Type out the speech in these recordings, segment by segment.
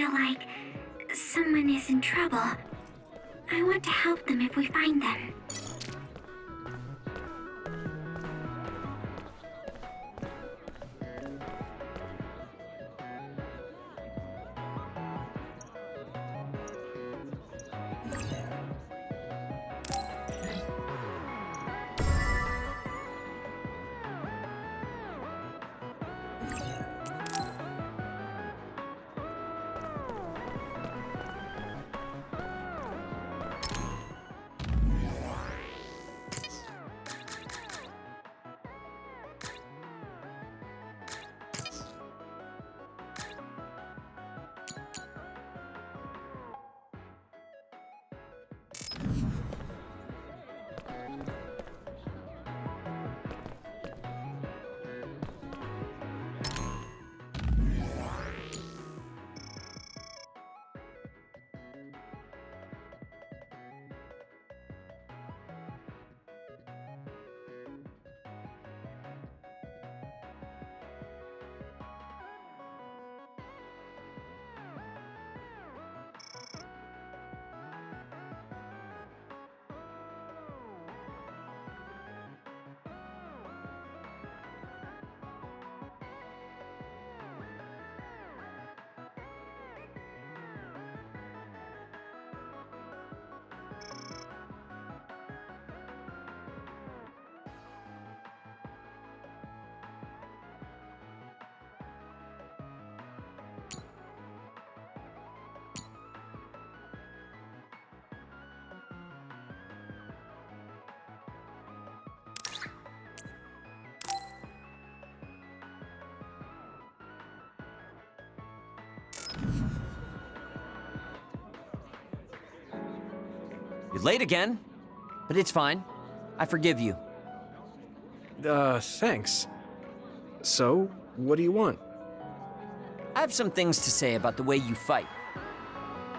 feel like someone is in trouble. I want to help them if we find them. You're late again, but it's fine. I forgive you. Thanks. So, what do you want? I have some things to say about the way you fight.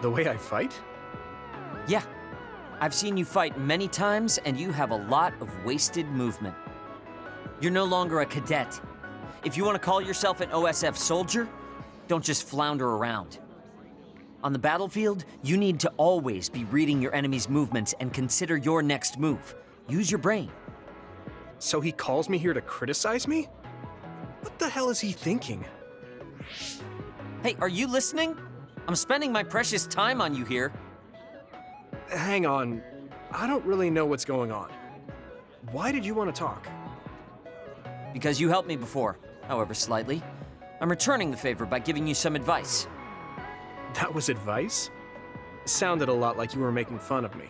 The way I fight? Yeah, I've seen you fight many times, and you have a lot of wasted movement. You're no longer a cadet. If you want to call yourself an OSF soldier, don't just flounder around. On the battlefield, you need to always be reading your enemy's movements and consider your next move. Use your brain. So he calls me here to criticize me? What the hell is he thinking? Hey, are you listening? I'm spending my precious time on you here. Hang on. I don't really know what's going on. Why did you want to talk? Because you helped me before, however slightly. I'm returning the favor by giving you some advice. That was advice? Sounded a lot like you were making fun of me.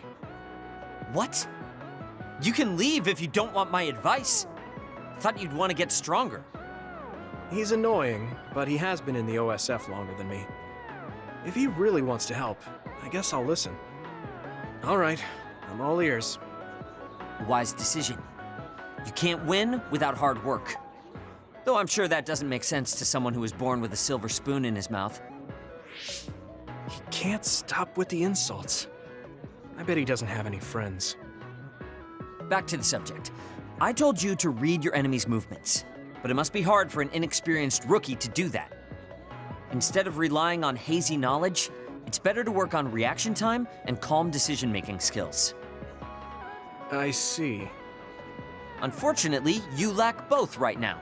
What? You can leave if you don't want my advice. Thought you'd want to get stronger. He's annoying, but he has been in the OSF longer than me. If he really wants to help, I guess I'll listen. All right, I'm all ears. A wise decision. You can't win without hard work. Though I'm sure that doesn't make sense to someone who was born with a silver spoon in his mouth. He can't stop with the insults. I bet he doesn't have any friends. Back to the subject. I told you to read your enemy's movements, but it must be hard for an inexperienced rookie to do that. Instead of relying on hazy knowledge, it's better to work on reaction time and calm decision-making skills. I see. Unfortunately, you lack both right now.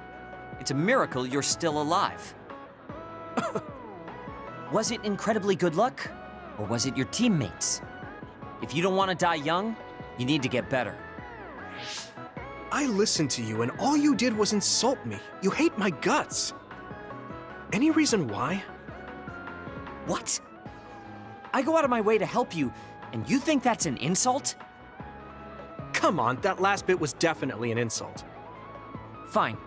It's a miracle you're still alive. Was it incredibly good luck, or was it your teammates? If you don't want to die young, you need to get better. I listened to you, and all you did was insult me. You hate my guts. Any reason why? What? I go out of my way to help you, and you think that's an insult? Come on, that last bit was definitely an insult. Fine.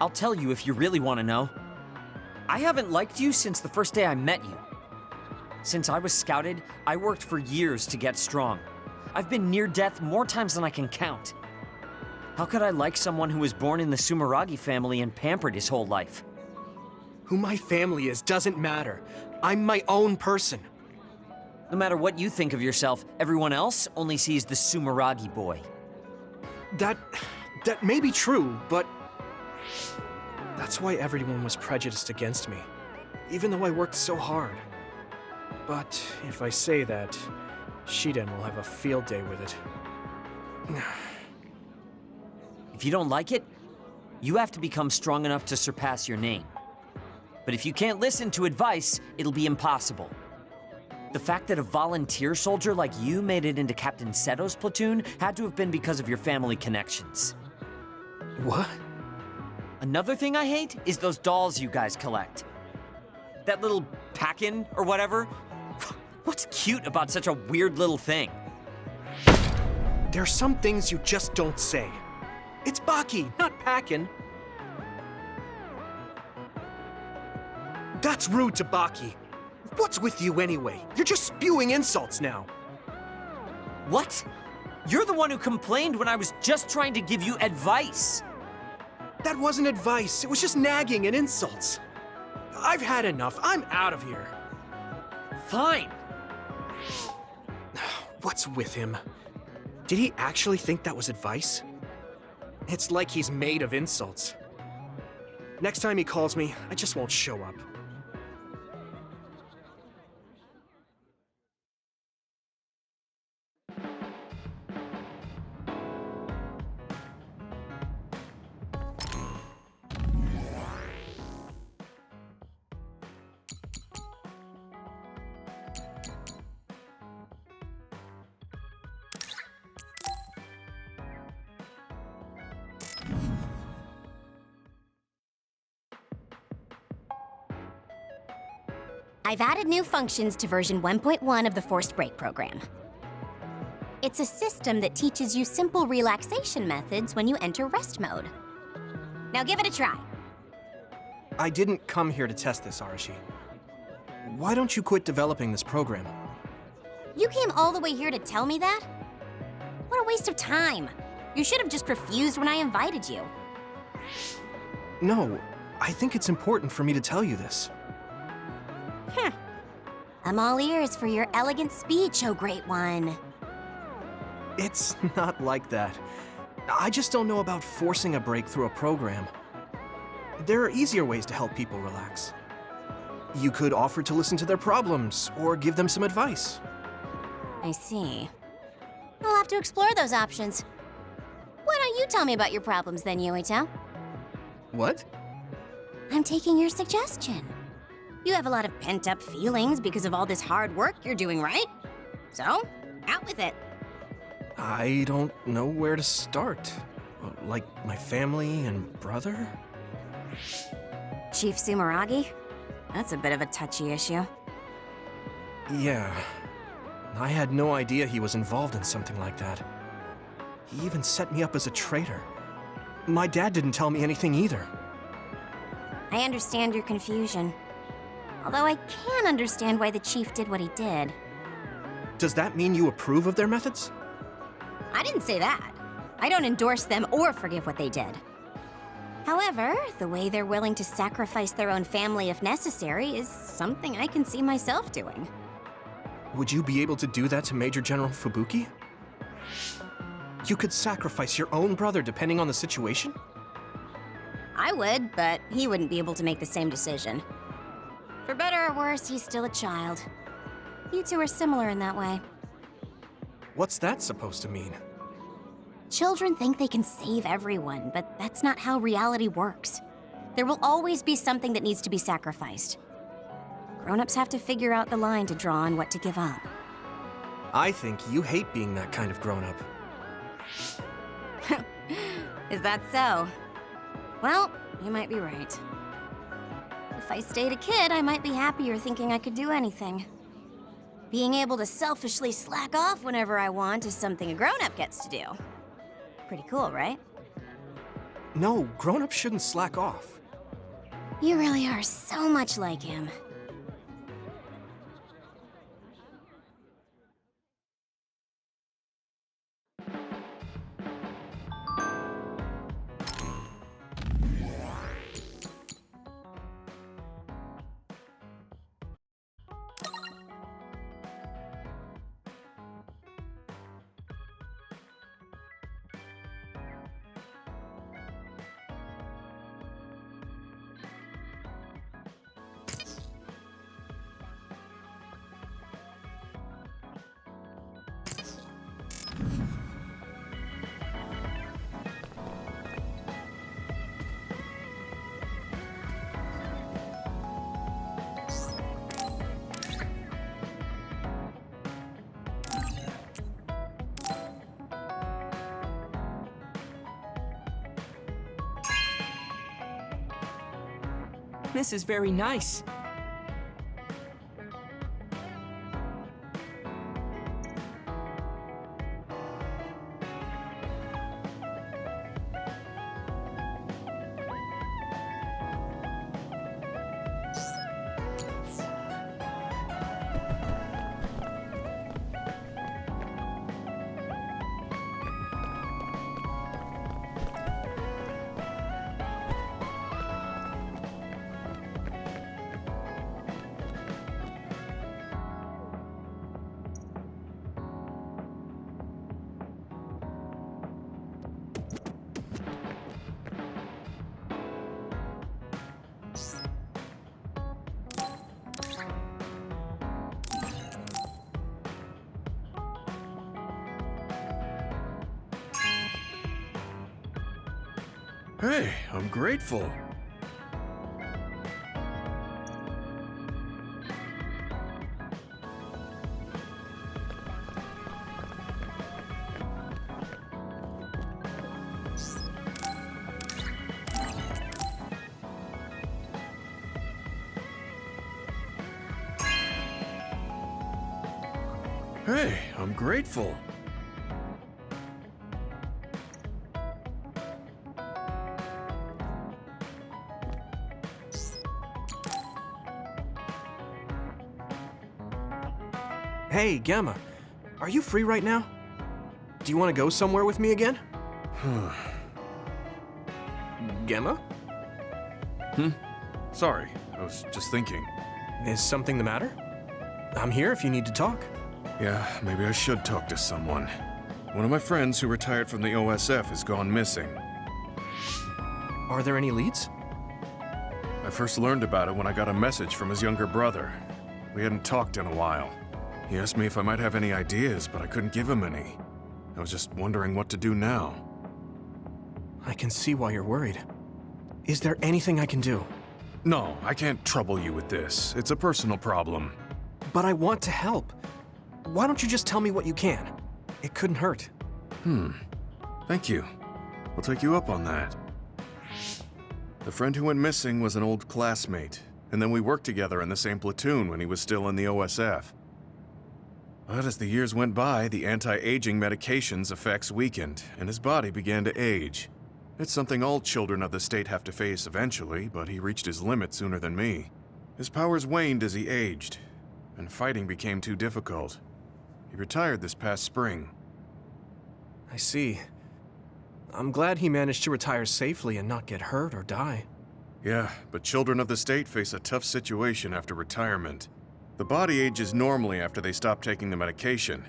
I'll tell you if you really want to know. I haven't liked you since the first day I met you. Since I was scouted, I worked for years to get strong. I've been near death more times than I can count. How could I like someone who was born in the Sumeragi family and pampered his whole life? Who my family is doesn't matter. I'm my own person. No matter what you think of yourself, everyone else only sees the Sumeragi boy. That may be true, but that's why everyone was prejudiced against me, even though I worked so hard. But if I say that, Shiden will have a field day with it. If you don't like it, you have to become strong enough to surpass your name. But if you can't listen to advice, it'll be impossible. The fact that a volunteer soldier like you made it into Captain Seto's platoon had to have been because of your family connections. What? Another thing I hate is those dolls you guys collect. That little pack-in or whatever. What's cute about such a weird little thing? There are some things you just don't say. It's Baki, not Packin. That's rude to Baki. What's with you anyway? You're just spewing insults now. What? You're the one who complained when I was just trying to give you advice. That wasn't advice. It was just nagging and insults. I've had enough. I'm out of here. Fine. What's with him? Did he actually think that was advice? It's like he's made of insults. Next time he calls me, I just won't show up. I've added new functions to version 1.1 of the Forced Break program. It's a system that teaches you simple relaxation methods when you enter rest mode. Now give it a try. I didn't come here to test this, Arashi. Why don't you quit developing this program? You came all the way here to tell me that? What a waste of time. You should have just refused when I invited you. No, I think it's important for me to tell you this. I'm all ears for your elegant speech, oh great one. It's not like that. I just don't know about forcing a break through a program. There are easier ways to help people relax. You could offer to listen to their problems, or give them some advice. I see. I'll have to explore those options. Why don't you tell me about your problems then, Yuito? What? I'm taking your suggestion. You have a lot of pent-up feelings because of all this hard work you're doing, right? So, out with it. I don't know where to start. Like my family and brother? Chief Sumeragi? That's a bit of a touchy issue. Yeah. I had no idea he was involved in something like that. He even set me up as a traitor. My dad didn't tell me anything either. I understand your confusion. Although I can understand why the chief did what he did. Does that mean you approve of their methods? I didn't say that. I don't endorse them or forgive what they did. However, the way they're willing to sacrifice their own family if necessary is something I can see myself doing. Would you be able to do that to Major General Fubuki? You could sacrifice your own brother depending on the situation? I would, but he wouldn't be able to make the same decision. For better or worse, he's still a child. You two are similar in that way. What's that supposed to mean? Children think they can save everyone, but that's not how reality works. There will always be something that needs to be sacrificed. Grown-ups have to figure out the line to draw on what to give up. I think you hate being that kind of grown-up. Is that so? Well, you might be right. If I stayed a kid, I might be happier thinking I could do anything. Being able to selfishly slack off whenever I want is something a grown-up gets to do. Pretty cool, right? No, grown-ups shouldn't slack off. You really are so much like him. This is very nice. Hey, I'm grateful. Hey, I'm grateful. Hey, Gamma. Are you free right now? Do you want to go somewhere with me again? Gamma? Sorry, I was just thinking. Is something the matter? I'm here if you need to talk. Yeah, maybe I should talk to someone. One of my friends who retired from the OSF has gone missing. Are there any leads? I first learned about it when I got a message from his younger brother. We hadn't talked in a while. He asked me if I might have any ideas, but I couldn't give him any. I was just wondering what to do now. I can see why you're worried. Is there anything I can do? No, I can't trouble you with this. It's a personal problem. But I want to help. Why don't you just tell me what you can? It couldn't hurt. Thank you. I'll take you up on that. The friend who went missing was an old classmate, and then we worked together in the same platoon when he was still in the OSF. But as the years went by, the anti-aging medication's effects weakened, and his body began to age. It's something all children of the state have to face eventually, but he reached his limit sooner than me. His powers waned as he aged, and fighting became too difficult. He retired this past spring. I see. I'm glad he managed to retire safely and not get hurt or die. Yeah, but children of the state face a tough situation after retirement. The body ages normally after they stop taking the medication,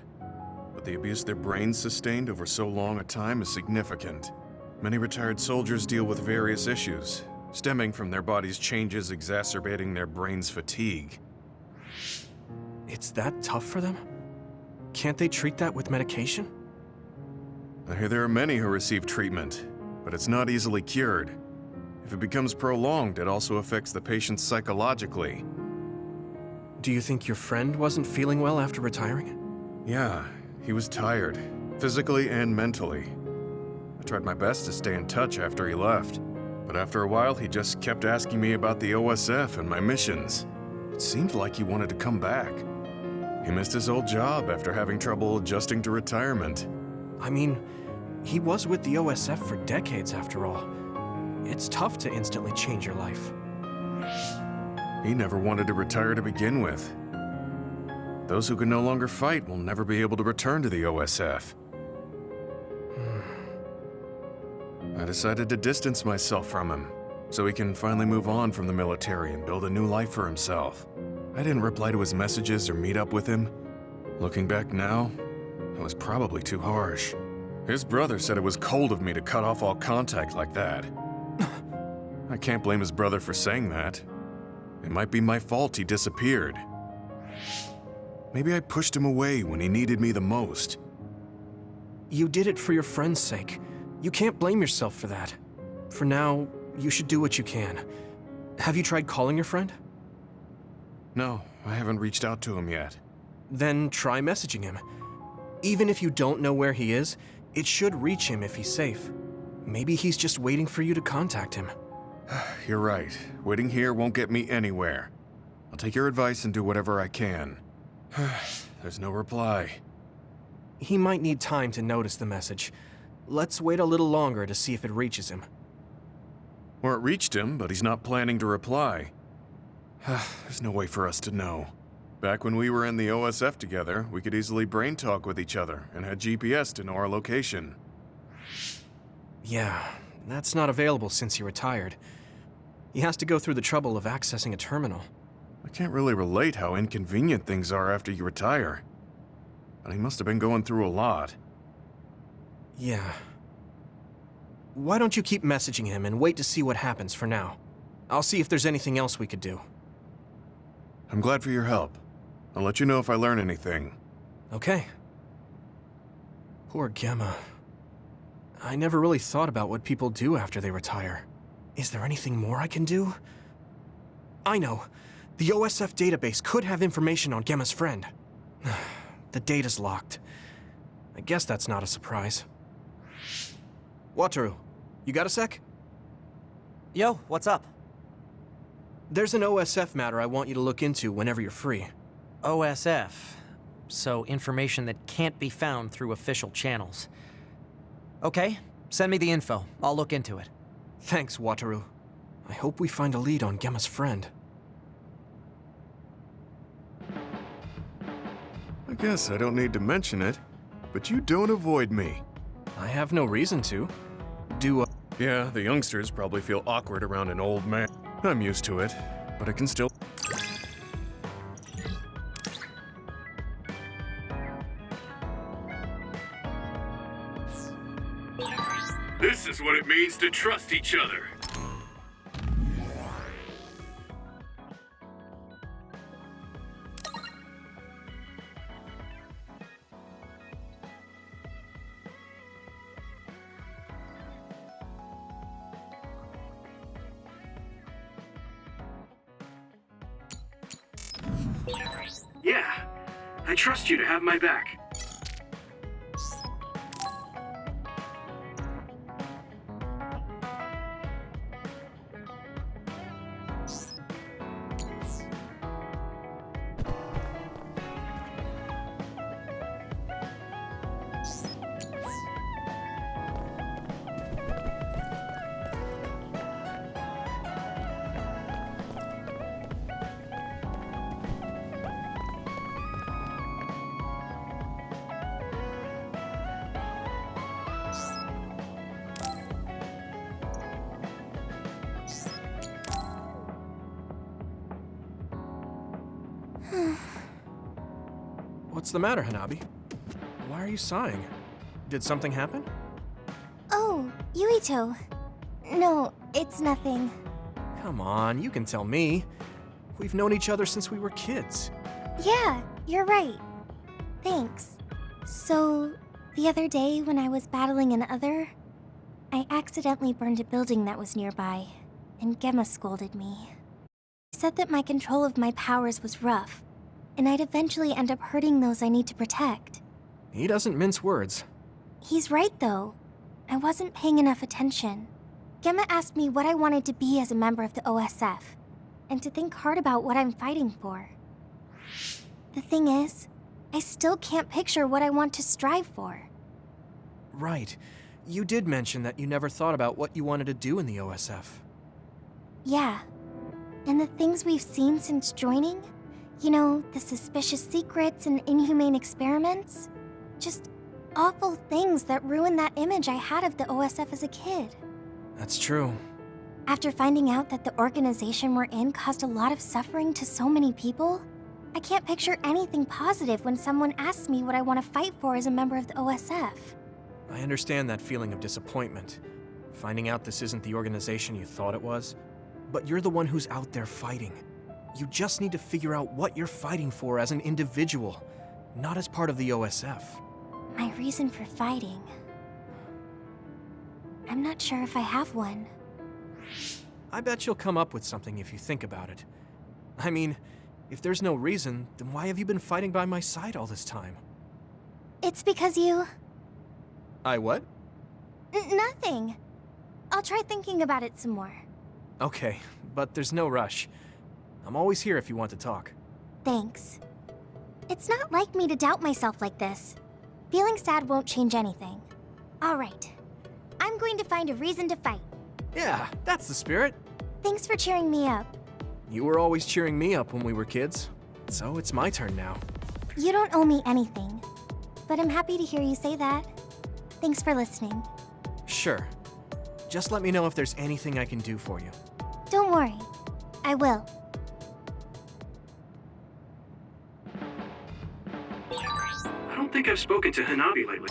but the abuse their brains sustained over so long a time is significant. Many retired soldiers deal with various issues, stemming from their body's changes exacerbating their brain's fatigue. It's that tough for them? Can't they treat that with medication? I hear there are many who receive treatment, but it's not easily cured. If it becomes prolonged, it also affects the patient psychologically. Do you think your friend wasn't feeling well after retiring? Yeah, he was tired, physically and mentally. I tried my best to stay in touch after he left, but after a while he just kept asking me about the OSF and my missions. It seemed like he wanted to come back. He missed his old job after having trouble adjusting to retirement. I mean, he was with the OSF for decades after all. It's tough to instantly change your life. He never wanted to retire to begin with. Those who can no longer fight will never be able to return to the OSF. I decided to distance myself from him, so he can finally move on from the military and build a new life for himself. I didn't reply to his messages or meet up with him. Looking back now, it was probably too harsh. His brother said it was cold of me to cut off all contact like that. I can't blame his brother for saying that. It might be my fault he disappeared. Maybe I pushed him away when he needed me the most. You did it for your friend's sake. You can't blame yourself for that. For now, you should do what you can. Have you tried calling your friend? No, I haven't reached out to him yet. Then try messaging him. Even if you don't know where he is, it should reach him if he's safe. Maybe he's just waiting for you to contact him. You're right. Waiting here won't get me anywhere. I'll take your advice and do whatever I can. There's no reply. He might need time to notice the message. Let's wait a little longer to see if it reaches him. Or it reached him, but he's not planning to reply. There's no way for us to know. Back when we were in the OSF together, we could easily brain talk with each other and had GPS to know our location. Yeah, that's not available since he retired. He has to go through the trouble of accessing a terminal. I can't really relate how inconvenient things are after you retire. But he must have been going through a lot. Yeah. Why don't you keep messaging him and wait to see what happens for now? I'll see if there's anything else we could do. I'm glad for your help. I'll let you know if I learn anything. Okay. Poor Gemma. I never really thought about what people do after they retire. Is there anything more I can do? I know. The OSF database could have information on Gemma's friend. The data's locked. I guess that's not a surprise. Wataru, you got a sec? Yo, what's up? There's an OSF matter I want you to look into whenever you're free. OSF. So information that can't be found through official channels. Okay, send me the info. I'll look into it. Thanks, Wataru. I hope we find a lead on Gemma's friend. I guess I don't need to mention it, but you don't avoid me. I have no reason to. Yeah, the youngsters probably feel awkward around an old man. I'm used to it, but I can still... This is what it means to trust each other. Yeah, I trust you to have my back. What's the matter, Hanabi? Why are you sighing? Did something happen? Oh, Yuito. No, it's nothing. Come on, you can tell me. We've known each other since we were kids. Yeah, you're right. Thanks. So, the other day when I was battling an other, I accidentally burned a building that was nearby, and Gemma scolded me. She said that my control of my powers was rough, and I'd eventually end up hurting those I need to protect. He doesn't mince words. He's right, though. I wasn't paying enough attention. Gemma asked me what I wanted to be as a member of the OSF, and to think hard about what I'm fighting for. The thing is, I still can't picture what I want to strive for. Right. You did mention that you never thought about what you wanted to do in the OSF. Yeah. And the things we've seen since joining, you know, the suspicious secrets and inhumane experiments, just awful things that ruined that image I had of the OSF as a kid. That's true. After finding out that the organization we're in caused a lot of suffering to so many people, I can't picture anything positive when someone asks me what I want to fight for as a member of the OSF. I understand that feeling of disappointment. Finding out this isn't the organization you thought it was. But you're the one who's out there fighting. You just need to figure out what you're fighting for as an individual, not as part of the OSF. My reason for fighting... I'm not sure if I have one. I bet you'll come up with something if you think about it. I mean, if there's no reason, then why have you been fighting by my side all this time? It's because you... I what? Nothing. I'll try thinking about it some more. Okay, but there's no rush. I'm always here if you want to talk. Thanks. It's not like me to doubt myself like this. Feeling sad won't change anything. All right. I'm going to find a reason to fight. Yeah, that's the spirit. Thanks for cheering me up. You were always cheering me up when we were kids, so it's my turn now. You don't owe me anything, but I'm happy to hear you say that. Thanks for listening. Sure. Just let me know if there's anything I can do for you. Don't worry. I will. I don't think I've spoken to Hanabi lately.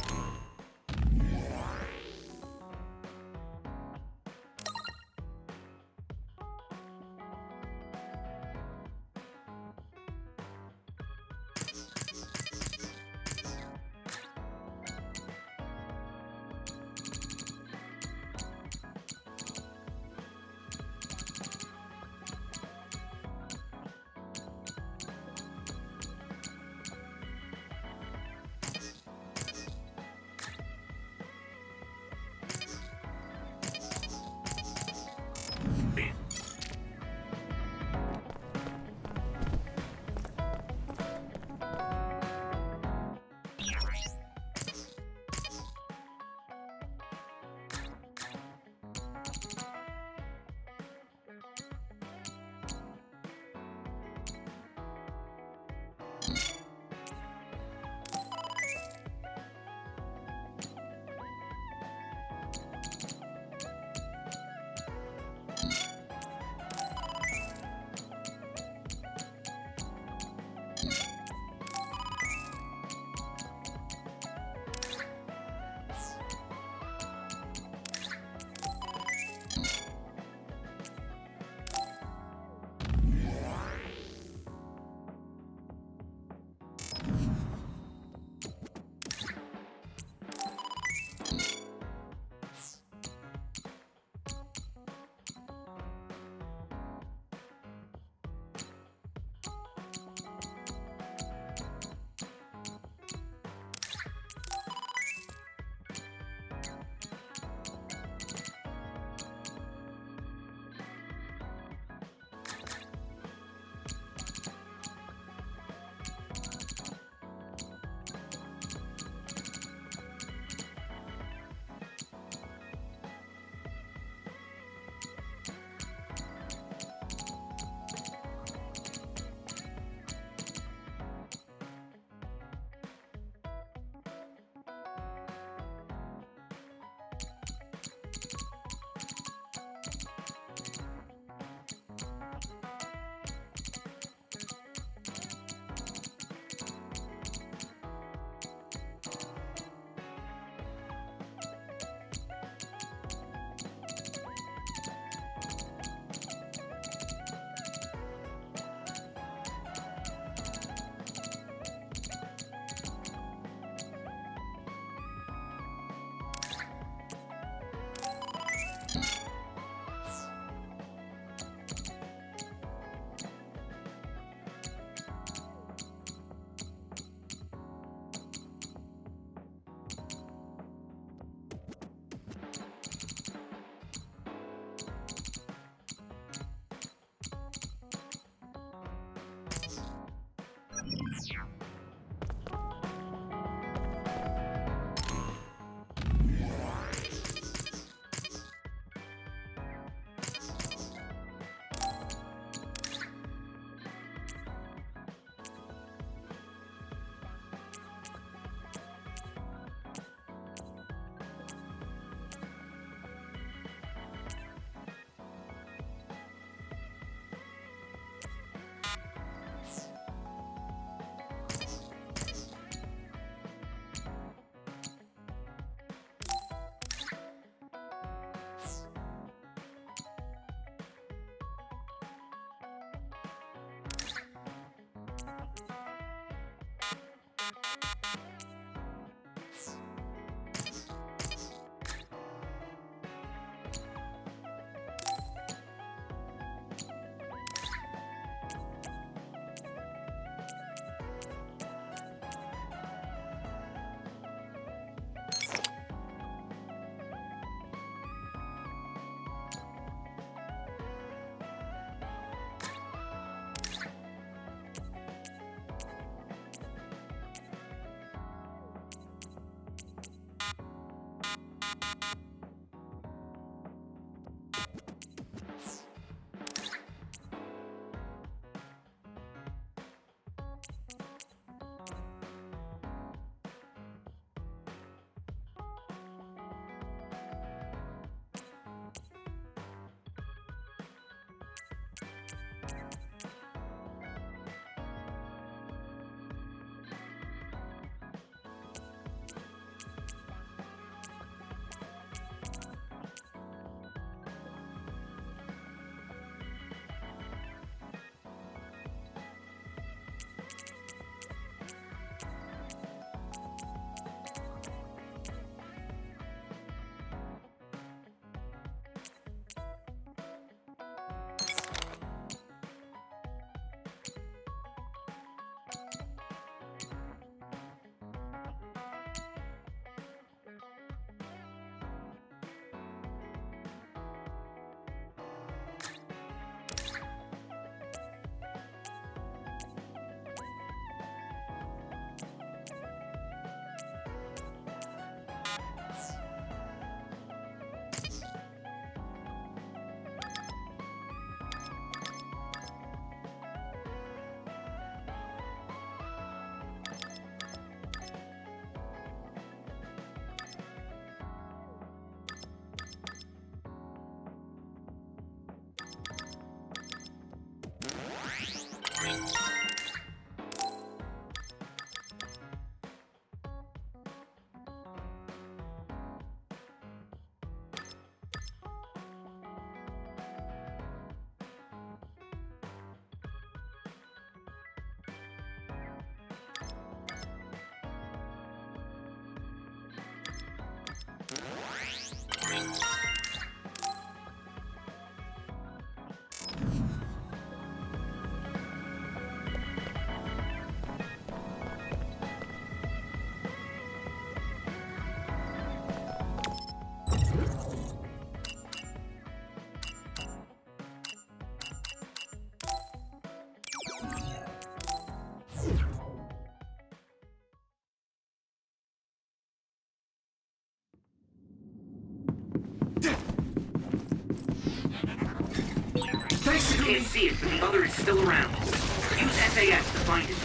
Can't see it, but the other is still around. Use FAS to find it.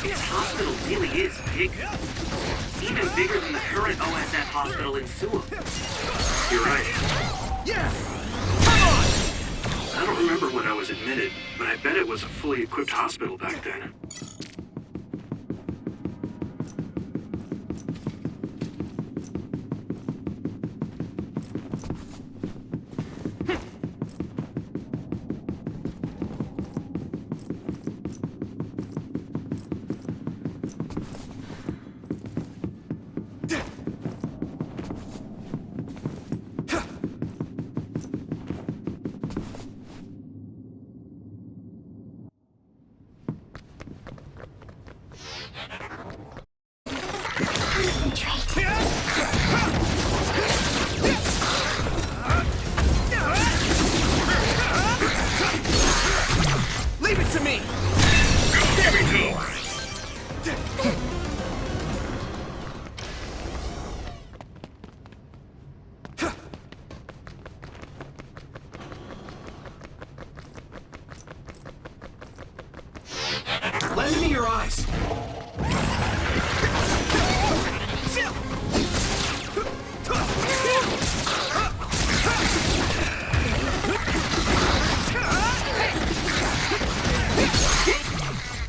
This hospital really is big. Even bigger than the current OSF hospital in Suwa. You're right. Yeah! Come on! I don't remember when I was admitted, but I bet it was a fully equipped hospital back then. Leave it to me! There we go! Lend me your eyes!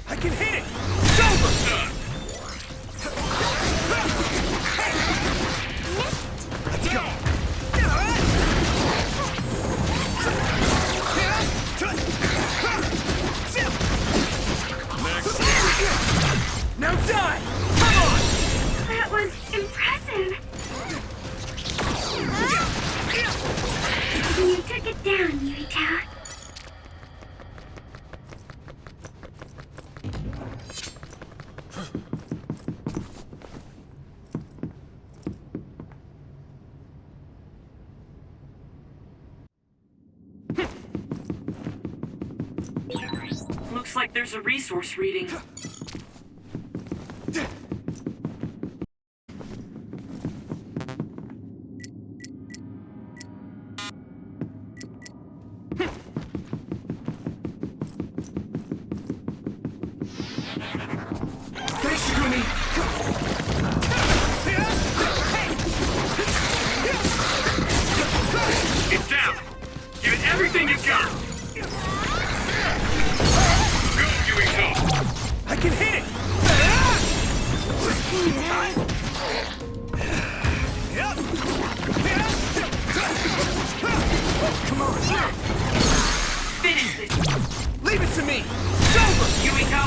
I can hit it! It's over! Let's go! Now die! Come on! That was impressive. You took it down, Yuito. Looks like there's a resource reading. Come on! Finish this! Leave it to me! It's over! Yuito!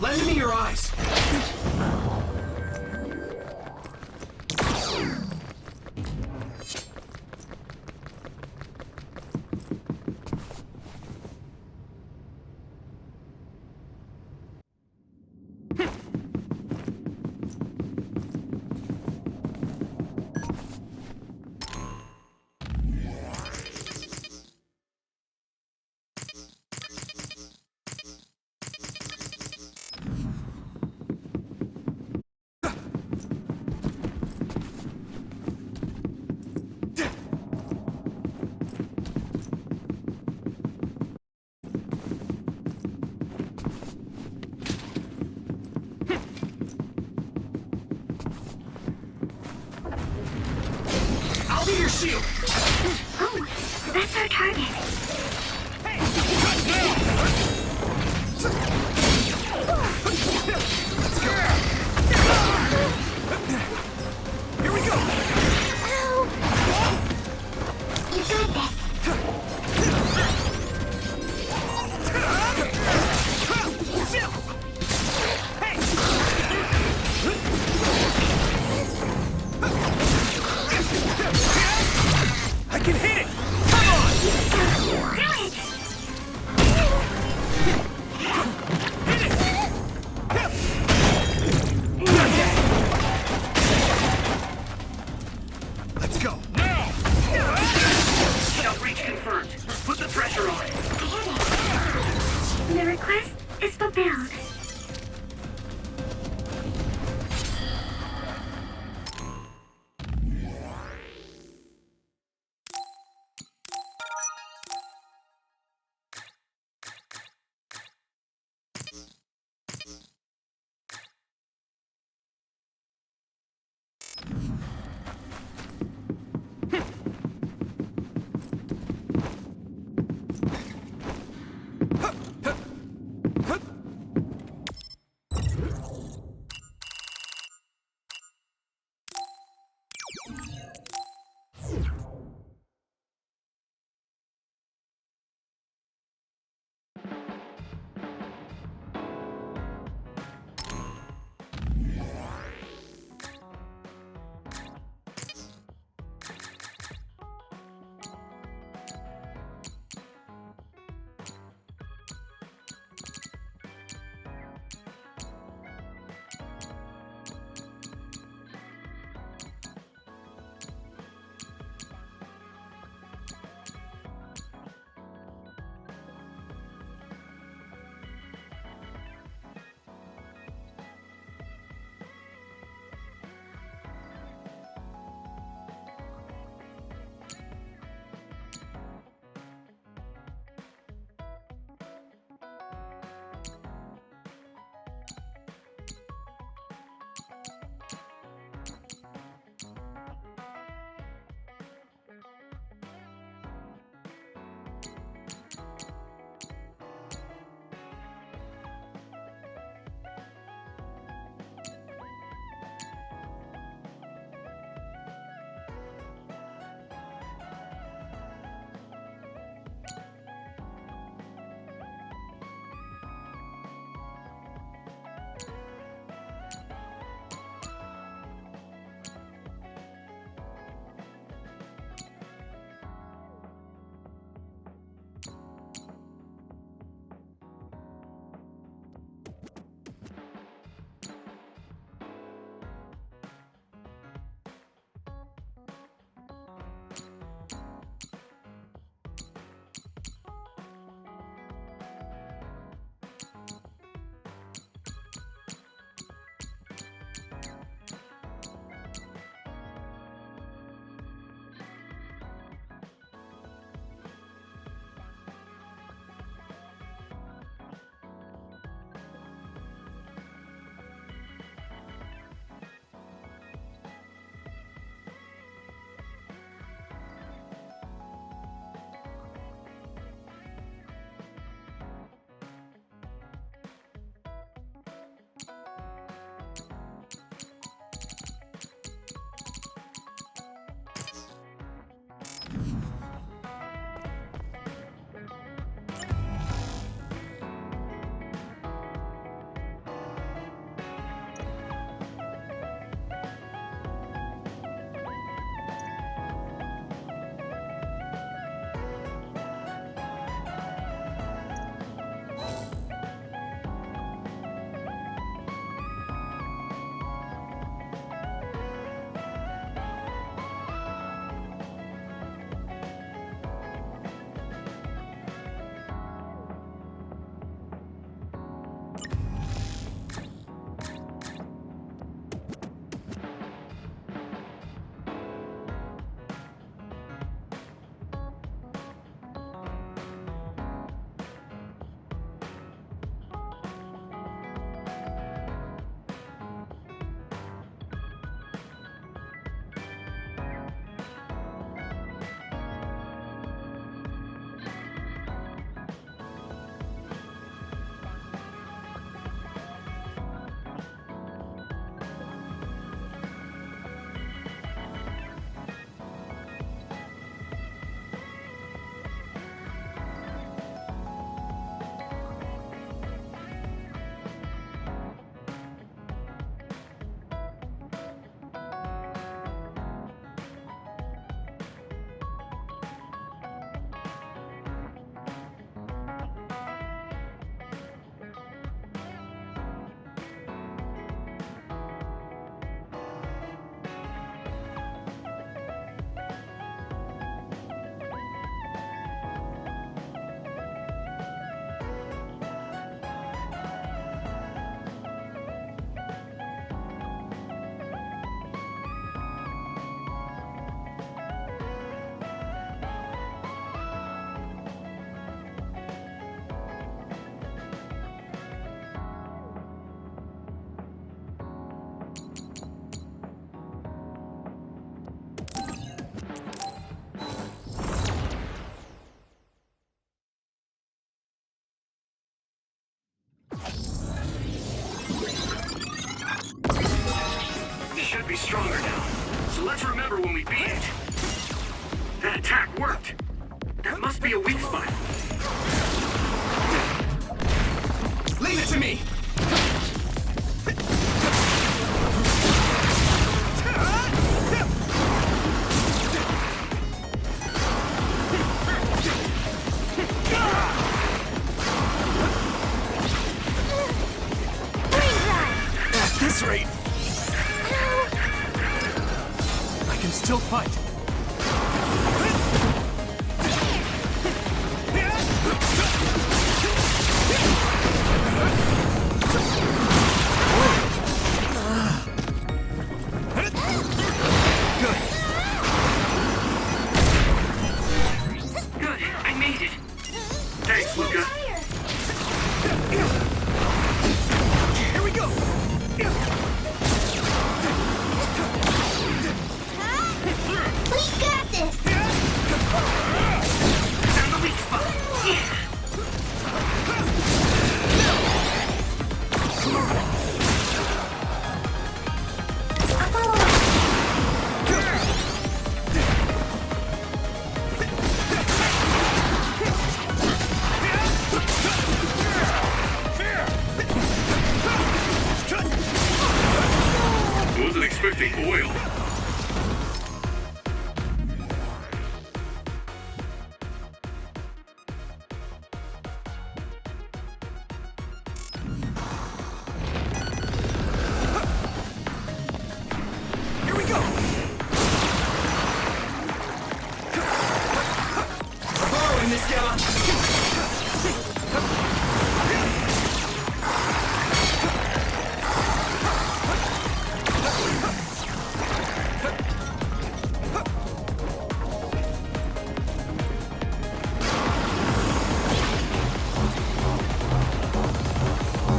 Lend me your eyes! I'll be your shield! Oh, that's our target. Let's go! Here we go! You got this. I can hit it! Come on! Do it! Hit it! Let's go! Now! Stealth breach confirmed. Put the pressure on. The request is fulfilled. be stronger now. So let's remember when we beat it. That attack worked. That must be a weak spot. Leave it to me! At this rate, I can still fight. Good, I made it. Thanks, Luca. Here we go! We got this! Found the weak spot. Yeah. I'll follow up. Wasn't expecting oil. Here we go! Borrowing this guy!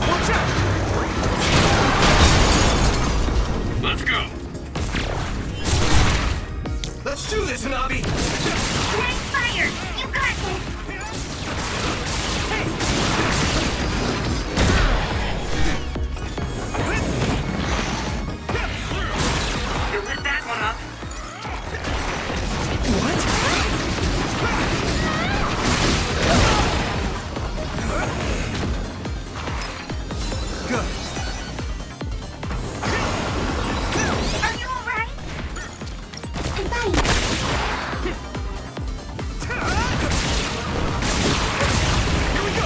Watch out! Let's go. Let's do this, Hanabi! Nice fire! You got this! You lit that one up. Good. Are you alright? I'm fine. Here we go!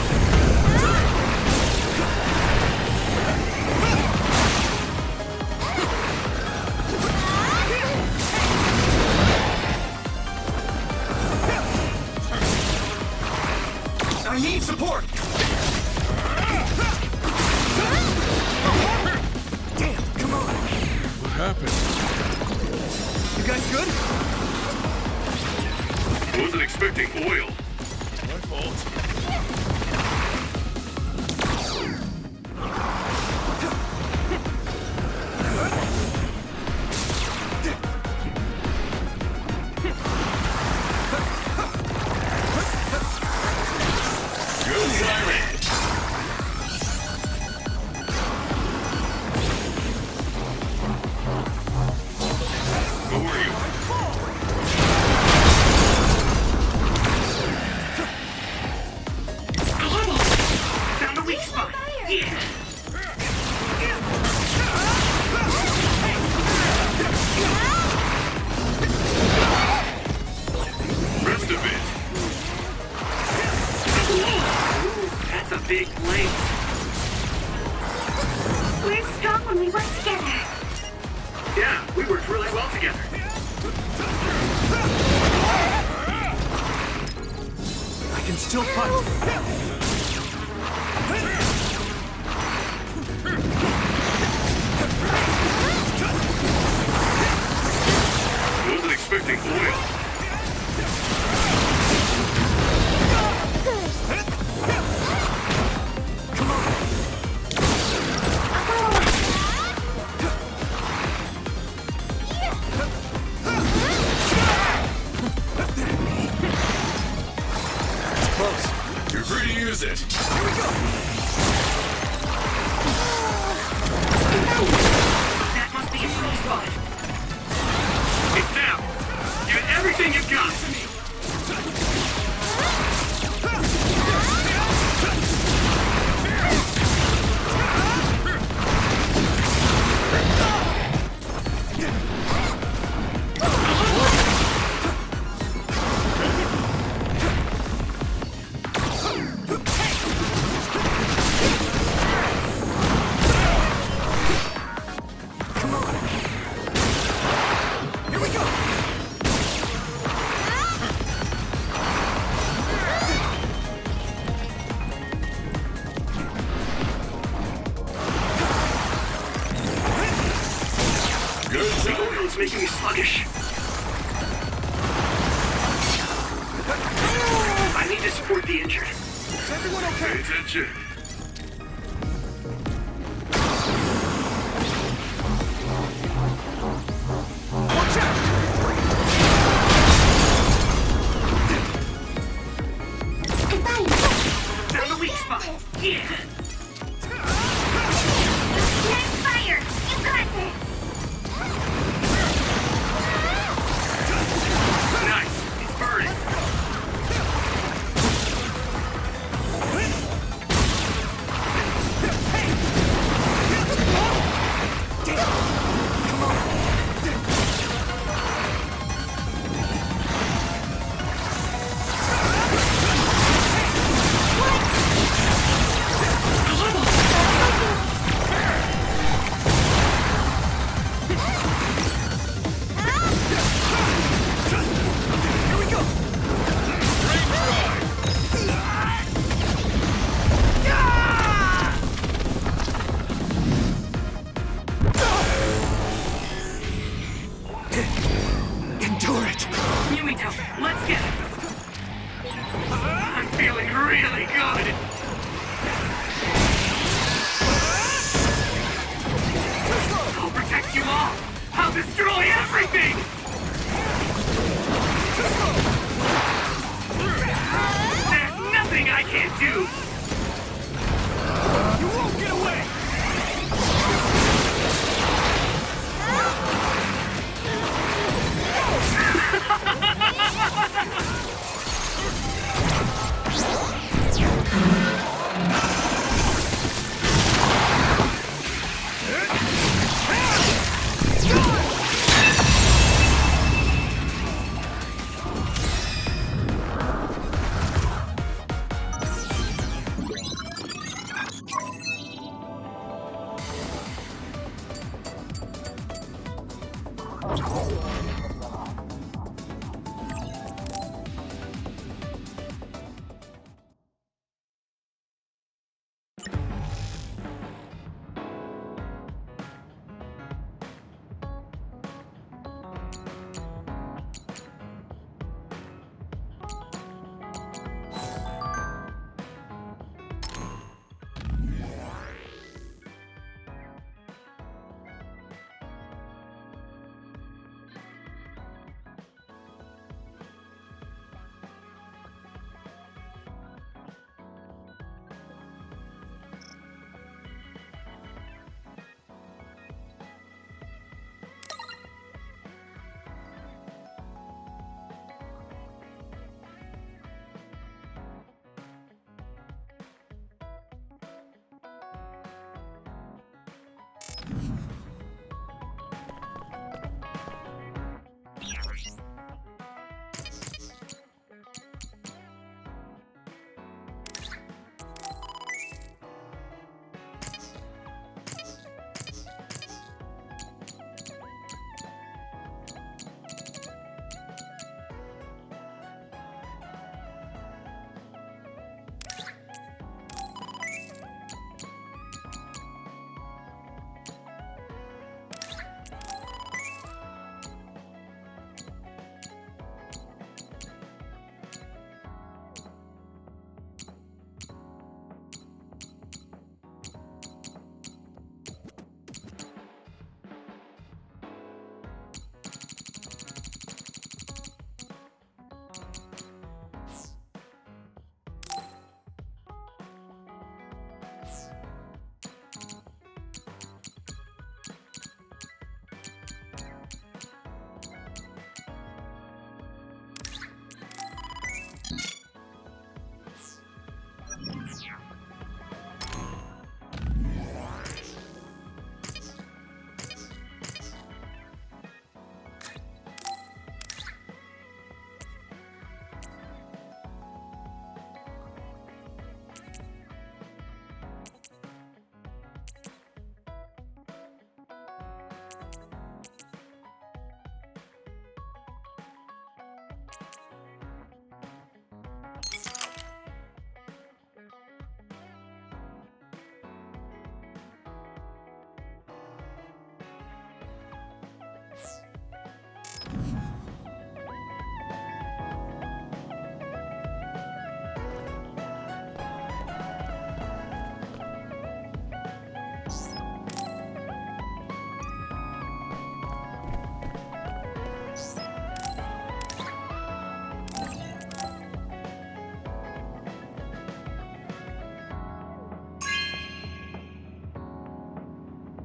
I need support! Damn, come on! What happened? You guys good? Wasn't expecting oil. My fault. Good siren. Who are you? I had it! Found the weak spot. Yeah. Rest a bit. That's a big blade. We're strong when we work together. Yeah, we worked really well together. I can still fight. Wasn't expecting oil. Come on! I'll follow up. It's close. You're free to use it. Here we go! That must be a spot. It's now. Give it everything you've got. It's making me sluggish. I need to support the injured. Is everyone okay? Pay attention. Watch out! Found the weak spot. Yeah. Next fire! You got this! Nice. It's burning. Endure it! Yuito, let's get it. I'm feeling really good. I'll protect you all. I'll destroy everything. There's nothing I can't do. You won't get away.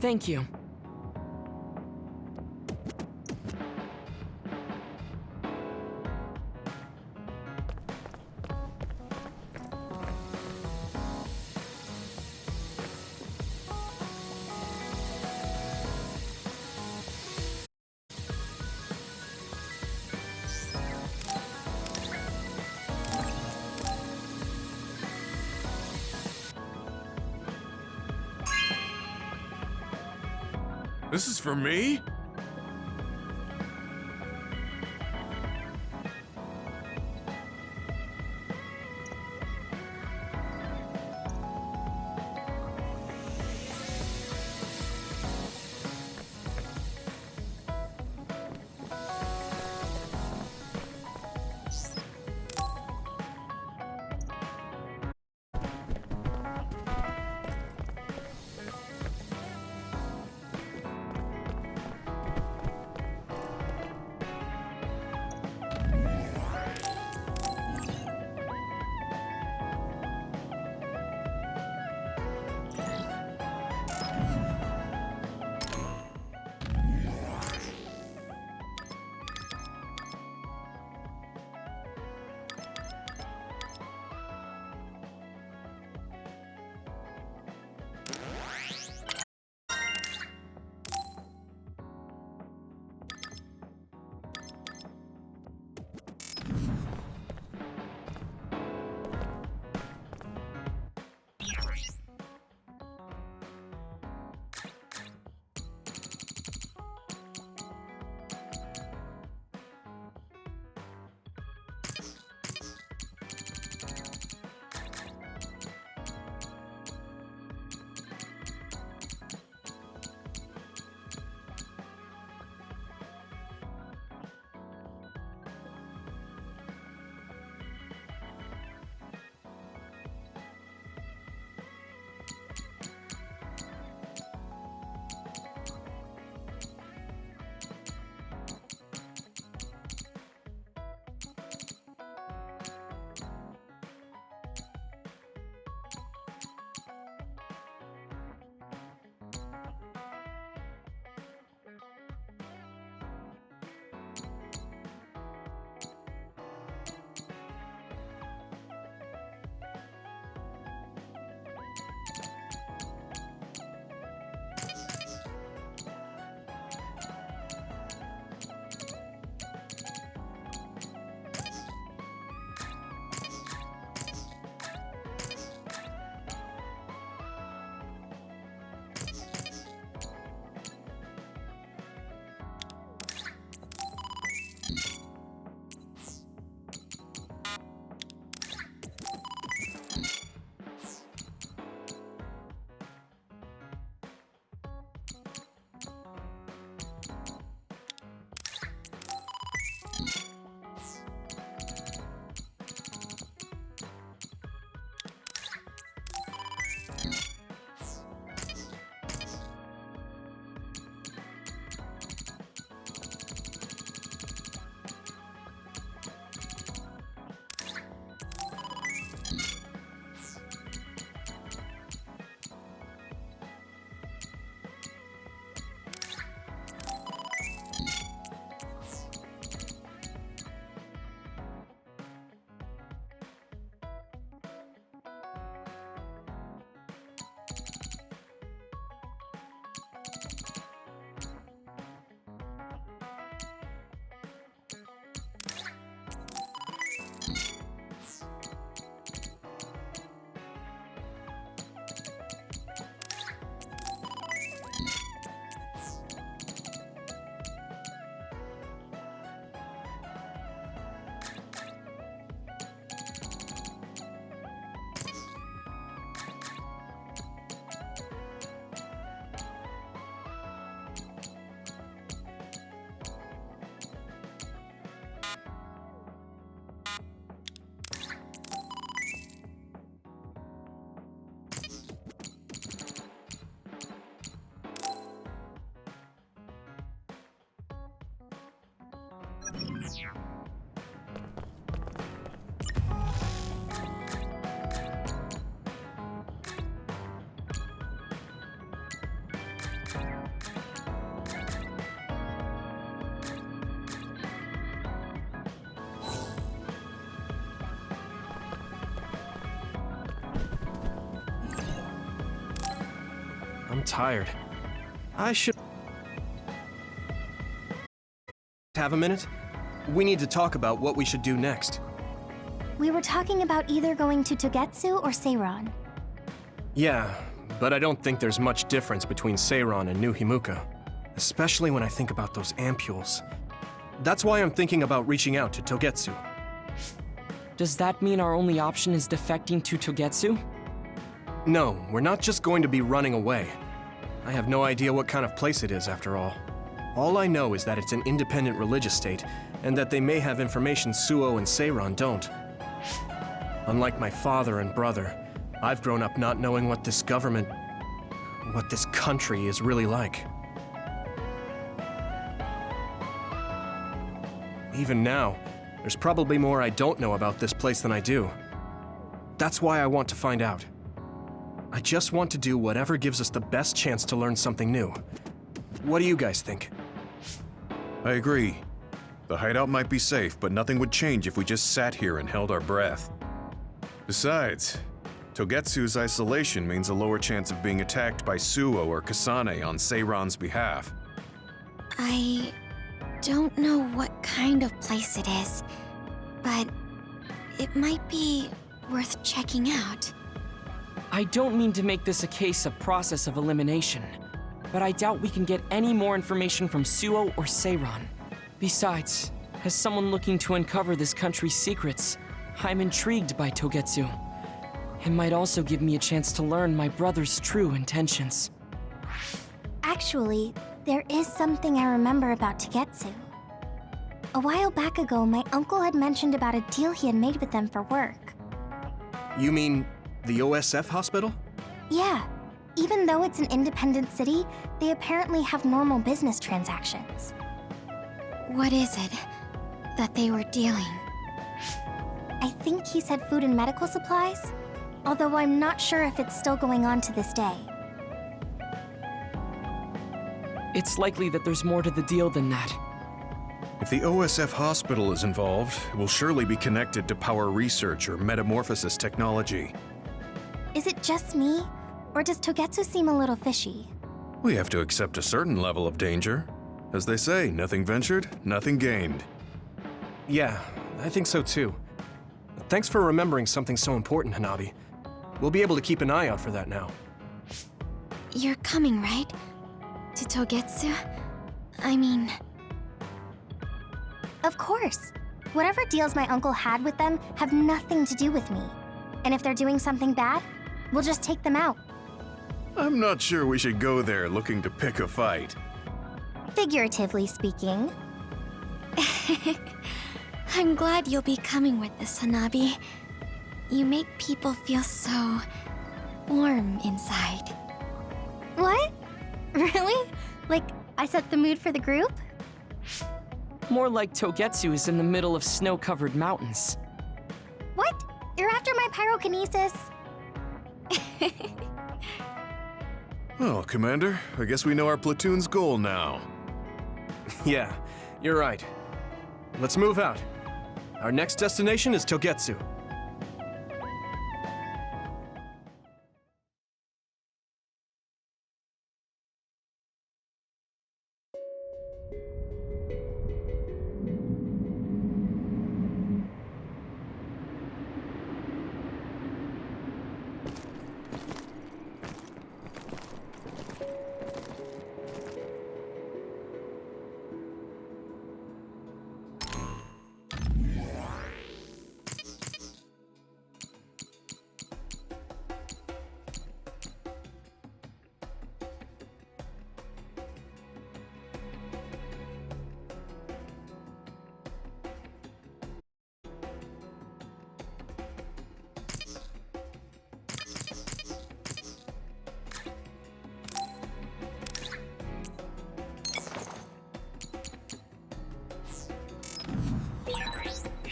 Thank you. This is for me? tired. I should have a minute? We need to talk about what we should do next. We were talking about either going to Togetsu or Seiron. Yeah, but I don't think there's much difference between Seiron and New Himuka. Especially when I think about those ampules. That's why I'm thinking about reaching out to Togetsu. Does that mean our only option is defecting to Togetsu? No, we're not just going to be running away. I have no idea what kind of place it is, after all. All I know is that it's an independent religious state, and that they may have information Suo and Seiron don't. Unlike my father and brother, I've grown up not knowing what this government, what this country is really like. Even now, there's probably more I don't know about this place than I do. That's why I want to find out. I just want to do whatever gives us the best chance to learn something new. What do you guys think? I agree. The hideout might be safe, but nothing would change if we just sat here and held our breath. Besides, Togetsu's isolation means a lower chance of being attacked by Suo or Kasane on Seiron's behalf. I don't know what kind of place it is, but it might be worth checking out. I don't mean to make this a case of process of elimination, but I doubt we can get any more information from Suo or Seiron. Besides, as someone looking to uncover this country's secrets, I'm intrigued by Togetsu. It might also give me a chance to learn my brother's true intentions. Actually, there is something I remember about Togetsu. A while back ago, my uncle had mentioned about a deal he had made with them for work. You mean the OSF hospital? Yeah. Even though it's an independent city, they apparently have normal business transactions. What is it that they were dealing? I think he said food and medical supplies, although I'm not sure if it's still going on to this day. It's likely that there's more to the deal than that. If the OSF hospital is involved, it will surely be connected to power research or metamorphosis technology. Is it just me, or does Togetsu seem a little fishy? We have to accept a certain level of danger. As they say, nothing ventured, nothing gained. Yeah, I think so too. Thanks for remembering something so important, Hanabi. We'll be able to keep an eye out for that now. You're coming, right? To Togetsu? I mean... Of course. Whatever deals my uncle had with them have nothing to do with me. And if they're doing something bad, we'll just take them out. I'm not sure we should go there looking to pick a fight. Figuratively speaking. I'm glad you'll be coming with us, Hanabi. You make people feel so... warm inside. What? Really? Like, I set the mood for the group? More like Togetsu is in the middle of snow-covered mountains. What? You're after my pyrokinesis? Well, Commander, I guess we know our platoon's goal now. Yeah, you're right. Let's move out. Our next destination is Togetsu.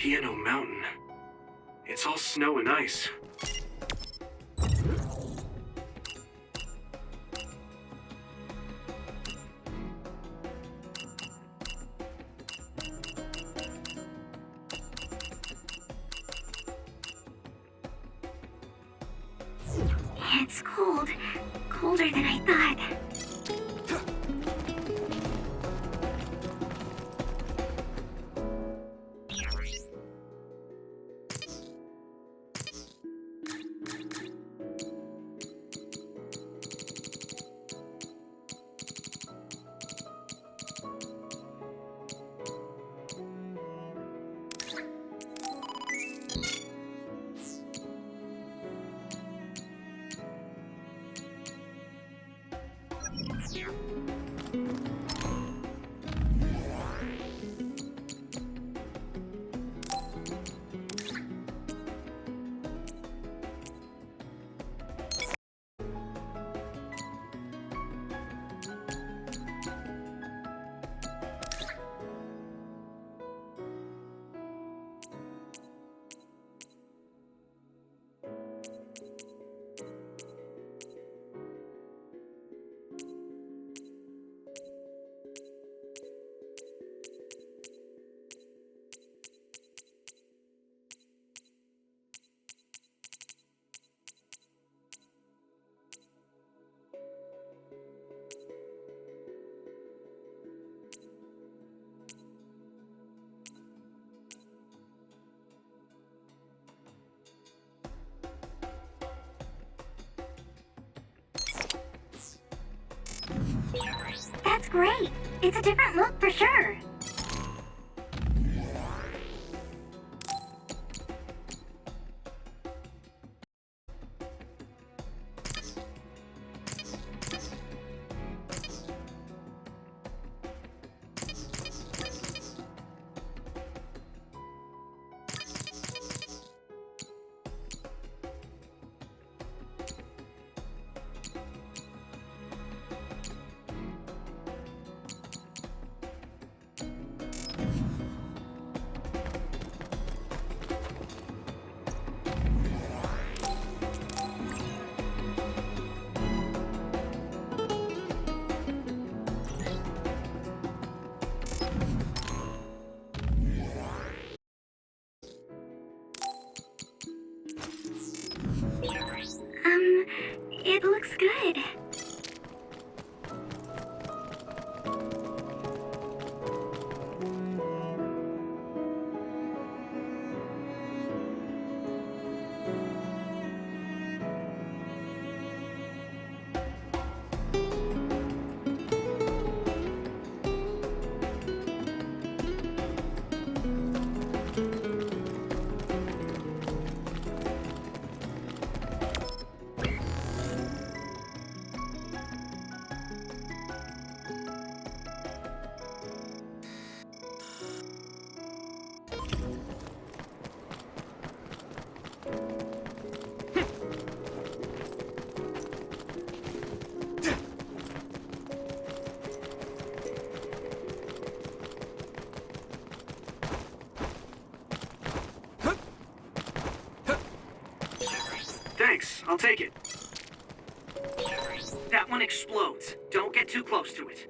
Hieno Mountain. It's all snow and ice. It's cold. Colder than I thought. It's great. It's a different look for sure. It looks good. Thanks, I'll take it. That one explodes. Don't get too close to it.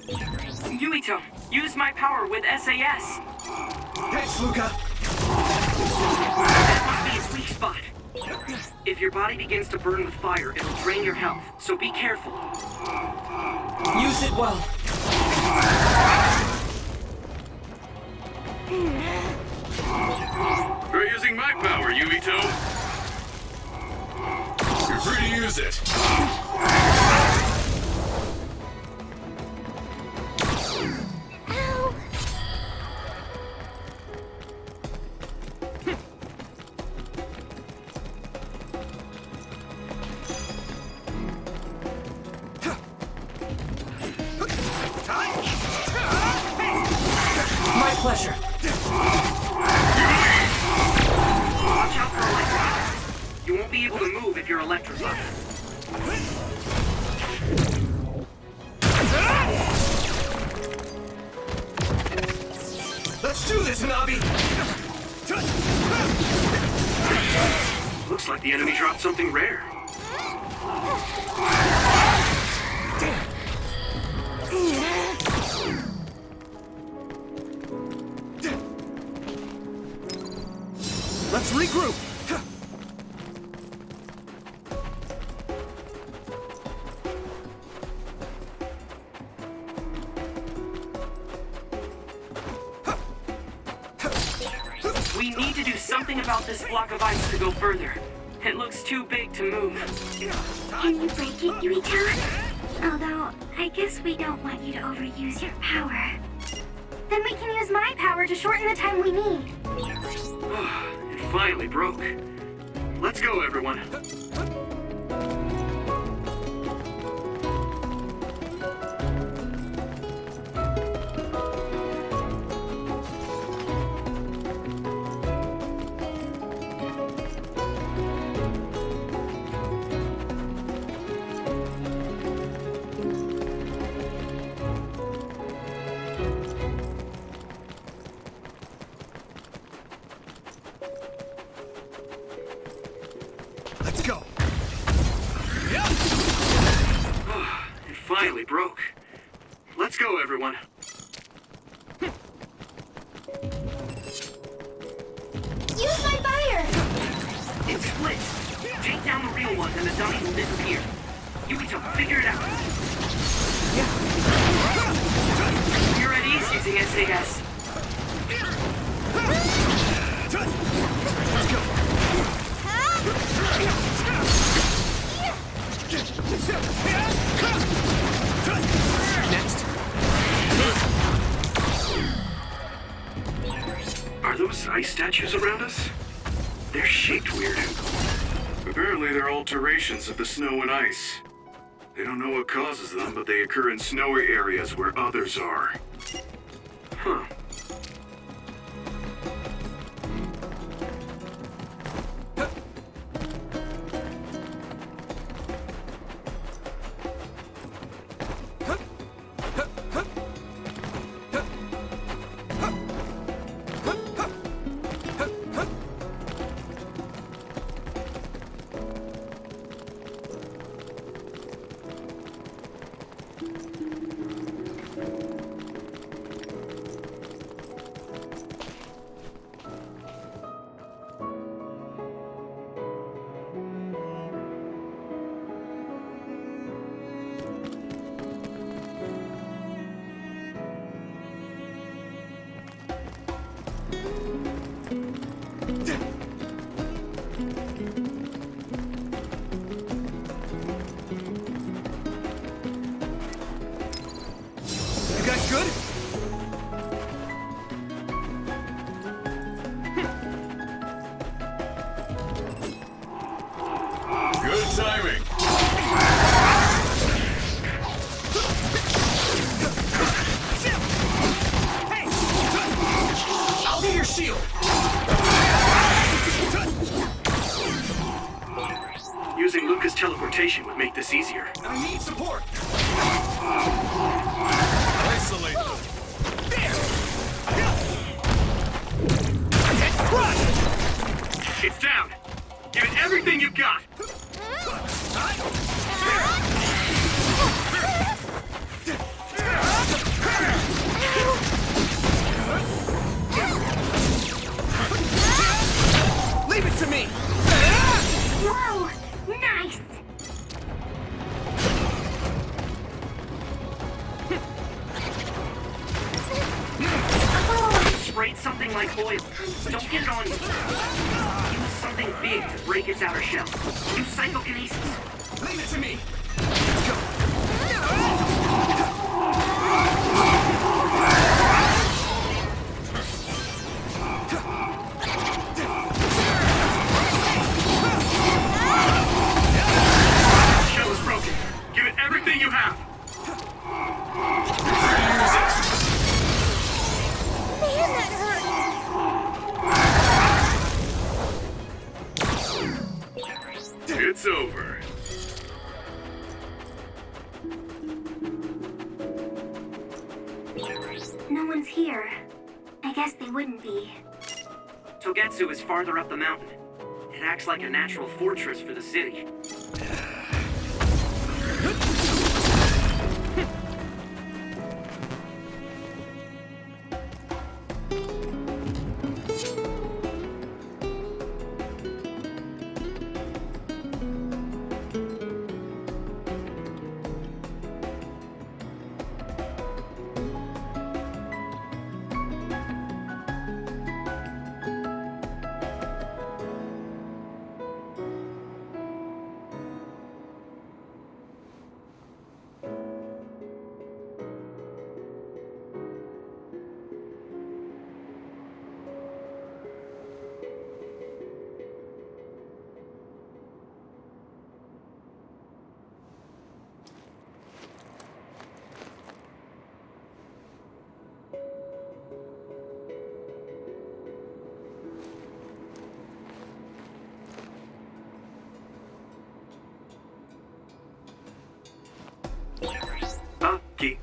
Yuito, use my power with SAS. Thanks, Luca. That must be its weak spot. If your body begins to burn with fire, it'll drain your health, so be careful. Use it well. We're using my power, Yuito. You're free to use it. Ow! My pleasure. Watch out for electronics. You won't be able to move if you're electrified. Let's do this, Hanabi! Looks like the enemy dropped something rare. Let's regroup! We need to do something about this block of ice to go further. It looks too big to move. Can you break it, Yuito? Although, I guess we don't want you to overuse your power. Then we can use my power to shorten the time we need. It finally broke. Let's go, everyone. Let's go! It finally broke. Let's go, everyone. Use my fire! It splits. Take down the real one and the dummy will disappear. Yuito, figure it out. You're at ease using SAS. Let's go! those ice statues around us? They're shaped weird. Apparently they're alterations of the snow and ice. They don't know what causes them, but they occur in snowy areas where others are. Huh. You guys good? Good timing. I'll be your shield. Using Luca's teleportation would make this easier. I need support. Isolate them. It's down! Give it everything you've got! Leave it to me. Whoa! Nice! Sprayed something like oil. Don't get it on you. Use something big to break its outer shell. Use psychokinesis. Leave it to me. Let's go. Shell is broken. Give it everything you have. Man, that hurt! It's over. No one's here. I guess they wouldn't be. Togetsu is farther up the mountain. It acts like a natural fortress for the city. Bucky.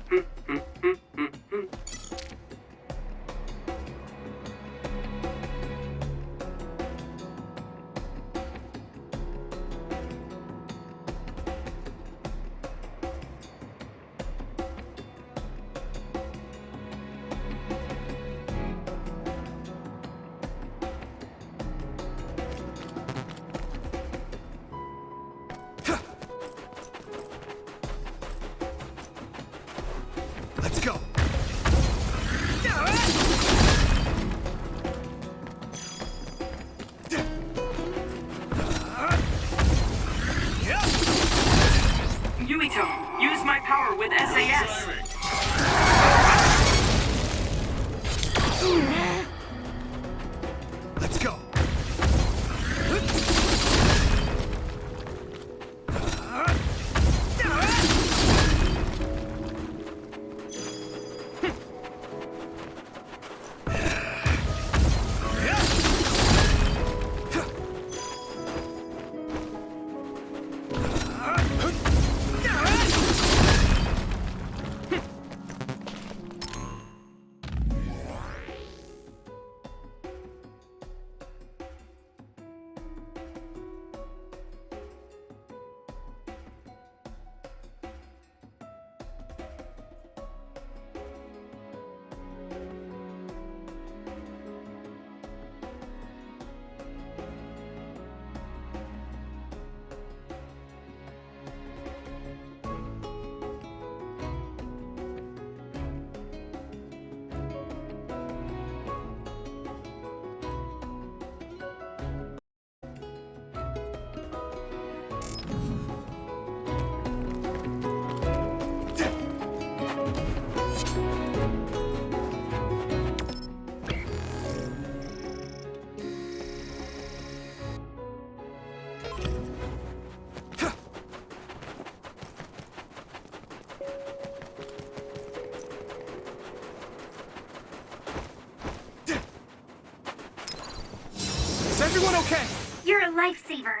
Everyone okay? You're a lifesaver.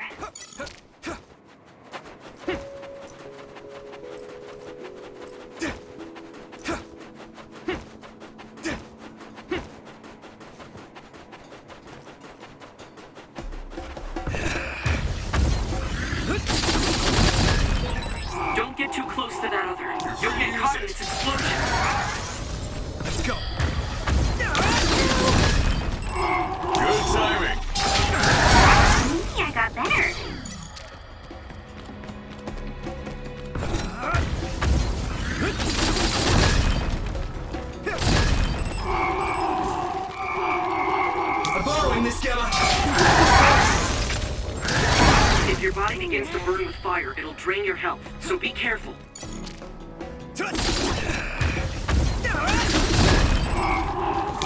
Don't get too close to that other. You'll get caught in its explosion. Let's go. Good timing. Maybe I got better. I'm borrowing this, Gamma. If your body begins to burn with fire, it'll drain your health, so be careful.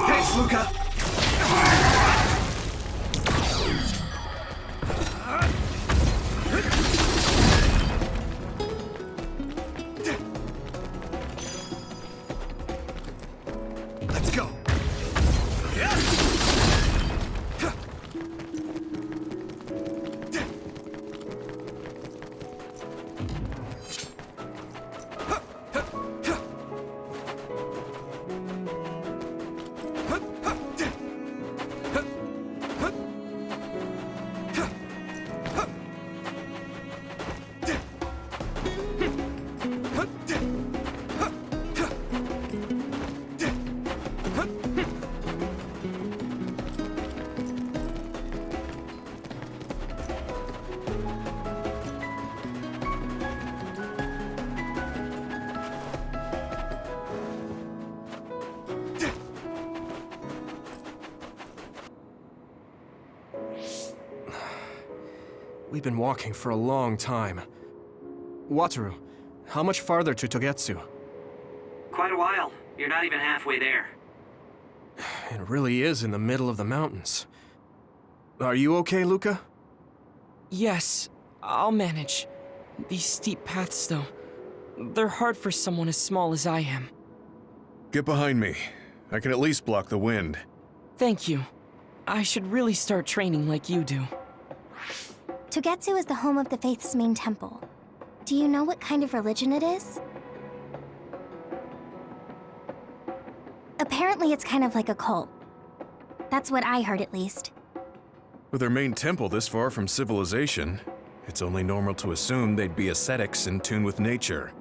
Thanks, Luca. Let's go. We've been walking for a long time. Wataru, how much farther to Togetsu? Quite a while. You're not even halfway there. It really is in the middle of the mountains. Are you okay, Luca? Yes, I'll manage. These steep paths, though, they're hard for someone as small as I am. Get behind me. I can at least block the wind. Thank you. I should really start training like you do. Togetsu is the home of the Faith's main temple. Do you know what kind of religion it is? Apparently it's kind of like a cult. That's what I heard, at least. With their main temple this far from civilization, it's only normal to assume they'd be ascetics in tune with nature.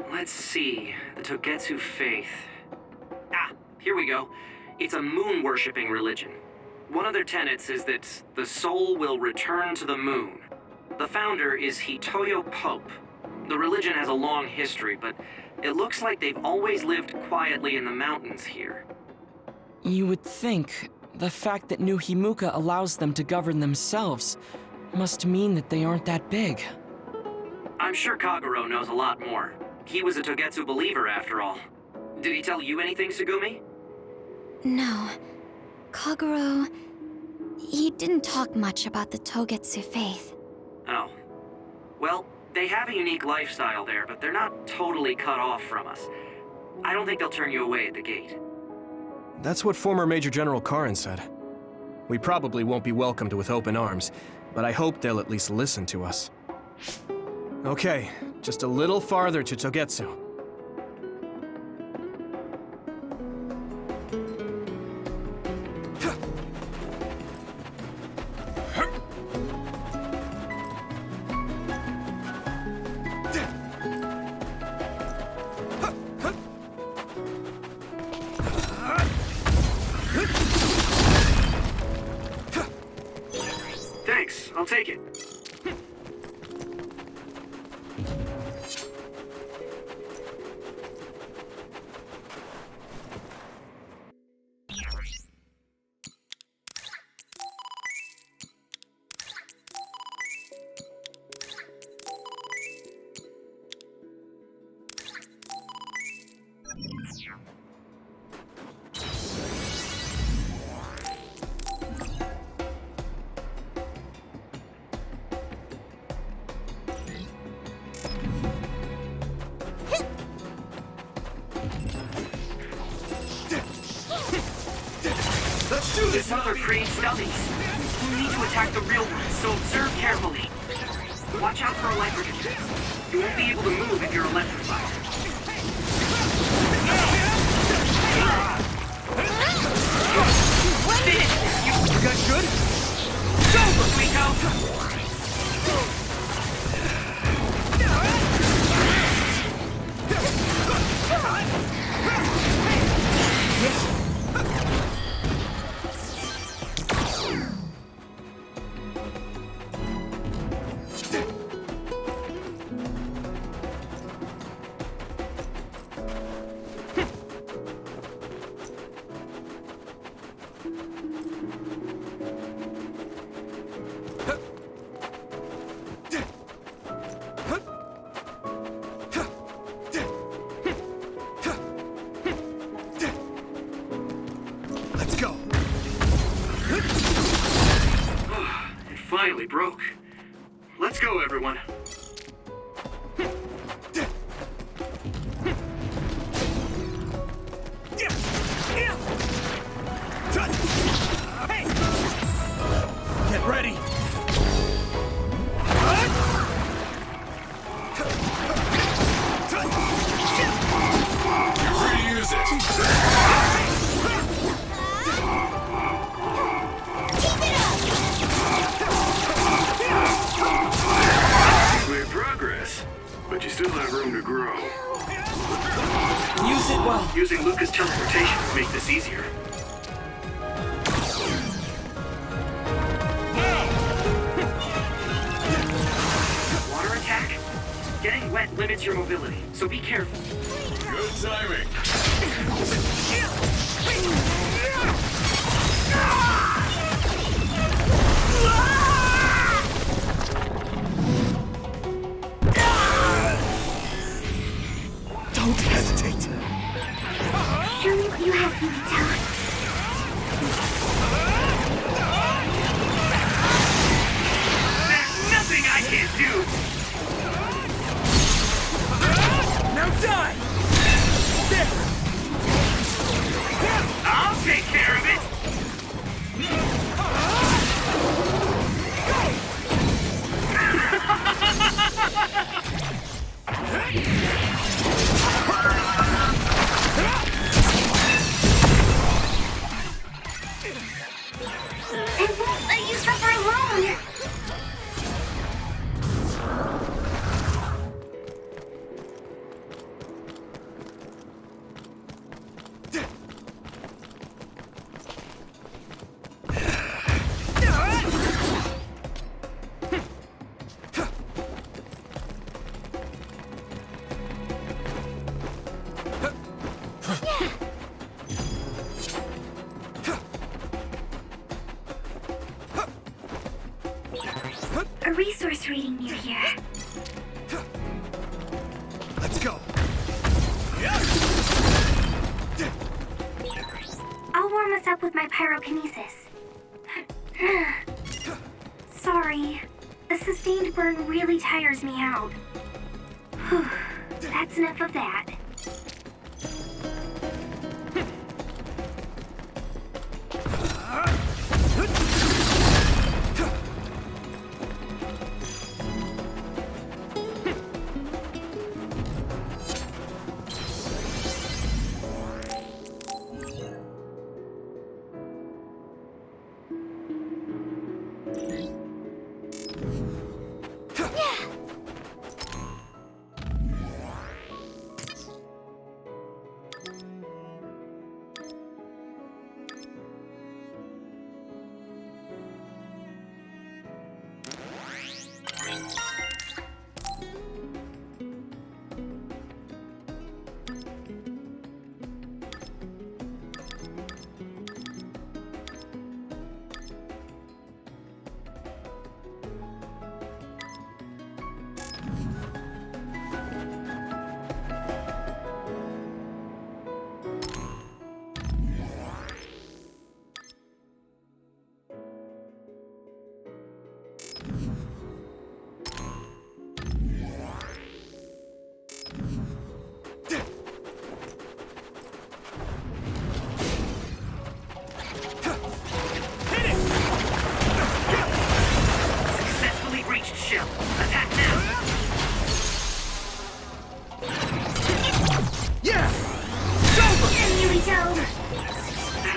Let's see. The Togetsu faith. Ah, here we go. It's a moon-worshipping religion. One of their tenets is that the soul will return to the moon. The founder is Hitoyo Pope. The religion has a long history, but it looks like they've always lived quietly in the mountains here. You would think the fact that New Himuka allows them to govern themselves must mean that they aren't that big. I'm sure Kagero knows a lot more. He was a Togetsu believer, after all. Did he tell you anything, Sugumi? No. Kagero... he didn't talk much about the Togetsu faith. Oh. Well, they have a unique lifestyle there, but they're not totally cut off from us. I don't think they'll turn you away at the gate. That's what former Major General Karin said. We probably won't be welcomed with open arms, but I hope they'll at least listen to us. Okay, just a little farther to Togetsu. Thanks, I'll take it. This other creates dummies. attack the real ones, so observe carefully. Watch out for electric attacks. You won't be able to move if you're electrified. Finish! You guys good? Go, Yuito! Finally broke. Let's go, everyone. Get ready! You're free to use it. But you still have room to grow. Use it well. Using Luca's teleportation will make this easier. Water attack? Getting wet limits your mobility, so be careful. Good timing. Don't hesitate. Show me what you have, Yuito. There's nothing I can't do! Now die! I'll take care of it! It won't let you suffer alone. A resource reading near here. Let's go. I'll warm us up with my pyrokinesis. Sorry. The sustained burn really tires me out. Whew. That's enough of that.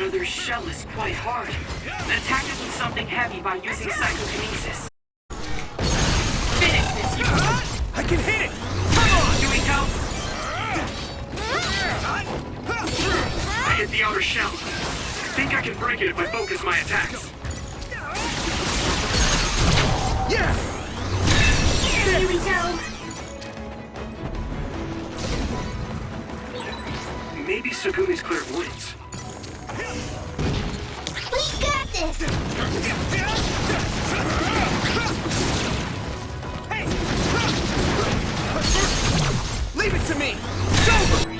That other shell is quite hard. Attack it with something heavy by using psychokinesis. Finish this, Yuito! I can hit it! Come on, Yuito! I hit the outer shell. Think I can break it if I focus my attacks. Yeah! Yuito! Maybe Sugumi's clairvoyance. We got this! Hey! Leave it to me! It's over!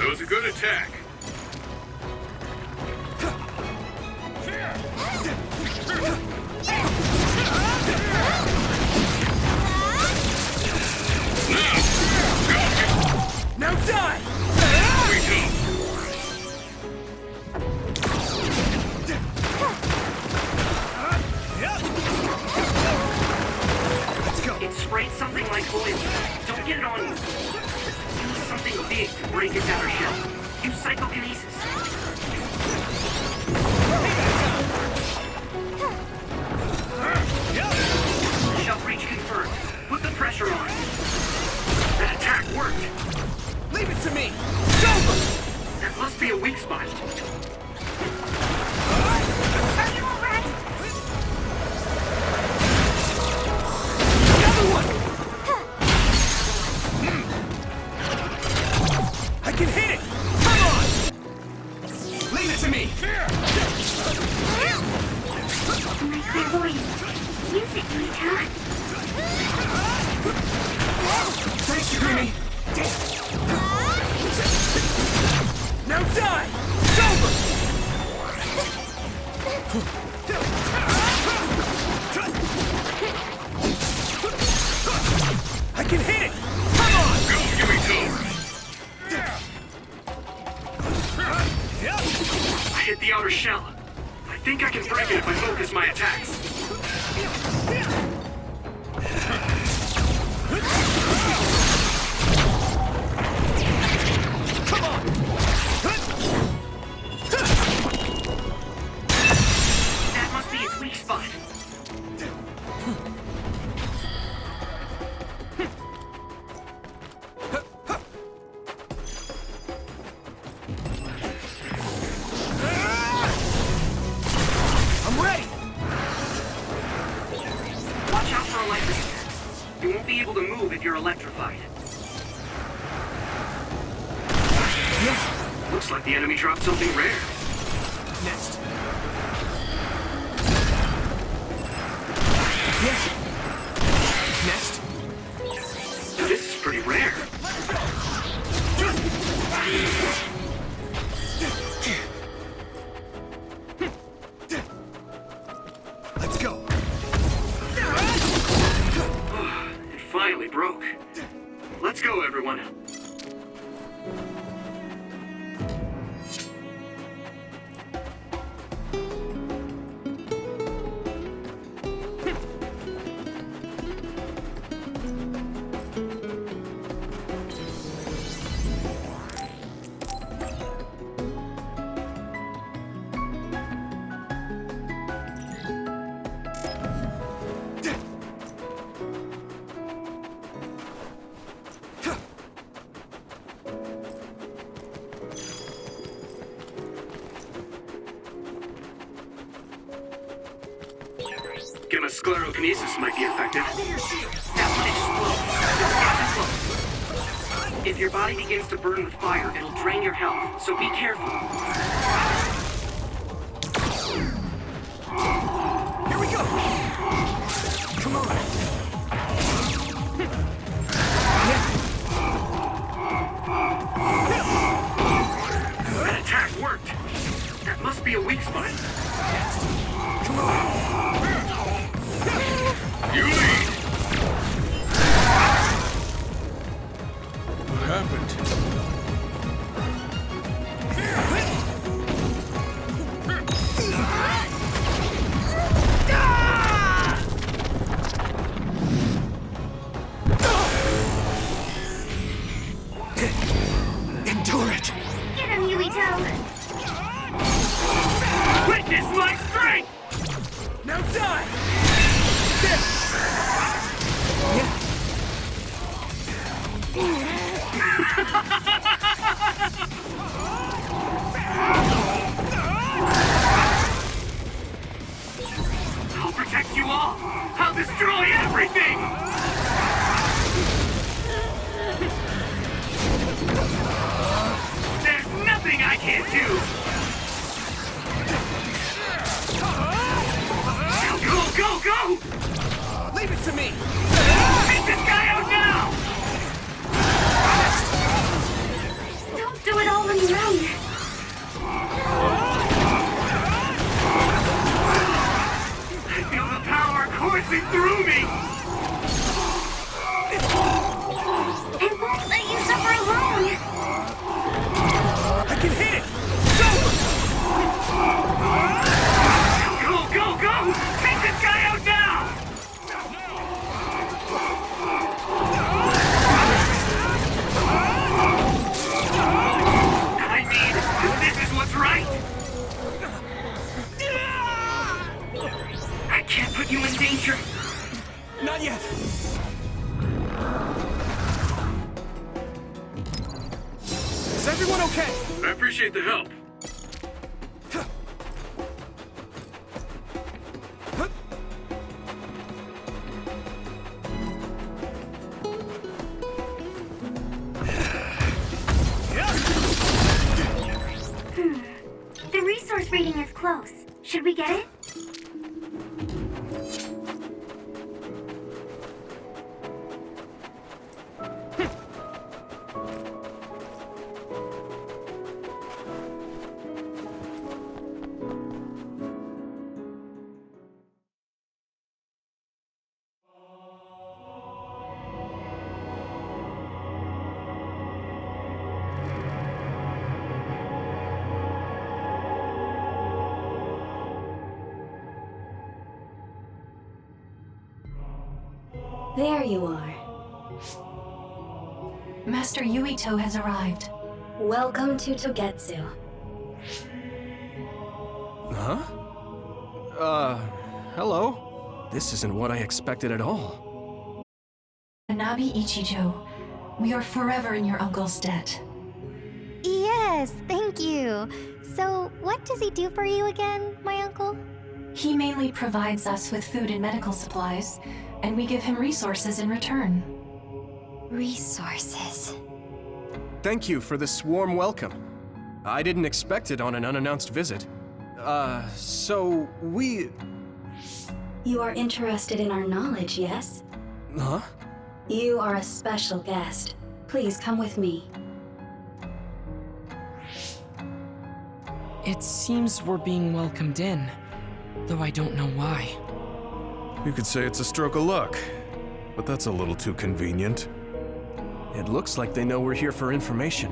That was a good attack. Now die! It sprayed something like oil. Don't get it on you. Use something big to break its outer shell. Use psychokinesis. Shell breach confirmed. Put the pressure on. That attack worked. Leave it to me! It's over! That must be a weak spot. Are you alright? Another one! I can hit it! Come on! Leave it to me! My clairvoyance. Use it, Yuito. Thanks, Yumi! Now die! It's over! I can hit it! Come on! Go, Yuito! I hit the outer shell. I think I can break it if I focus my attacks. That must be its weak spot. I'm ready! Watch out for electric. You won't be able to move if you're electrified. Looks like the enemy dropped something rare. Next. Next. This is pretty rare. Let's go. It finally broke. Let's go, everyone. Gamma sclerokinesis might be effective. That one explodes. If your body begins to burn with fire, it'll drain your health, so be careful. Here we go! Come on! That attack worked. That must be a weak spot. Come on! You lead! What happened? Endure it! Get him, Yuito! Witness my strength! Now die! I'll protect you all! I'll destroy everything! There's nothing I can't do! Now go, go, go! Leave it to me! Take this guy out now! Don't do it all everyone okay? I appreciate the help. The resource reading is close. Should we get it? There you are. Master Yuito has arrived. Welcome to Togetsu. Huh? Hello? This isn't what I expected at all. Hanabi Ichijo, we are forever in your uncle's debt. Yes, thank you. So, what does he do for you again, my uncle? He mainly provides us with food and medical supplies, and we give him resources in return. Resources. Thank you for this warm welcome. I didn't expect it on an unannounced visit. So we... You are interested in our knowledge, yes? Huh? You are a special guest. Please come with me. It seems we're being welcomed in, though I don't know why. You could say it's a stroke of luck, but that's a little too convenient. It looks like they know we're here for information.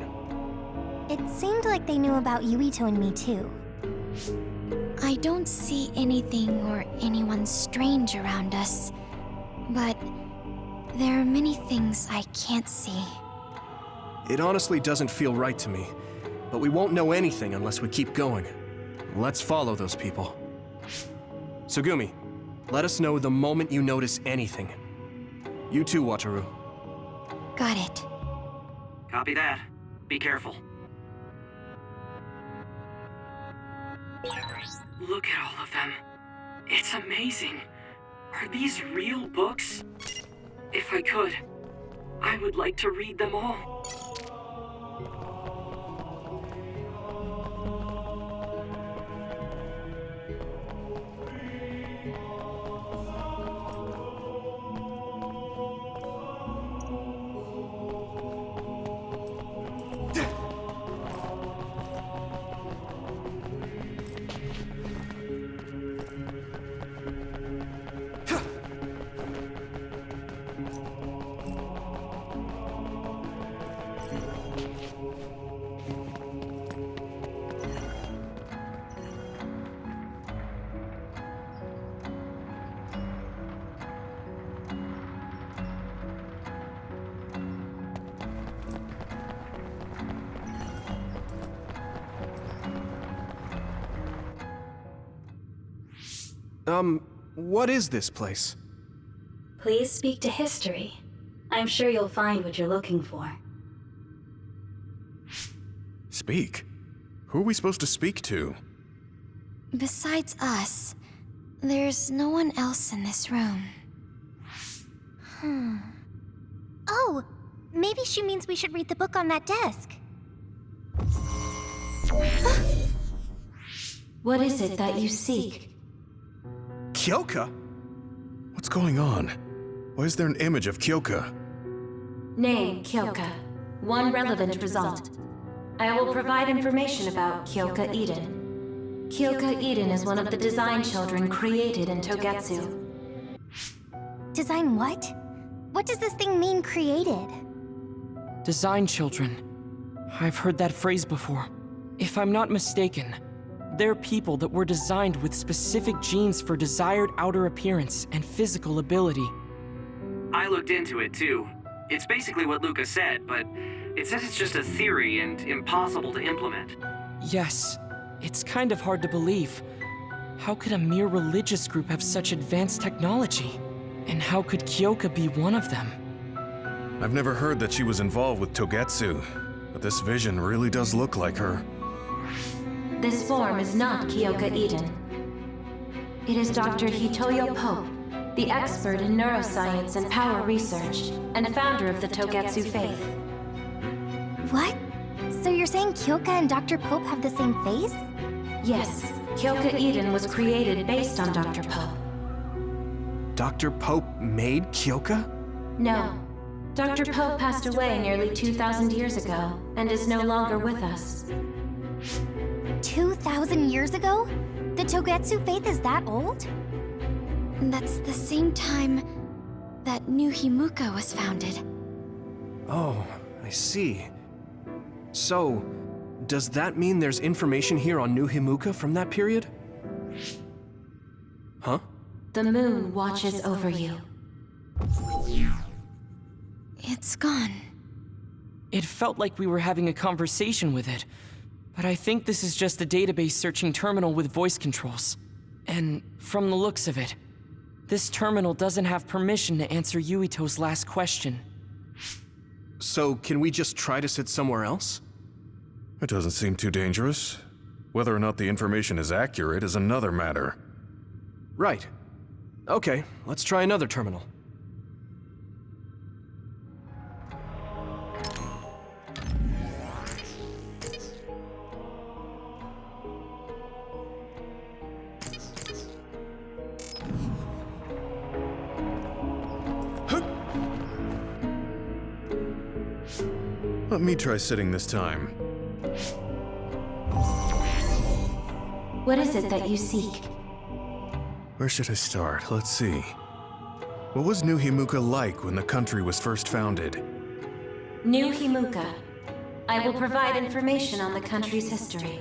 It seemed like they knew about Yuito and me too. I don't see anything or anyone strange around us, but there are many things I can't see. It honestly doesn't feel right to me, but we won't know anything unless we keep going. Let's follow those people. Sugumi, let us know the moment you notice anything. You too, Wataru. Got it. Copy that. Be careful. Look at all of them. It's amazing. Are these real books? If I could, I would like to read them all. What is this place? Please speak to history. I'm sure you'll find what you're looking for. Speak? Who are we supposed to speak to? Besides us, there's no one else in this room. Oh, maybe she means we should read the book on that desk. What is it that you seek? Kyoka? What's going on? Why is there an image of Kyoka? Name, Kyoka. One relevant result. I will provide information about Kyoka Eden. Kyoka Eden is one of the design children created in Togetsu. Design what? What does this thing mean, created? Design children. I've heard that phrase before. If I'm not mistaken, they're people that were designed with specific genes for desired outer appearance and physical ability. I looked into it too. It's basically what Luca said, but it says it's just a theory and impossible to implement. Yes, it's kind of hard to believe. How could a mere religious group have such advanced technology? And how could Kyoka be one of them? I've never heard that she was involved with Togetsu. but this vision really does look like her. This form is not Kyoka Eden. It is Dr. Hitoyo Pope, the expert in neuroscience and power research, and founder of the Togetsu faith. What? So you're saying Kyoka and Dr. Pope have the same face? Yes, Kyoka Eden was created based on Dr. Pope. Dr. Pope made Kyoka? No. Dr. Pope passed away nearly 2,000 years ago, and is no longer with us. 2,000 years ago? The Togetsu faith is that old? That's the same time that New Himuka was founded. Oh, I see. So, does that mean there's information here on New Himuka from that period? Huh? The moon watches over you. It's gone. It felt like we were having a conversation with it, but I think this is just a database searching terminal with voice controls. And from the looks of it, this terminal doesn't have permission to answer Yuito's last question. So, can we just try to sit somewhere else? It doesn't seem too dangerous. Whether or not the information is accurate is another matter. Right. Okay, let's try another terminal. Let me try sitting this time. What is it that you seek? Where should I start? Let's see. What was New Himuka like when the country was first founded? New Himuka. I will provide information on the country's history.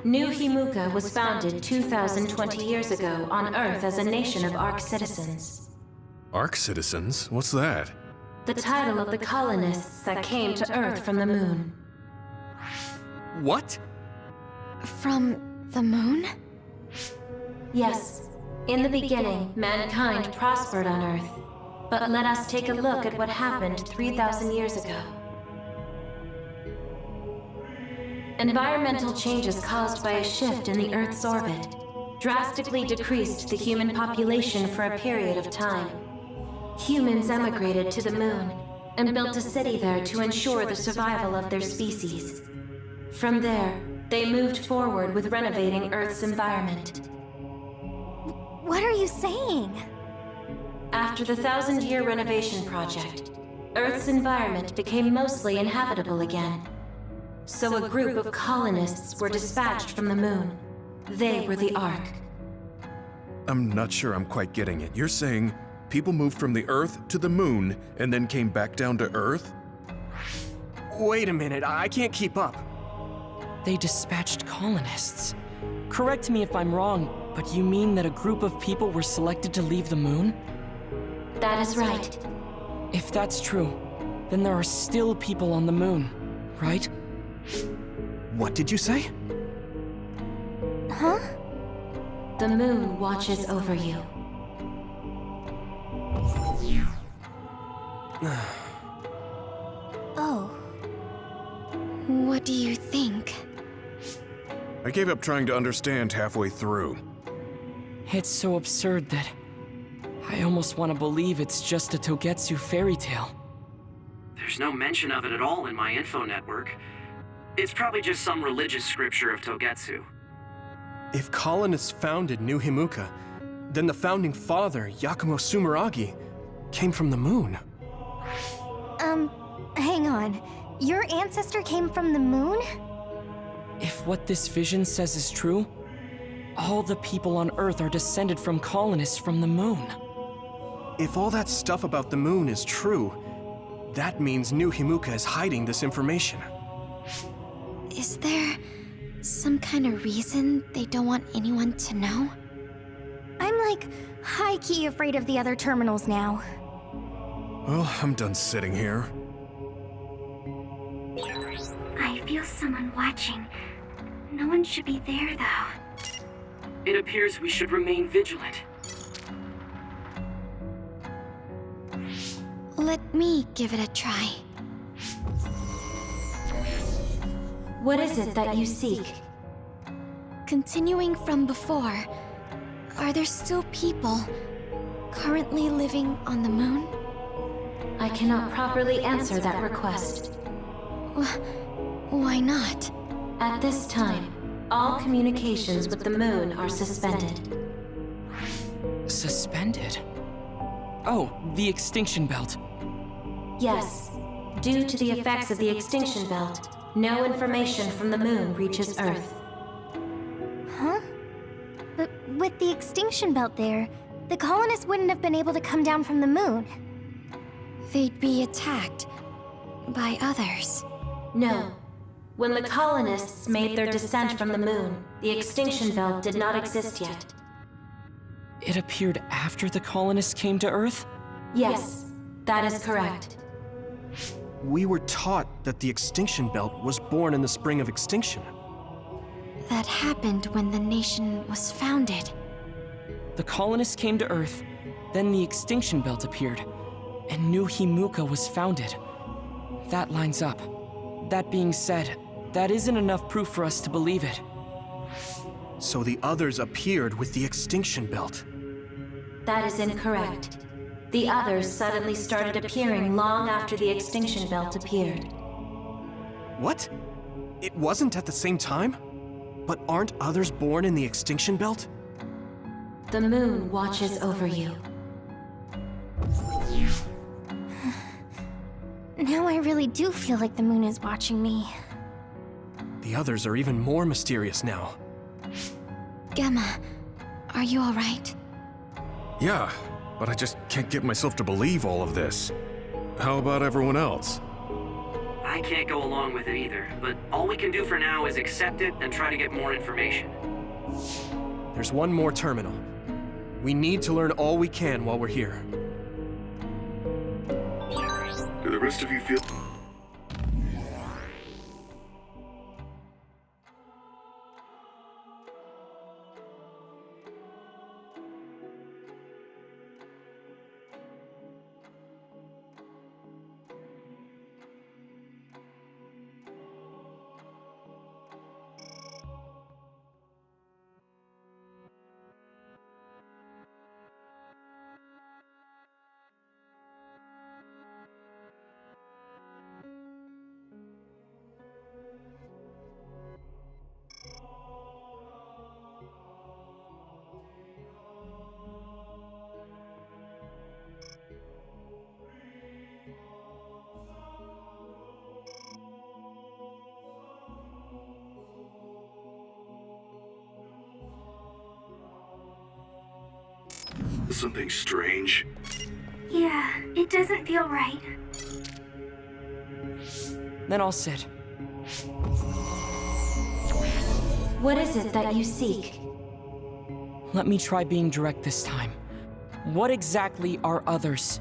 New Himuka was founded 2,020 years ago on Earth as a nation of Ark citizens. Ark citizens? What's that? The title of the colonists that came to Earth from the moon. What? From the moon? Yes. In the beginning, mankind prospered on Earth. But let us take a look at what happened 3,000 years ago. Environmental changes caused by a shift in the Earth's orbit drastically decreased the human population for a period of time. Humans emigrated to the moon and built a city there to ensure the survival of their species. From there, they moved forward with renovating Earth's environment. What are you saying? After the 1,000-year renovation project, Earth's environment became mostly inhabitable again. So a group of colonists were dispatched from the moon. They were the Ark. I'm not sure I'm quite getting it. You're saying people moved from the Earth to the moon and then came back down to Earth? Wait a minute, I can't keep up. They dispatched colonists. Correct me if I'm wrong, but you mean that a group of people were selected to leave the moon? That is right. If that's true, then there are still people on the moon, right? What did you say? Huh? The moon watches over you. Oh. What do you think? I gave up trying to understand halfway through. It's so absurd that I almost want to believe it's just a Togetsu fairy tale. There's no mention of it at all in my info network. It's probably just some religious scripture of Togetsu. If colonists founded New Himuka, then the founding father, Yakumo Sumeragi, came from the moon. Hang on. Your ancestor came from the moon? If what this vision says is true, all the people on Earth are descended from colonists from the moon. If all that stuff about the moon is true, that means New Himuka is hiding this information. Is there some kind of reason they don't want anyone to know? I'm like high-key afraid of the other terminals now. Well, I'm done sitting here. I feel someone watching. No one should be there, though. It appears we should remain vigilant. Let me give it a try. What is it that you seek? Continuing from before, are there still people currently living on the moon? I cannot properly answer that request. Why not? At this time, all communications with the moon are suspended. Suspended? Oh, the extinction belt. Yes. Due to the effects of the extinction belt, no information from the moon reaches Earth. Huh? But with the extinction belt there, the colonists wouldn't have been able to come down from the moon. They'd be attacked by others. No. When the colonists made their descent from the moon, the extinction belt did not exist yet. It appeared after the colonists came to Earth? Yes, that is correct. We were taught that the extinction belt was born in the spring of extinction. That happened when the nation was founded. The colonists came to Earth, then the extinction belt appeared, and New Himuka was founded. That lines up. That being said, that isn't enough proof for us to believe it. So the others appeared with the extinction belt. That is incorrect. The others suddenly started appearing long after the extinction belt appeared. What? It wasn't at the same time? But aren't others born in the extinction belt? The moon watches over you. Now I really do feel like the moon is watching me. The others are even more mysterious now. Gemma, are you alright? Yeah, but I just can't get myself to believe all of this. How about everyone else? I can't go along with it either, but all we can do for now is accept it and try to get more information. There's one more terminal. We need to learn all we can while we're here. Do the rest of you feel... Something strange. Yeah, it doesn't feel right. Then I'll sit. What is it that you seek? Let me try being direct this time. What exactly are others?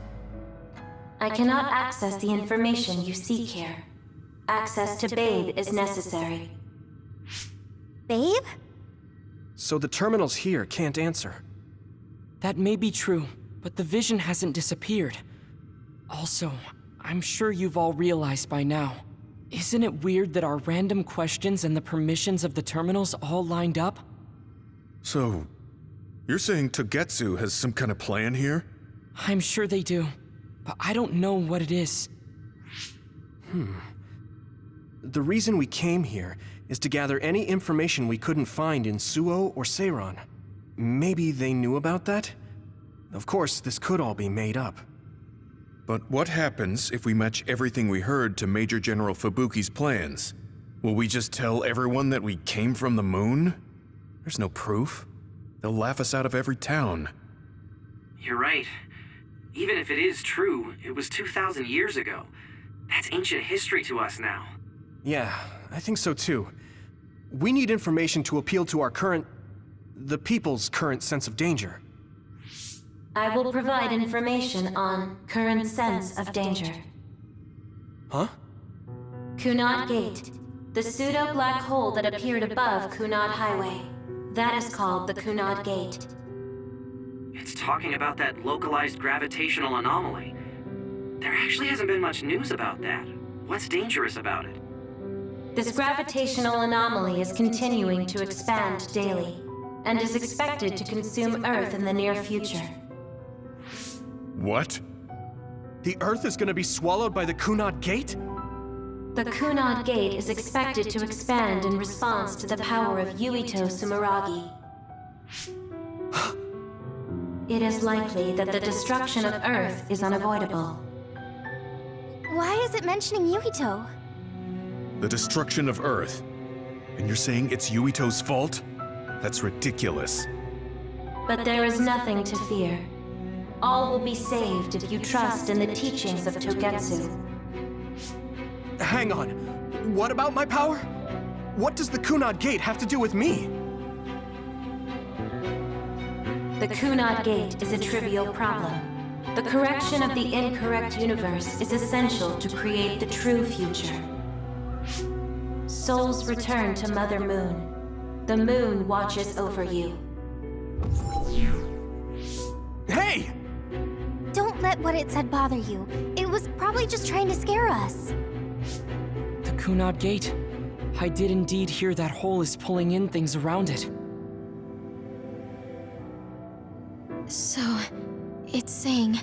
I cannot access the information you seek here. Access to Babe is necessary. Babe? So the terminals here can't answer. That may be true, but the vision hasn't disappeared. Also, I'm sure you've all realized by now. Isn't it weird that our random questions and the permissions of the terminals all lined up? So, you're saying Togetsu has some kind of plan here? I'm sure they do, but I don't know what it is. The reason we came here is to gather any information we couldn't find in Suo or Seiran. Maybe they knew about that? Of course, this could all be made up. But what happens if we match everything we heard to Major General Fubuki's plans? Will we just tell everyone that we came from the moon? There's no proof. They'll laugh us out of every town. You're right. Even if it is true, it was 2,000 years ago. That's ancient history to us now. Yeah, I think so too. We need information to appeal to the people's current sense of danger. I will provide information on current sense of danger. Huh? Kunad Gate, the pseudo-black hole that appeared above Kunad Highway. That is called the Kunad Gate. It's talking about that localized gravitational anomaly. There actually hasn't been much news about that. What's dangerous about it? This gravitational anomaly is continuing to expand daily, and is expected to consume Earth in the near future. What? The Earth is gonna be swallowed by the Kunad Gate? The Kunad Gate is expected to expand in response to the power of Yuito Sumeragi. It is likely that the destruction of Earth is unavoidable. Why is it mentioning Yuito? The destruction of Earth? And you're saying it's Yuito's fault? That's ridiculous. But there is nothing to fear. All will be saved if you trust in the teachings of Togetsu. Hang on. What about my power? What does the Kunad Gate have to do with me? The Kunad Gate is a trivial problem. The correction of the incorrect universe is essential to create the true future. Souls return to Mother Moon. The moon watches over you. Hey! Don't let what it said bother you. It was probably just trying to scare us. The Kunad Gate. I did indeed hear that hole is pulling in things around it. So, it's saying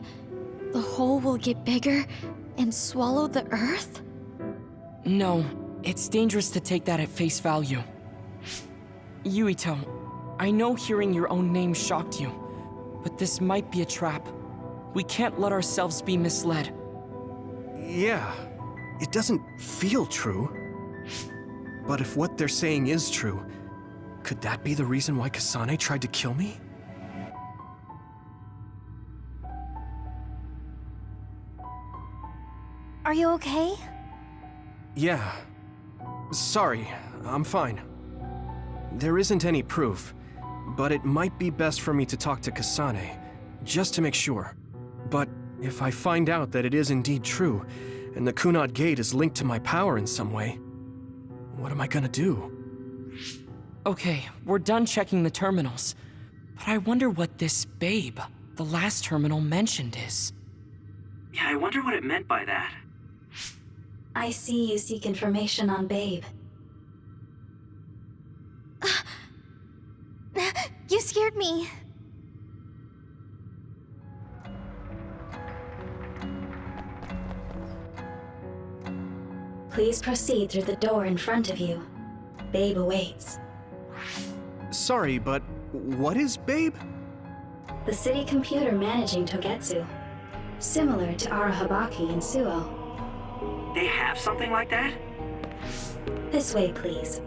the hole will get bigger and swallow the Earth? No, it's dangerous to take that at face value. Yuito, I know hearing your own name shocked you, but this might be a trap. We can't let ourselves be misled. Yeah, it doesn't feel true. But if what they're saying is true, could that be the reason why Kasane tried to kill me? Are you okay? Yeah. Sorry, I'm fine. There isn't any proof, but it might be best for me to talk to Kasane, just to make sure. But if I find out that it is indeed true, and the Kunad Gate is linked to my power in some way, what am I gonna do? Okay, we're done checking the terminals. But I wonder what this babe, the last terminal mentioned, is. Yeah, I wonder what it meant by that. I see you seek information on Babe. You scared me. Please proceed through the door in front of you. Babe awaits. Sorry, but what is Babe? The city computer managing Togetsu. Similar to Arahabaki and Suo. They have something like that? This way, please.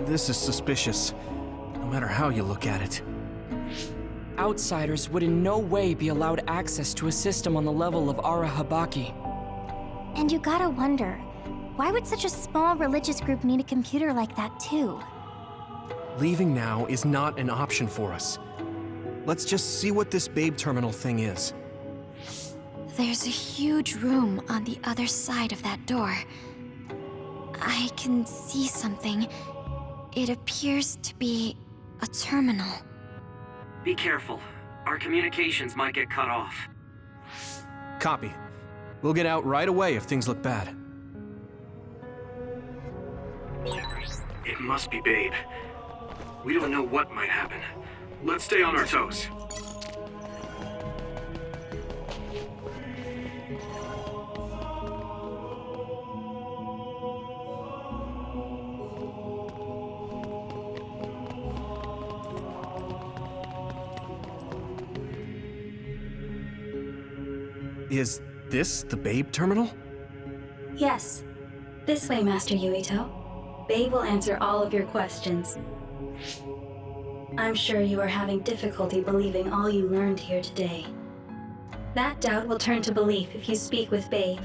This is suspicious, no matter how you look at it. Outsiders would in no way be allowed access to a system on the level of Arahabaki. And you gotta wonder, why would such a small religious group need a computer like that too? Leaving now is not an option for us. Let's just see what this Babe terminal thing is. There's a huge room on the other side of that door. I can see something. It appears to be a terminal. Be careful. Our communications might get cut off. Copy. We'll get out right away if things look bad. It must be Babe. We don't know what might happen. Let's stay on our toes. Is this the Babe terminal? Yes. This way, Master Yuito. Babe will answer all of your questions. I'm sure you are having difficulty believing all you learned here today. That doubt will turn to belief if you speak with Babe.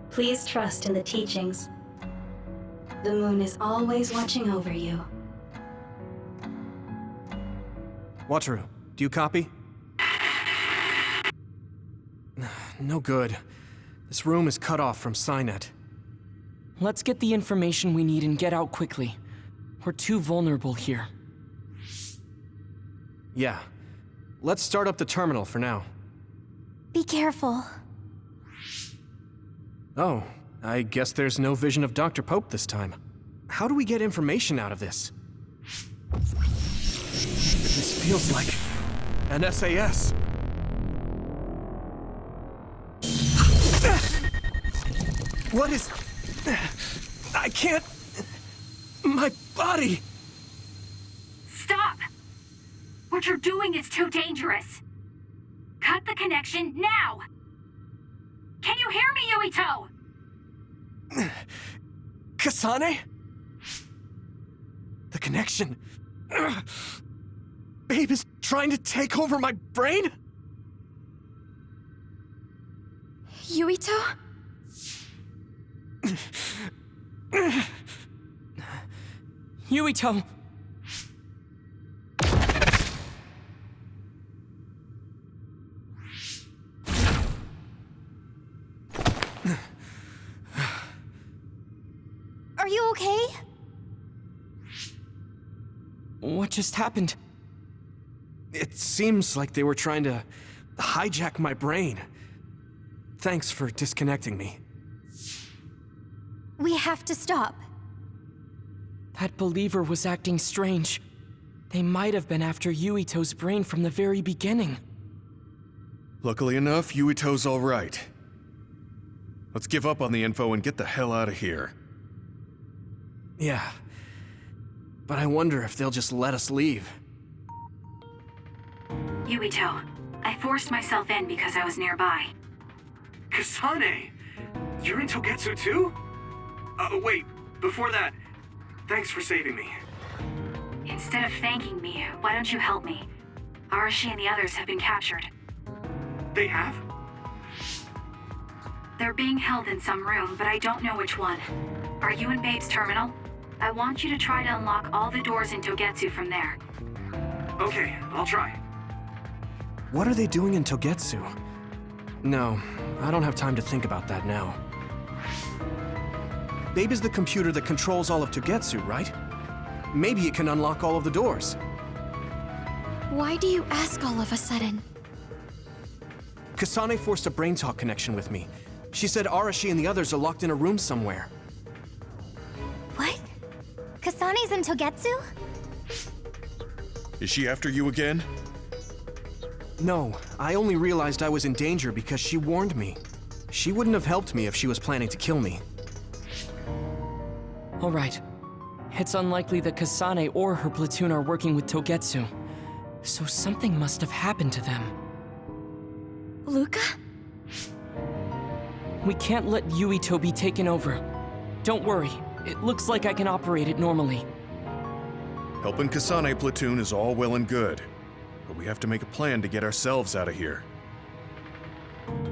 Please trust in the teachings. The moon is always watching over you. Wataru, do you copy? No good. This room is cut off from Cynet. Let's get the information we need and get out quickly. We're too vulnerable here. Yeah. Let's start up the terminal for now. Be careful. Oh, I guess there's no vision of Dr. Pope this time. How do we get information out of this? This feels like an SAS. What is... I can't... My body... Stop! What you're doing is too dangerous. Cut the connection now! Can you hear me, Yuito? Kasane? The connection... Babe is trying to take over my brain? Yuito? Yuito! Are you okay? What just happened? It seems like they were trying to hijack my brain. Thanks for disconnecting me. We have to stop. That believer was acting strange. They might have been after Yuito's brain from the very beginning. Luckily enough, Yuito's all right. Let's give up on the info and get the hell out of here. Yeah. But I wonder if they'll just let us leave. Yuito, I forced myself in because I was nearby. Kasane! You're in Togetsu too? Wait, before that, thanks for saving me. Instead of thanking me, why don't you help me? Arashi and the others have been captured. They have? They're being held in some room, but I don't know which one. Are you in Babe's terminal? I want you to try to unlock all the doors in Togetsu from there. Okay, I'll try. What are they doing in Togetsu? No, I don't have time to think about that now. Babe is the computer that controls all of Togetsu, right? Maybe it can unlock all of the doors. Why do you ask all of a sudden? Kasane forced a brain talk connection with me. She said Arashi and the others are locked in a room somewhere. What? Kasane's in Togetsu? Is she after you again? No, I only realized I was in danger because she warned me. She wouldn't have helped me if she was planning to kill me. All right. It's unlikely that Kasane or her platoon are working with Togetsu. So something must have happened to them. Luca? We can't let Yuito be taken over. Don't worry. It looks like I can operate it normally. Helping Kasane platoon is all well and good, but we have to make a plan to get ourselves out of here.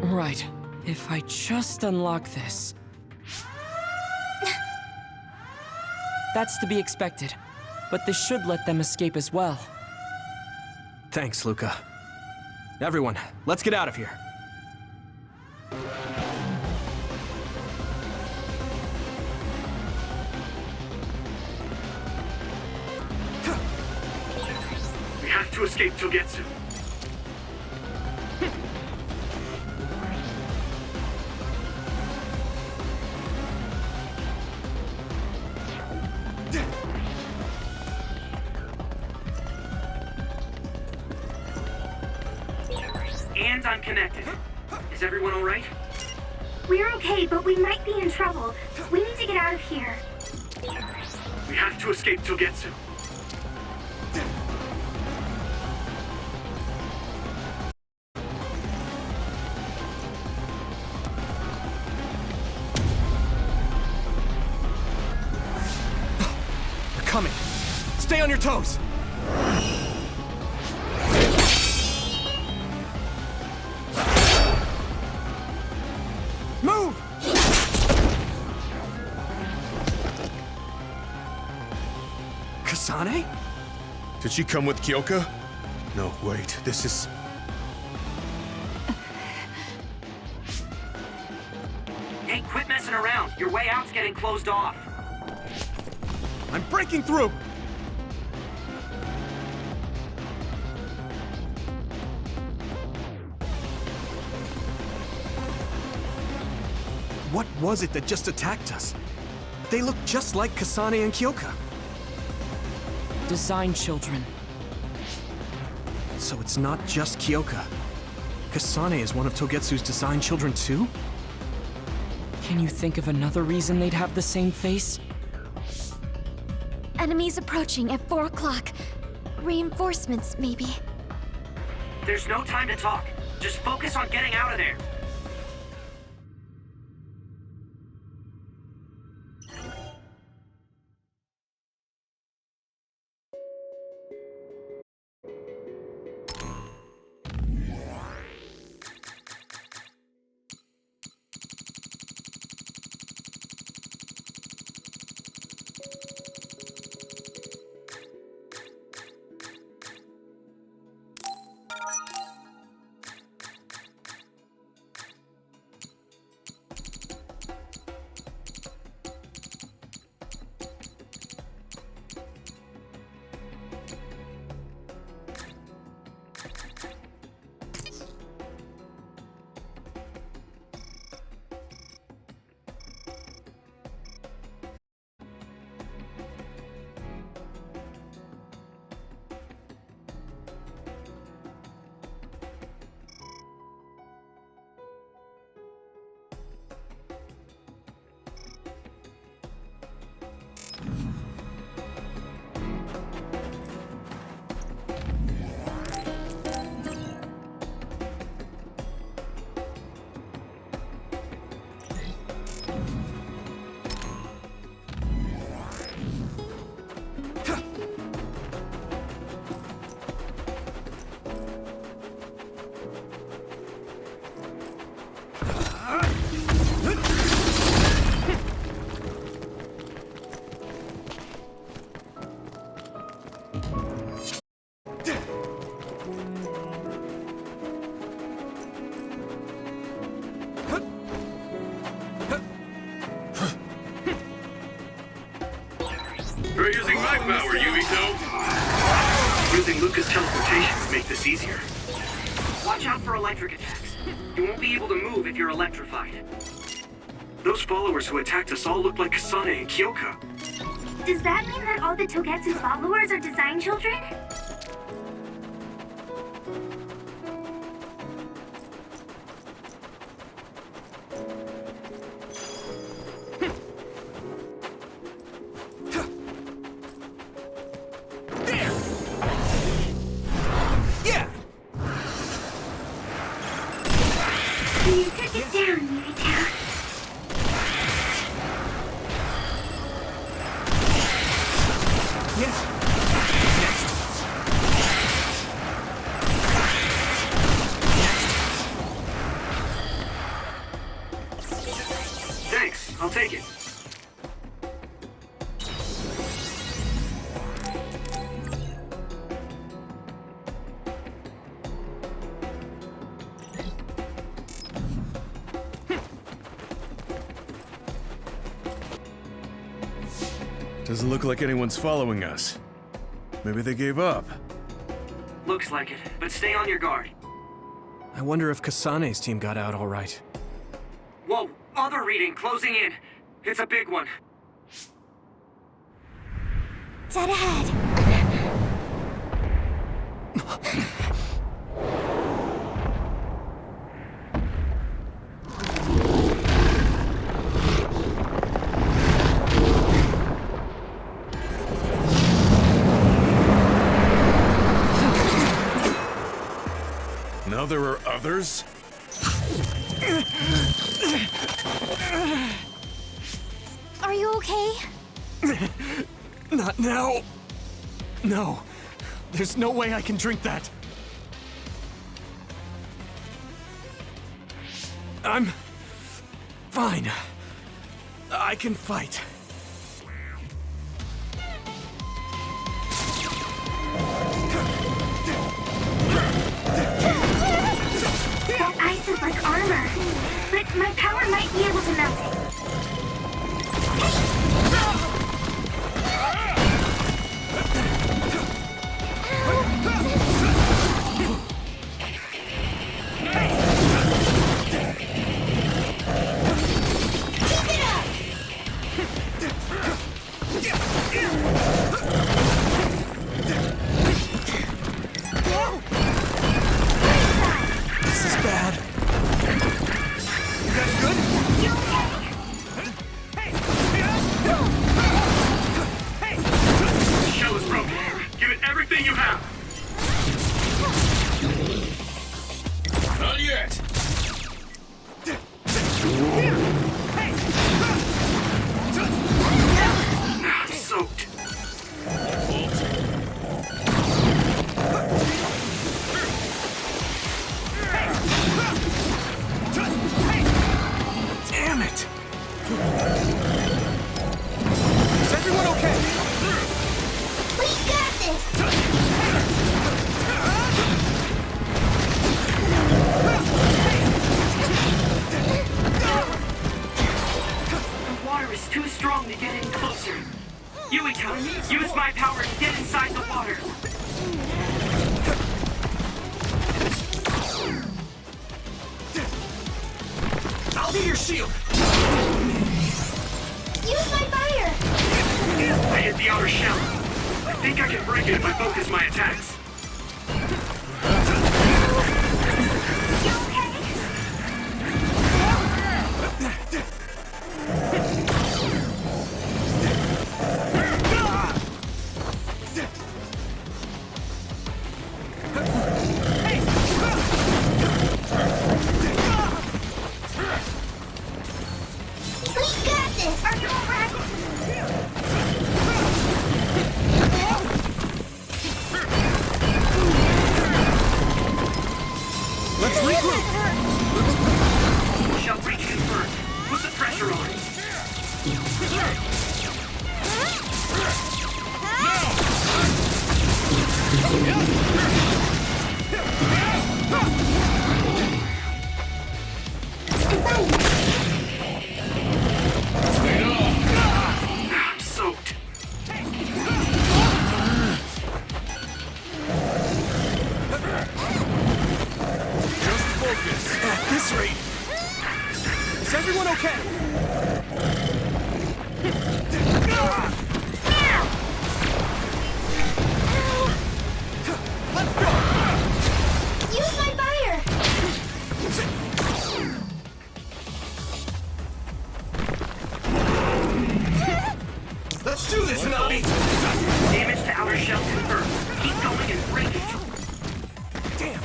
Right. If I just unlock this... That's to be expected. But this should let them escape as well. Thanks, Luca. Everyone, let's get out of here. We have to escape Togetsu. And I'm connected. Is everyone all right? We're okay, but we might be in trouble. We need to get out of here. We have to escape Togetsu. They're coming. Stay on your toes. Move! Kasane? Did she come with Kyoka? No, wait, this is... Hey, quit messing around. Your way out's getting closed off. I'm breaking through! What was it that just attacked us? They look just like Kasane and Kyoka. Design children. So it's not just Kyoka. Kasane is one of Togetsu's design children too? Can you think of another reason they'd have the same face? Enemies approaching at 4 o'clock. Reinforcements, maybe. There's no time to talk. Just focus on getting out of there. We're using my power, Yuito. Using Luca's teleportation to make this easier. Watch out for electric attacks. You won't be able to move if you're electrified. Those followers who attacked us all look like Kasane and Kyoka. Does that mean that all the Togetsu followers are design children? Can you take it down, Yuito? Thanks, I'll take it. Doesn't look like anyone's following us. Maybe they gave up. Looks like it, but stay on your guard. I wonder if Kasane's team got out all right. Whoa, other reading closing in. It's a big one. Dead ahead. Now there are others? Are you okay? Not now. No. There's no way I can drink that. I'm fine. I can fight. That ice is like armor, but my power might be able to melt it. This is bad. You guys good? The shell is broken. Give it everything you have. Not yet. I'm soaked. Damn it! Is everyone okay? We got this! The water is too strong to get in closer. Yuito, use my power to get inside the water. I'll be your shield! Use my fire! I hit the outer shell. I think I can break it if I focus my attacks. We got this! Are you alright? Let's regroup! Shell breach confirmed. Put the pressure on. I'm soaked. Just focus. At this rate. Is everyone okay? Let's go! Use my fire! Let's do this, Melody! Damage to outer shell confirmed. Keep going and break it. Damn!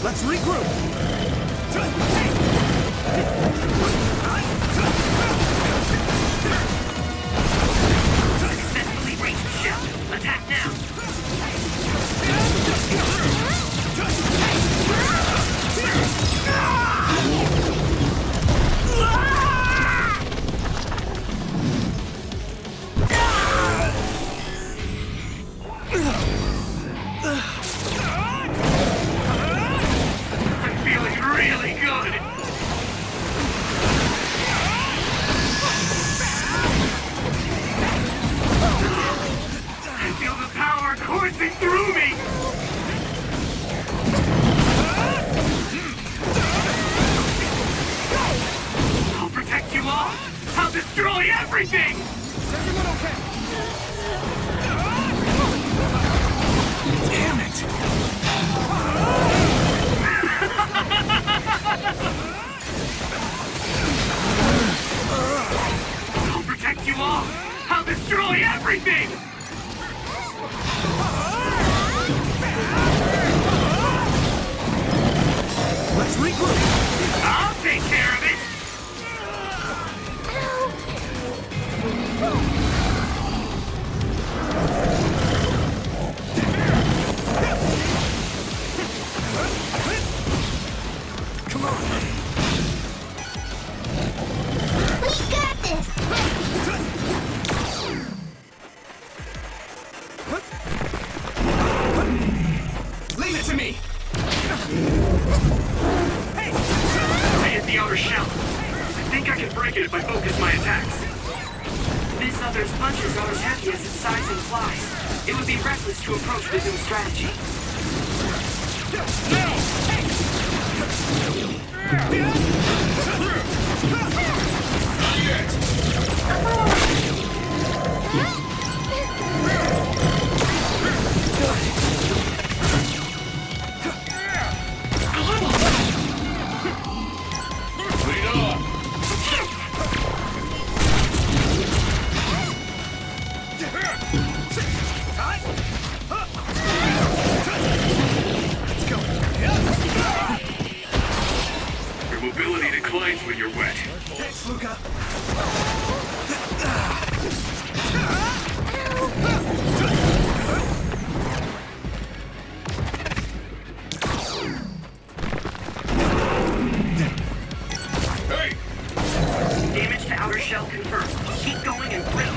Let's regroup! Successfully breached shell. Attack now. I'm feeling really good. I feel the power coursing through me. I'll protect you all. I'll destroy everything. Is everyone okay? Damn it! I'll protect you all. I'll destroy everything. Let's regroup! I'll take care of it. Come on! We got this! Leave it to me! I hit the outer shell. I think I can break it if I focus my attacks. This other's punches are as heavy as its size implies. It would be reckless to approach with new strategy. Not yet. confirmed. Keep going and bring it.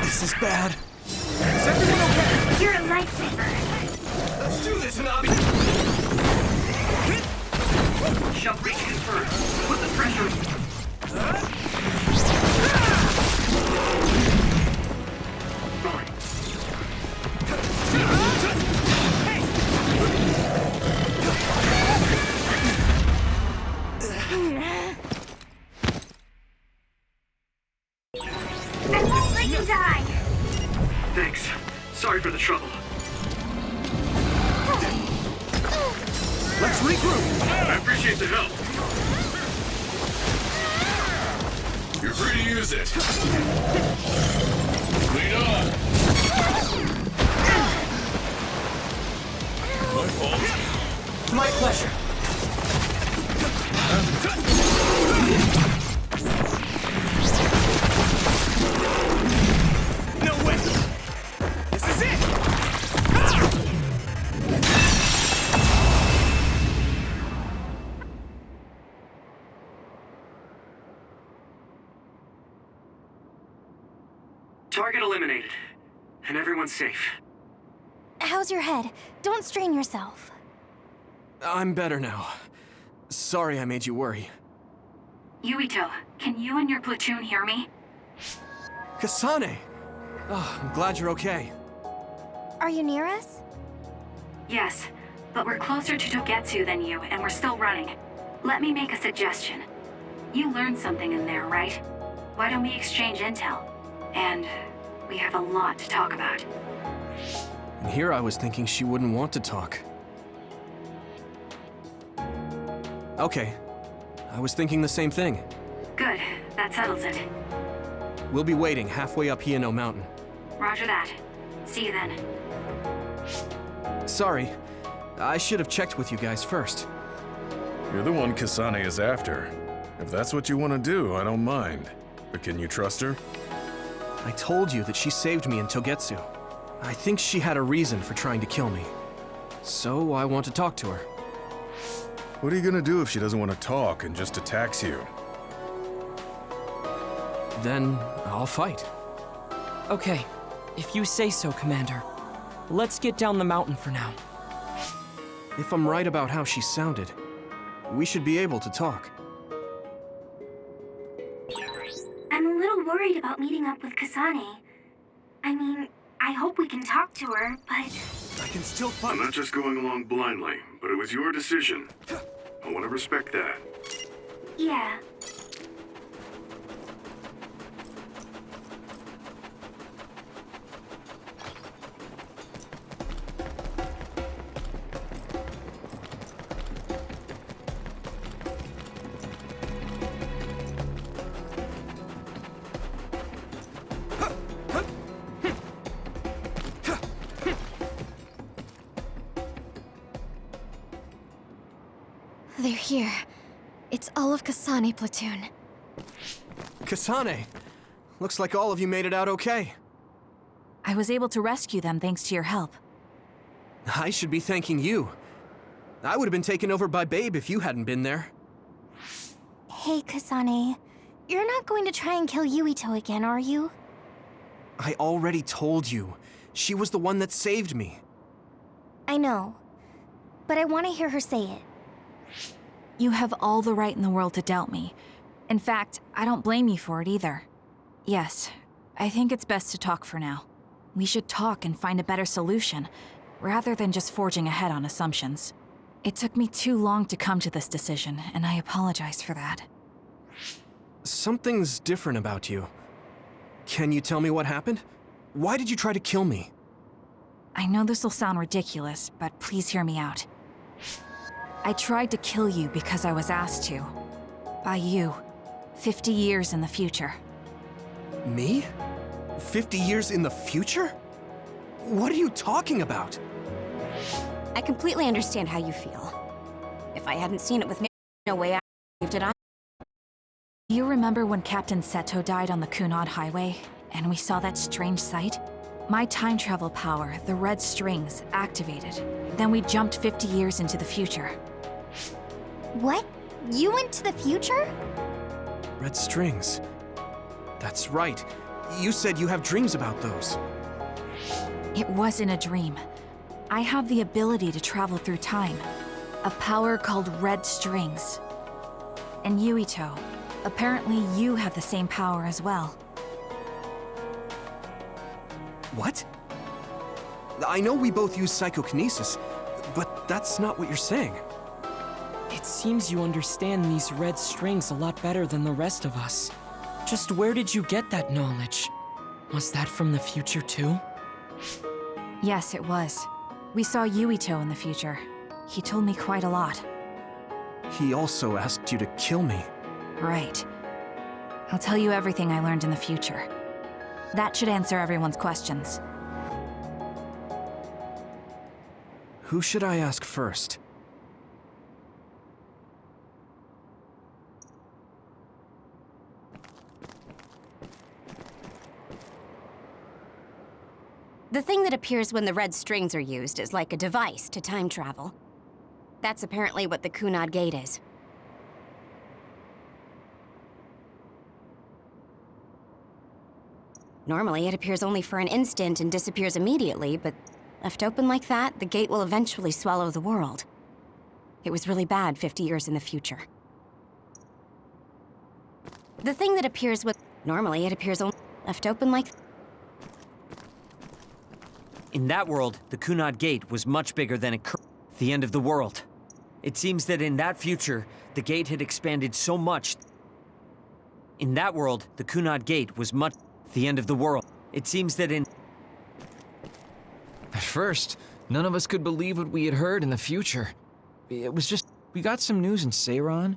This is bad. Is everyone okay? You're a lifesaver. Let's do this, Nabi! Shove breach confirmed. Put the pressure. At least let you die. Thanks. Sorry for the trouble. Let's regroup! I appreciate the help. You're free to use it. Lead on. My fault. My pleasure. No way! This is it! Target eliminated. And everyone's safe. How's your head? Don't strain yourself. I'm better now. Sorry I made you worry. Yuito, can you and your platoon hear me? Kasane! Oh, I'm glad you're okay. Are you near us? Yes, but we're closer to Togetsu than you, and we're still running. Let me make a suggestion. You learned something in there, right? Why don't we exchange intel? And we have a lot to talk about. And here I was thinking she wouldn't want to talk. Okay. I was thinking the same thing. Good, that settles it. We'll be waiting halfway up Hiano Mountain. Roger that. See you then. Sorry. I should have checked with you guys first. You're the one Kasane is after. If that's what you want to do, I don't mind. But can you trust her? I told you that she saved me in Togetsu. I think she had a reason for trying to kill me. So I want to talk to her. What are you gonna do if she doesn't want to talk and just attacks you? Then I'll fight. Okay, if you say so, Commander. Let's get down the mountain for now. If I'm right about how she sounded, we should be able to talk. I'm a little worried about meeting up with Kasane. I mean, I hope we can talk to her, but... I can still I'm fight. not just going along blindly, but it was your decision. I want to respect that. Yeah. They're here. It's all of Kasane platoon. Kasane! Looks like all of you made it out okay. I was able to rescue them thanks to your help. I should be thanking you. I would have been taken over by Babe if you hadn't been there. Hey, Kasane. You're not going to try and kill Yuito again, are you? I already told you. She was the one that saved me. I know. But I want to hear her say it. You have all the right in the world to doubt me. In fact, I don't blame you for it either. Yes, I think it's best to talk for now. We should talk and find a better solution, rather than just forging ahead on assumptions. It took me too long to come to this decision, and I apologize for that. Something's different about you. Can you tell me what happened? Why did you try to kill me? I know this will sound ridiculous, but please hear me out. I tried to kill you because I was asked to. By you. 50 years in the future. Me? 50 years in the future? What are you talking about? I completely understand how you feel. If I hadn't seen it with no way I believed it, Do you remember when Captain Seto died on the Kunad Highway, and we saw that strange sight? My time travel power, the red strings, activated. Then we jumped 50 years into the future. What? You went to the future? Red strings. That's right. You said you have dreams about those. It wasn't a dream. I have the ability to travel through time. A power called red strings. And Yuito, apparently you have the same power as well. What? I know we both use psychokinesis, but that's not what you're saying. It seems you understand these red strings a lot better than the rest of us. Just where did you get that knowledge? Was that from the future too? Yes, it was. We saw Yuito in the future. He told me quite a lot. He also asked you to kill me. Right. I'll tell you everything I learned in the future. That should answer everyone's questions. Who should I ask first? The thing that appears when the red strings are used is like a device to time travel. That's apparently what the Kunad Gate is. Normally, it appears only for an instant and disappears immediately, but left open like that, the gate will eventually swallow the world. It was really bad 50 years in the future. The thing that appears with... Normally, it appears only left open like... In that world, the Kunad Gate was much bigger than it the end of the world. It seems that in that future, the gate had expanded so much. In that world, the Kunad Gate was much the end of the world. It seems that in... At first, none of us could believe what we had heard in the future. It was just, we got some news in Seiran,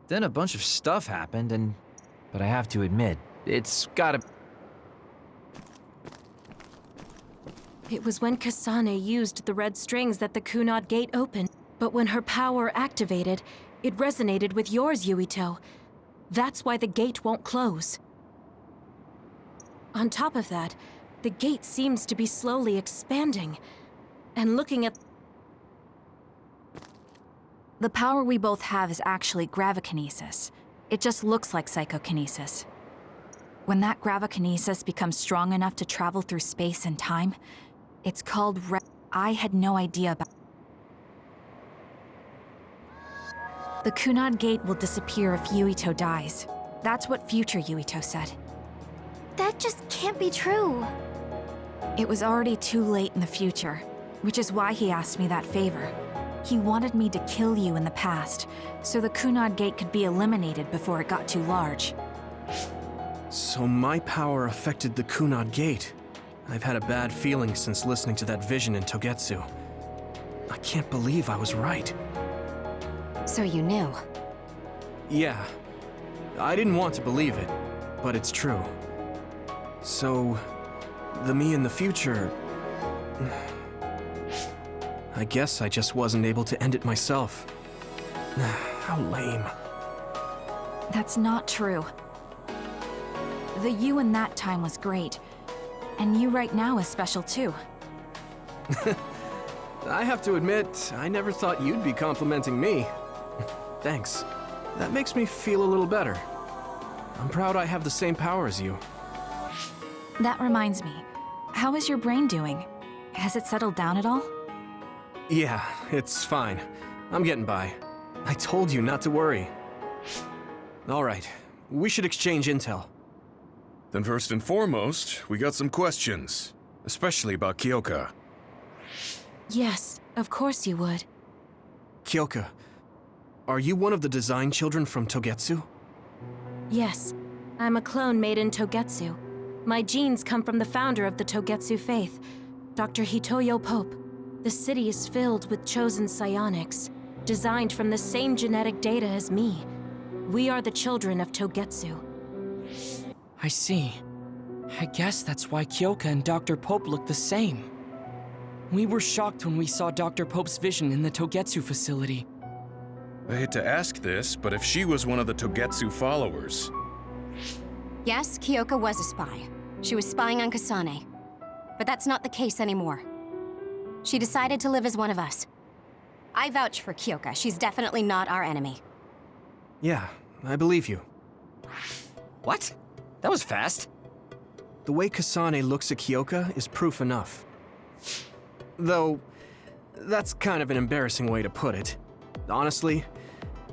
then a bunch of stuff happened, but I have to admit, it's gotta... It was when Kasane used the red strings that the Kunad Gate opened. But when her power activated, it resonated with yours, Yuito. That's why the gate won't close. On top of that, the gate seems to be slowly expanding. And looking at... The power we both have is actually gravikinesis. It just looks like psychokinesis. When that gravikinesis becomes strong enough to travel through space and time, it's called I had no idea about... The Kunad Gate will disappear if Yuito dies. That's what future Yuito said. That just can't be true. It was already too late in the future, which is why he asked me that favor. He wanted me to kill you in the past, so the Kunad Gate could be eliminated before it got too large. So my power affected the Kunad Gate. I've had a bad feeling since listening to that vision in Togetsu. I can't believe I was right. So you knew? Yeah. I didn't want to believe it, but it's true. So, the me in the future... I guess I just wasn't able to end it myself. How lame. That's not true. The you in that time was great, and you right now is special too. I have to admit, I never thought you'd be complimenting me. Thanks. That makes me feel a little better. I'm proud I have the same power as you. That reminds me, how is your brain doing? Has it settled down at all? Yeah, it's fine. I'm getting by. I told you not to worry. All right, we should exchange intel. Then first and foremost, we got some questions, especially about Kyoka. Yes, of course you would. Kyoka, are you one of the design children from Togetsu? Yes, I'm a clone made in Togetsu. My genes come from the founder of the Togetsu faith, Dr. Hitoyo Pope. The city is filled with chosen psionics, designed from the same genetic data as me. We are the children of Togetsu. I see. I guess that's why Kyoka and Dr. Pope look the same. We were shocked when we saw Dr. Pope's vision in the Togetsu facility. I hate to ask this, but if she was one of the Togetsu followers... Yes, Kyoka was a spy. She was spying on Kasane. but that's not the case anymore. She decided to live as one of us. I vouch for Kyoka. She's definitely not our enemy. Yeah, I believe you. What? That was fast. The way Kasane looks at Kyoka is proof enough. Though, that's kind of an embarrassing way to put it. Honestly,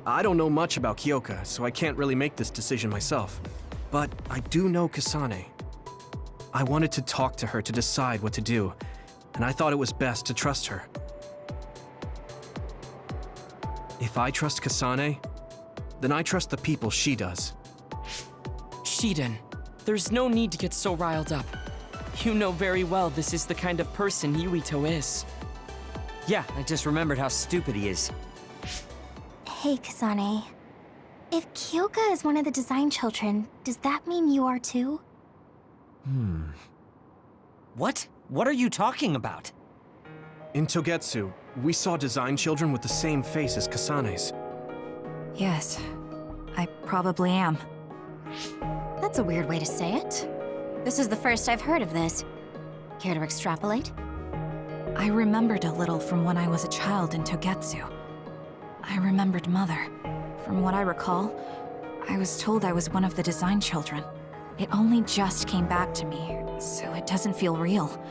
I don't know much about Kyoka, so I can't really make this decision myself. But I do know Kasane. I wanted to talk to her to decide what to do, and I thought it was best to trust her. If I trust Kasane, then I trust the people she does. Shiden, there's no need to get so riled up. You know very well this is the kind of person Yuito is. Yeah, I just remembered how stupid he is. Hey, Kasane. If Kyoka is one of the design children, does that mean you are too? What? What are you talking about? In Togetsu, we saw design children with the same face as Kasane's. Yes, I probably am. That's a weird way to say it. This is the first I've heard of this. Care to extrapolate? I remembered a little from when I was a child in Togetsu. I remembered Mother. From what I recall, I was told I was one of the design children. It only just came back to me, so it doesn't feel real.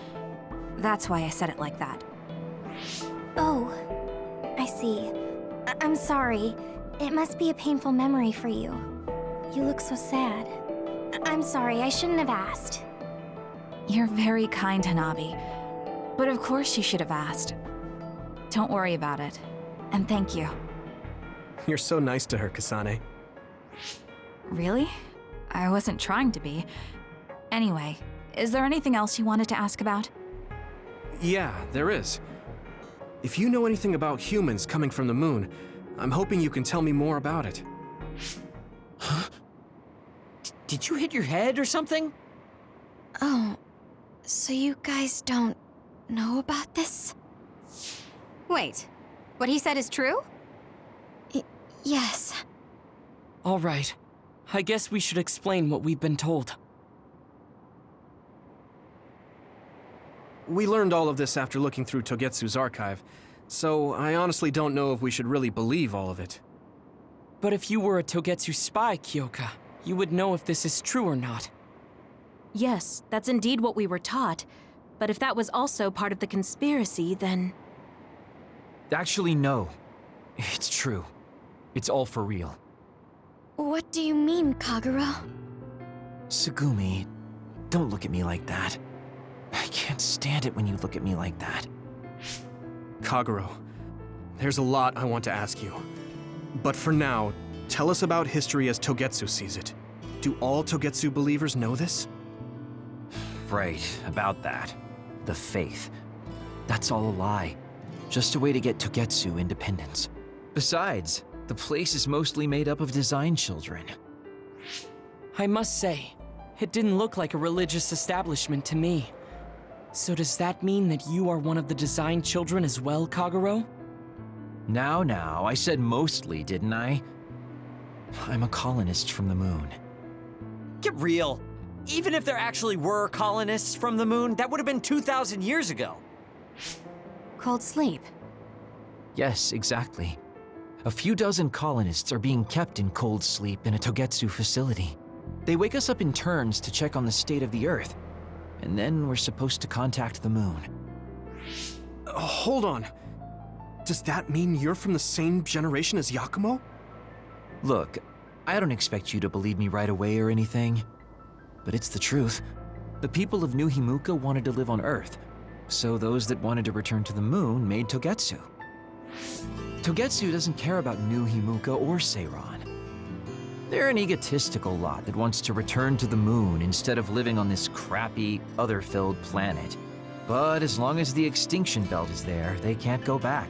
That's why I said it like that. Oh, I see. I'm sorry. It must be a painful memory for you. You look so sad. I'm sorry, I shouldn't have asked. You're very kind, Hanabi. But of course you should have asked. Don't worry about it. And thank you. You're so nice to her, Kasane. Really? I wasn't trying to be. Anyway, is there anything else you wanted to ask about? Yeah, there is. If you know anything about humans coming from the moon, I'm hoping you can tell me more about it. Huh? Did you hit your head or something? Oh, so you guys don't know about this? Wait, what he said is true? Yes. All right. I guess we should explain what we've been told. We learned all of this after looking through Togetsu's archive, so I honestly don't know if we should really believe all of it. But if you were a Togetsu spy, Kyoka, you would know if this is true or not. Yes, that's indeed what we were taught. But if that was also part of the conspiracy, then... Actually, no. It's true. It's all for real. What do you mean, Kagero? Tsugumi, don't look at me like that. I can't stand it when you look at me like that. Kagero, there's a lot I want to ask you. But for now, tell us about history as Togetsu sees it. Do all Togetsu believers know this? Right, about that. The faith. That's all a lie. Just a way to get Togetsu independence. Besides, the place is mostly made up of design children. I must say, it didn't look like a religious establishment to me. So does that mean that you are one of the design children as well, Kagero? Now, I said mostly, didn't I? I'm a colonist from the moon. Get real. Even if there actually were colonists from the moon, that would have been 2,000 years ago. Cold sleep. Yes, exactly. A few dozen colonists are being kept in cold sleep in a Togetsu facility. They wake us up in turns to check on the state of the Earth, and then we're supposed to contact the moon. Hold on. Does that mean you're from the same generation as Yakumo? Look, I don't expect you to believe me right away or anything, but it's the truth. The people of New Himuka wanted to live on Earth, so those that wanted to return to the moon made Togetsu. Togetsu doesn't care about New Himuka or Seiran. They're an egotistical lot that wants to return to the moon instead of living on this crappy, other-filled planet. But as long as the extinction belt is there, they can't go back.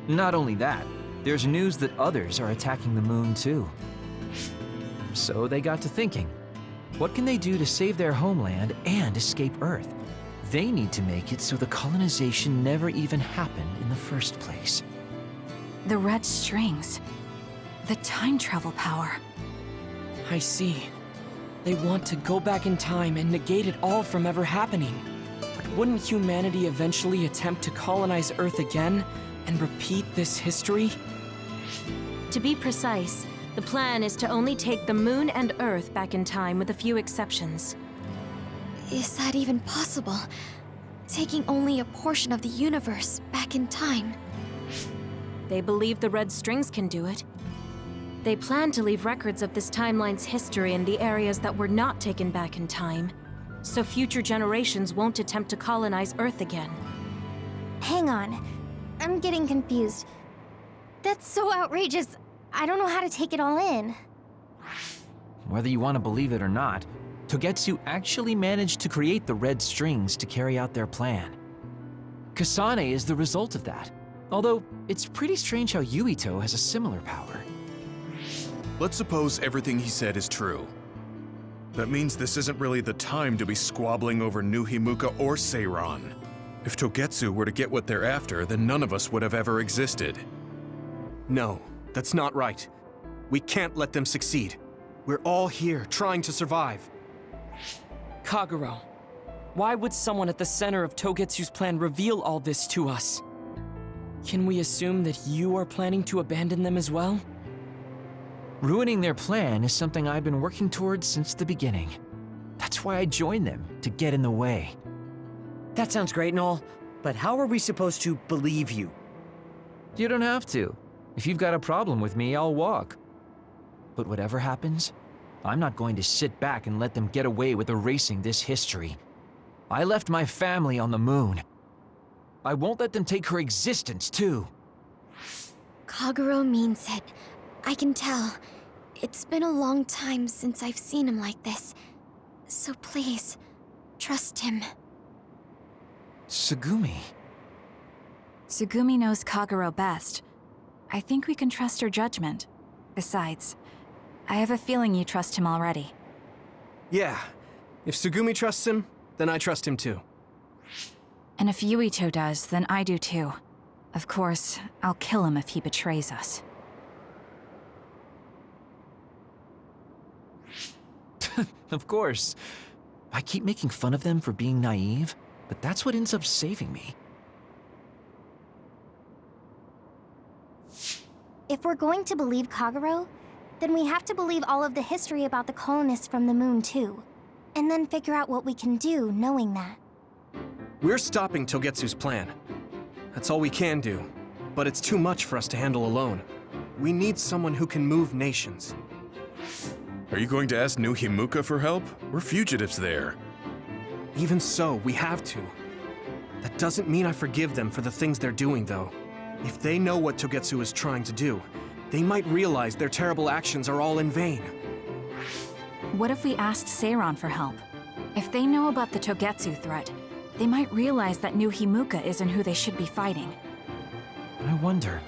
Not only that, there's news that others are attacking the moon too. So they got to thinking, what can they do to save their homeland and escape Earth? They need to make it so the colonization never even happened in the first place. The red strings. The time travel power. I see. They want to go back in time and negate it all from ever happening. wouldn't humanity eventually attempt to colonize Earth again and repeat this history? To be precise, the plan is to only take the Moon and Earth back in time with a few exceptions. Is that even possible? Taking only a portion of the universe back in time? They believe the Red Strings can do it. They plan to leave records of this timeline's history in the areas that were not taken back in time, so future generations won't attempt to colonize Earth again. Hang on. I'm getting confused. That's so outrageous. I don't know how to take it all in. Whether you want to believe it or not, Togetsu actually managed to create the Red Strings to carry out their plan. Kasane is the result of that, although it's pretty strange how Yuito has a similar power. Let's suppose everything he said is true. That means this isn't really the time to be squabbling over New Himuka or Seiran. If Togetsu were to get what they're after, then none of us would have ever existed. No, that's not right. We can't let them succeed. We're all here, trying to survive. Kagero, why would someone at the center of Togetsu's plan reveal all this to us? Can we assume that you are planning to abandon them as well? Ruining their plan is something I've been working towards since the beginning. That's why I joined them, to get in the way. That sounds great and all, but how are we supposed to believe you? You don't have to. If you've got a problem with me, I'll walk. But whatever happens, I'm not going to sit back and let them get away with erasing this history. I left my family on the moon. I won't let them take her existence, too. Kagero means it. I can tell. It's been a long time since I've seen him like this. So please, trust him. Tsugumi. Tsugumi knows Kagero best. I think we can trust her judgment. Besides, I have a feeling you trust him already. Yeah. If Tsugumi trusts him, then I trust him too. And if Yuito does, then I do too. Of course, I'll kill him if he betrays us. Of course. I keep making fun of them for being naive, but that's what ends up saving me. If we're going to believe Kagero, then we have to believe all of the history about the colonists from the moon too. And then figure out what we can do knowing that. We're stopping Togetsu's plan. That's all we can do. But it's too much for us to handle alone. We need someone who can move nations. Are you going to ask New Himuka for help? We're fugitives there. Even so, we have to. That doesn't mean I forgive them for the things they're doing, though. If they know what Togetsu is trying to do, they might realize their terrible actions are all in vain. What if we asked Seiran for help? If they know about the Togetsu threat, they might realize that New Himuka isn't who they should be fighting. I wonder.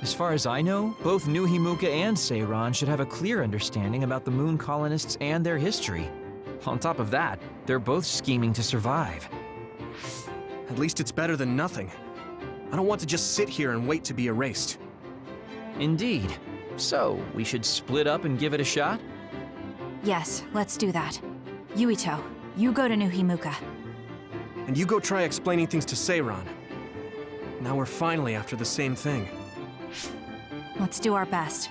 As far as I know, both New Himuka and Seiran should have a clear understanding about the moon colonists and their history. On top of that, they're both scheming to survive. At least it's better than nothing. I don't want to just sit here and wait to be erased. Indeed. So, we should split up and give it a shot? Yes, let's do that. Yuito, you go to New Himuka. And you go try explaining things to Seiran. Now we're finally after the same thing. Let's do our best.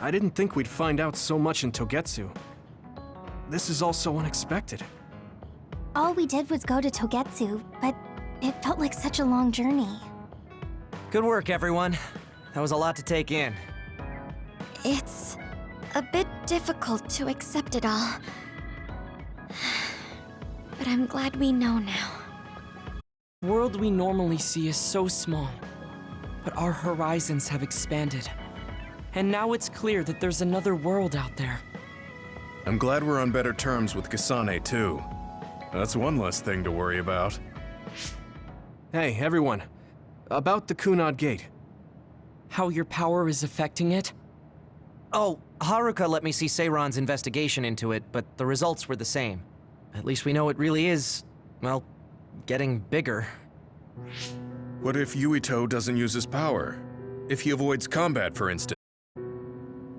I didn't think we'd find out so much in Togetsu. This is all so unexpected. All we did was go to Togetsu, but it felt like such a long journey. Good work, everyone. That was a lot to take in. It's a bit difficult to accept it all. But I'm glad we know now. The world we normally see is so small, but our horizons have expanded. And now it's clear that there's another world out there. I'm glad we're on better terms with Kasane, too. That's one less thing to worry about. Hey, everyone. About the Kunad Gate. How your power is affecting it? Oh, Haruka let me see Seiron's investigation into it, but the results were the same. At least we know it really is, well, getting bigger. What if Yuito doesn't use his power? If he avoids combat, for instance?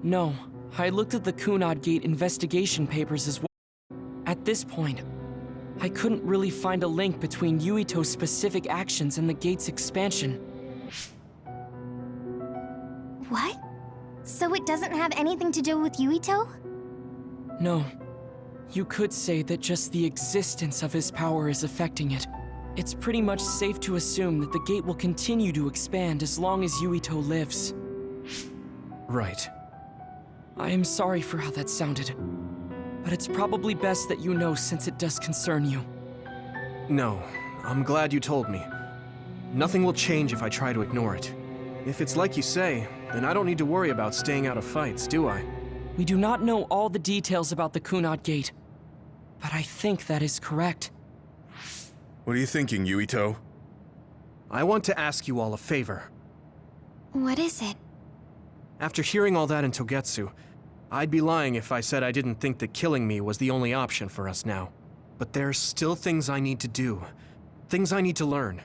No, I looked at the Kunad Gate investigation papers as well. At this point, I couldn't really find a link between Yuito's specific actions and the gate's expansion. What? So it doesn't have anything to do with Yuito? No. You could say that just the existence of his power is affecting it. It's pretty much safe to assume that the gate will continue to expand as long as Yuito lives. Right. I am sorry for how that sounded, but it's probably best that you know since it does concern you. No, I'm glad you told me. Nothing will change if I try to ignore it. If it's like you say, then I don't need to worry about staying out of fights, do I? We do not know all the details about the Kunad Gate, but I think that is correct. What are you thinking, Yuito? I want to ask you all a favor. What is it? After hearing all that in Togetsu, I'd be lying if I said I didn't think that killing me was the only option for us now. But there's still things I need to do. Things I need to learn.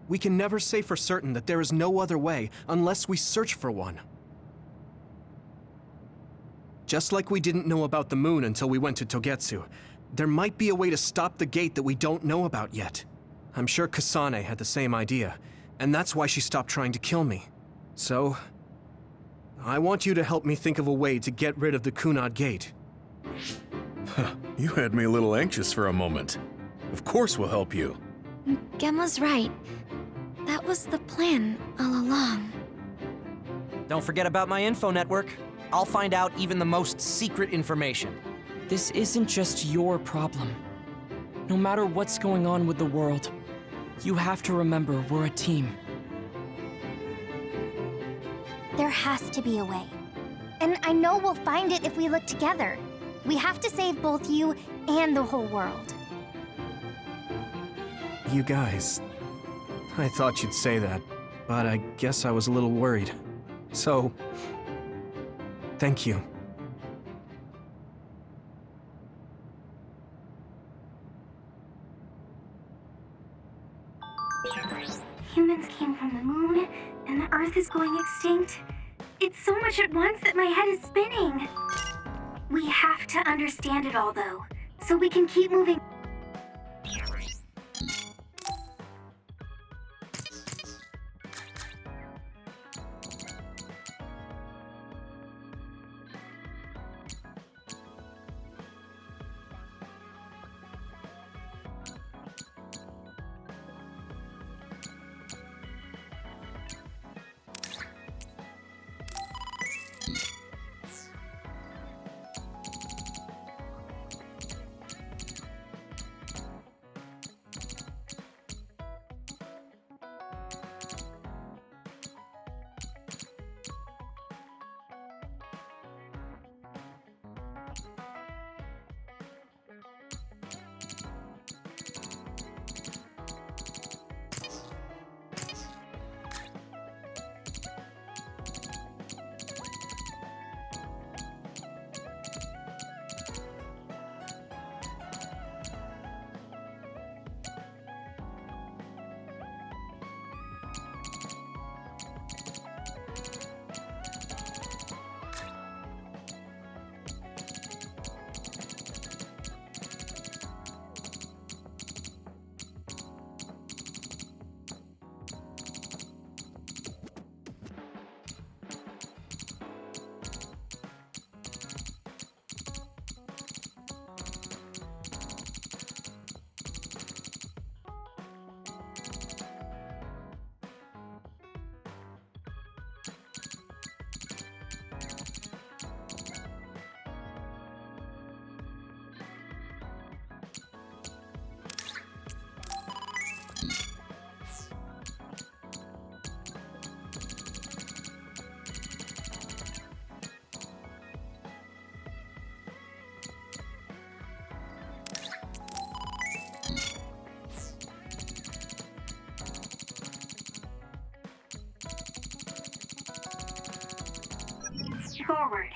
We can never say for certain that there is no other way unless we search for one. Just like we didn't know about the moon until we went to Togetsu, there might be a way to stop the gate that we don't know about yet. I'm sure Kasane had the same idea, and that's why she stopped trying to kill me. So, I want you to help me think of a way to get rid of the Kunad Gate. You had me a little anxious for a moment. Of course we'll help you. Gemma's right. That was the plan all along. Don't forget about my info network. I'll find out even the most secret information. This isn't just your problem. No matter what's going on with the world, you have to remember we're a team. There has to be a way. And I know we'll find it if we look together. We have to save both you and the whole world. You guys... I thought you'd say that, but I guess I was a little worried. So... thank you. Humans came from the moon, and the Earth is going extinct. It's so much at once that my head is spinning. We have to understand it all, though, so we can keep moving. forward.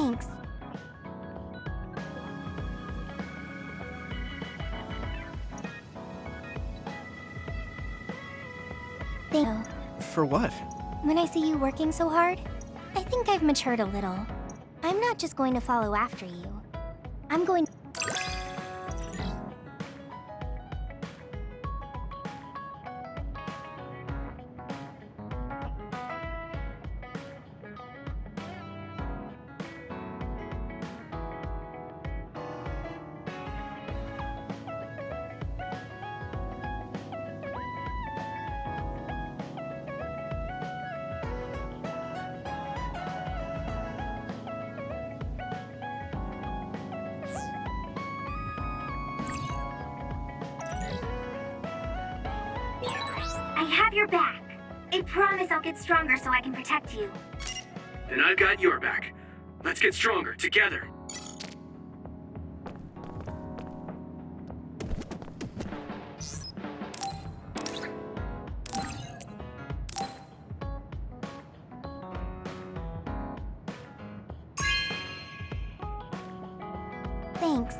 Thanks. Thank you. For what? When I see you working so hard, I think I've matured a little. I'm not just going to follow after you. I'm going to... I have your back. I promise I'll get stronger so I can protect you. Then I've got your back. Let's get stronger, together. Thanks.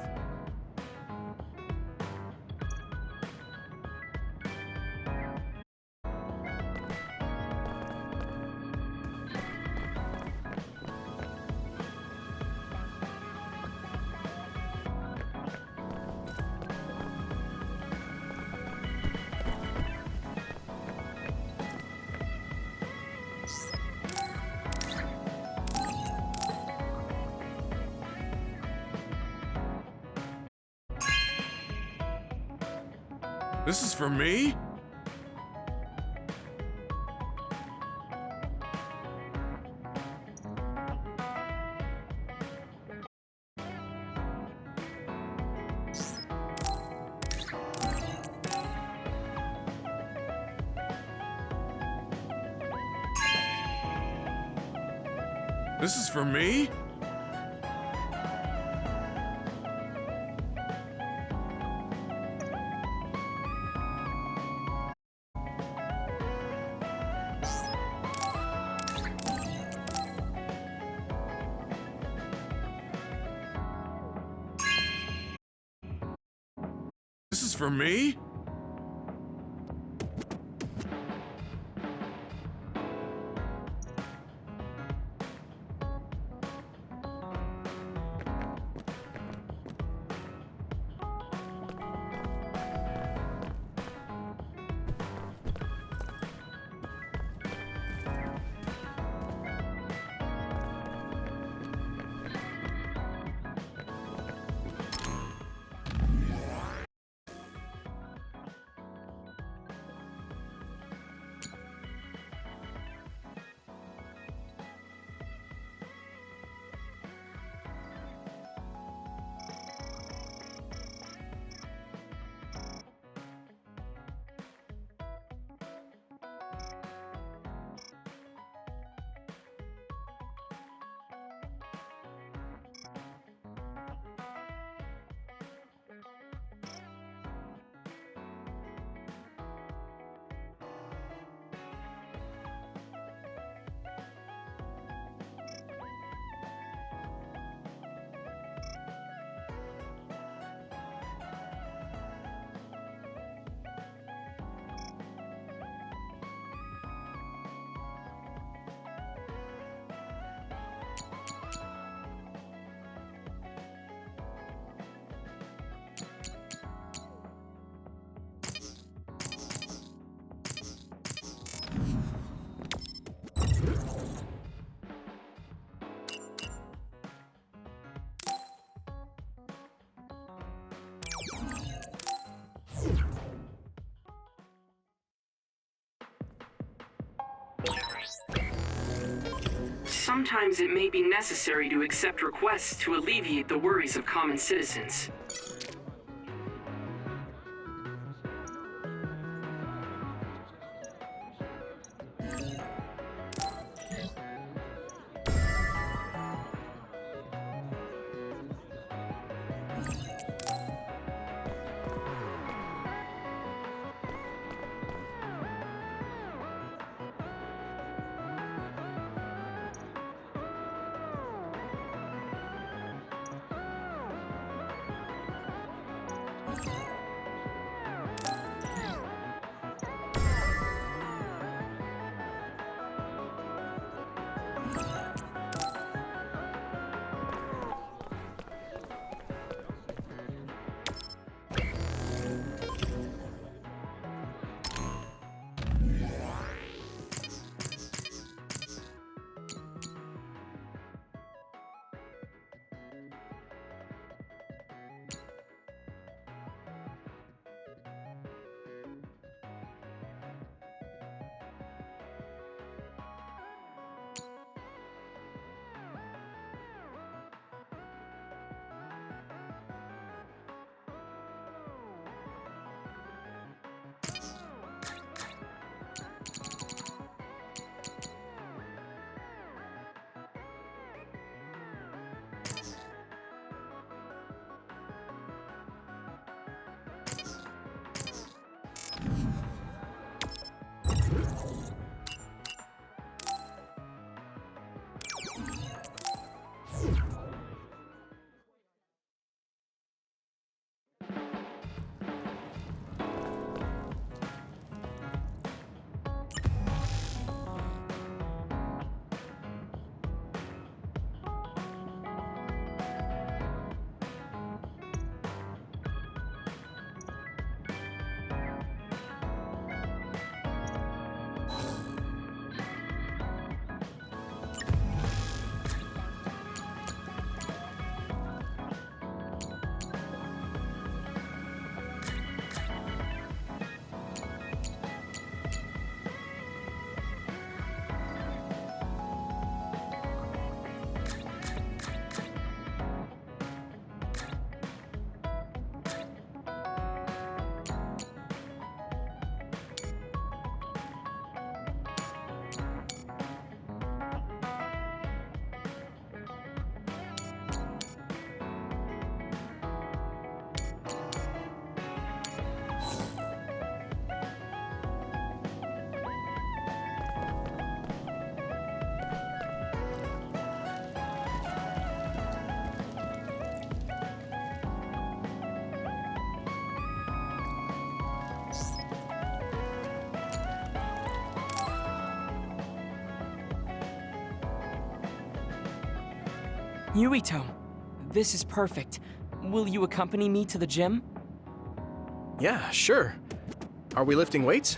This is for me? This is for me? This is for me? Sometimes it may be necessary to accept requests to alleviate the worries of common citizens. Yuito, this is perfect. Will you accompany me to the gym? Yeah, sure. Are we lifting weights?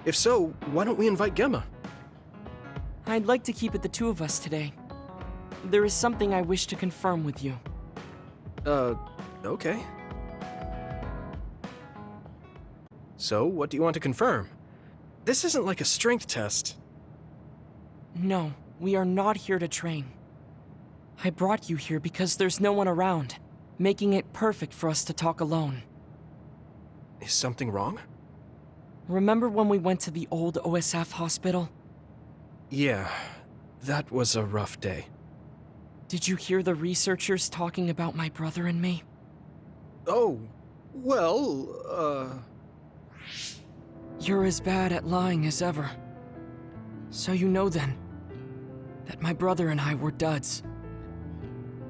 If so, why don't we invite Gemma? I'd like to keep it the two of us today. There is something I wish to confirm with you. Okay. So, what do you want to confirm? This isn't like a strength test. No, we are not here to train. I brought you here because there's no one around, making it perfect for us to talk alone. Is something wrong? Remember when we went to the old OSF hospital? Yeah, that was a rough day. Did you hear the researchers talking about my brother and me? Oh, well, You're as bad at lying as ever. So you know then, that my brother and I were duds.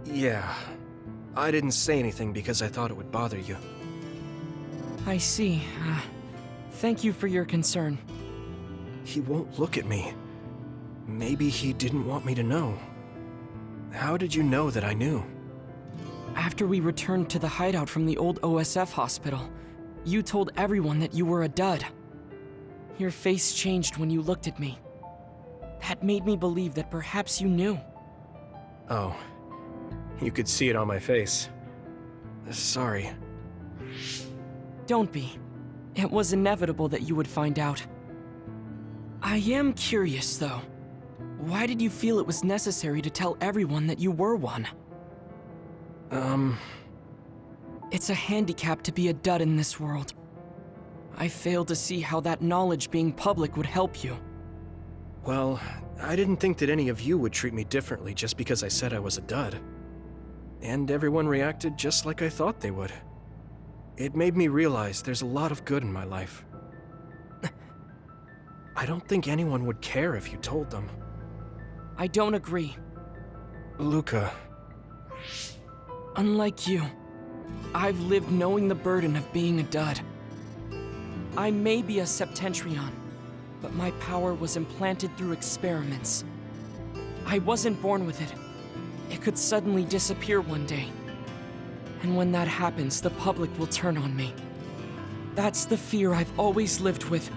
Yeah. I didn't say anything because I thought it would bother you. I see. Thank you for your concern. He won't look at me. Maybe he didn't want me to know. How did you know that I knew? After we returned to the hideout from the old OSF hospital, you told everyone that you were a dud. Your face changed when you looked at me. That made me believe that perhaps you knew. Oh. You could see it on my face. Sorry. Don't be. It was inevitable that you would find out. I am curious, though. Why did you feel it was necessary to tell everyone that you were one? It's a handicap to be a dud in this world. I fail to see how that knowledge being public would help you. Well, I didn't think that any of you would treat me differently just because I said I was a dud. And everyone reacted just like I thought they would. It made me realize there's a lot of good in my life. I don't think anyone would care if you told them. I don't agree. Luca. Unlike you, I've lived knowing the burden of being a dud. I may be a Septentrion, but my power was implanted through experiments. I wasn't born with it. It could suddenly disappear one day. And when that happens, the public will turn on me. That's the fear I've always lived with.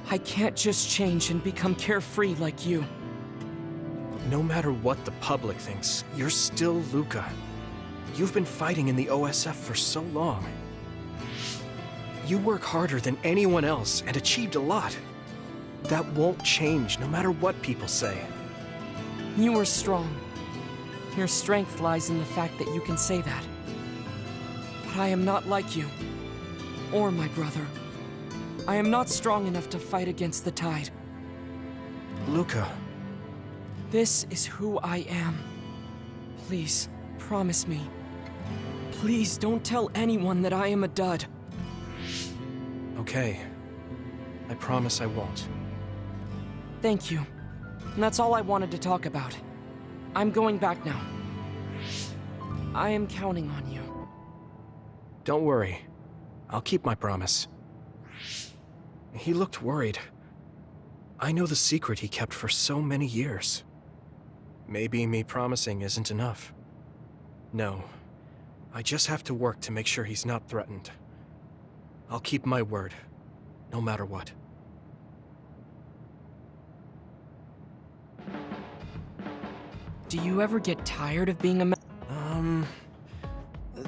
I can't just change and become carefree like you. No matter what the public thinks, you're still Luca. You've been fighting in the OSF for so long. You work harder than anyone else and achieved a lot. That won't change no matter what people say. You are strong. Your strength lies in the fact that you can say that. But I am not like you, or my brother. I am not strong enough to fight against the tide. Luca. This is who I am. Please, promise me. Please don't tell anyone that I am a dud. Okay. I promise I won't. Thank you. And that's all I wanted to talk about. I'm going back now. I am counting on you. Don't worry. I'll keep my promise. He looked worried. I know the secret he kept for so many years. Maybe me promising isn't enough. No. I just have to work to make sure he's not threatened. I'll keep my word, no matter what. Do you ever get tired of being a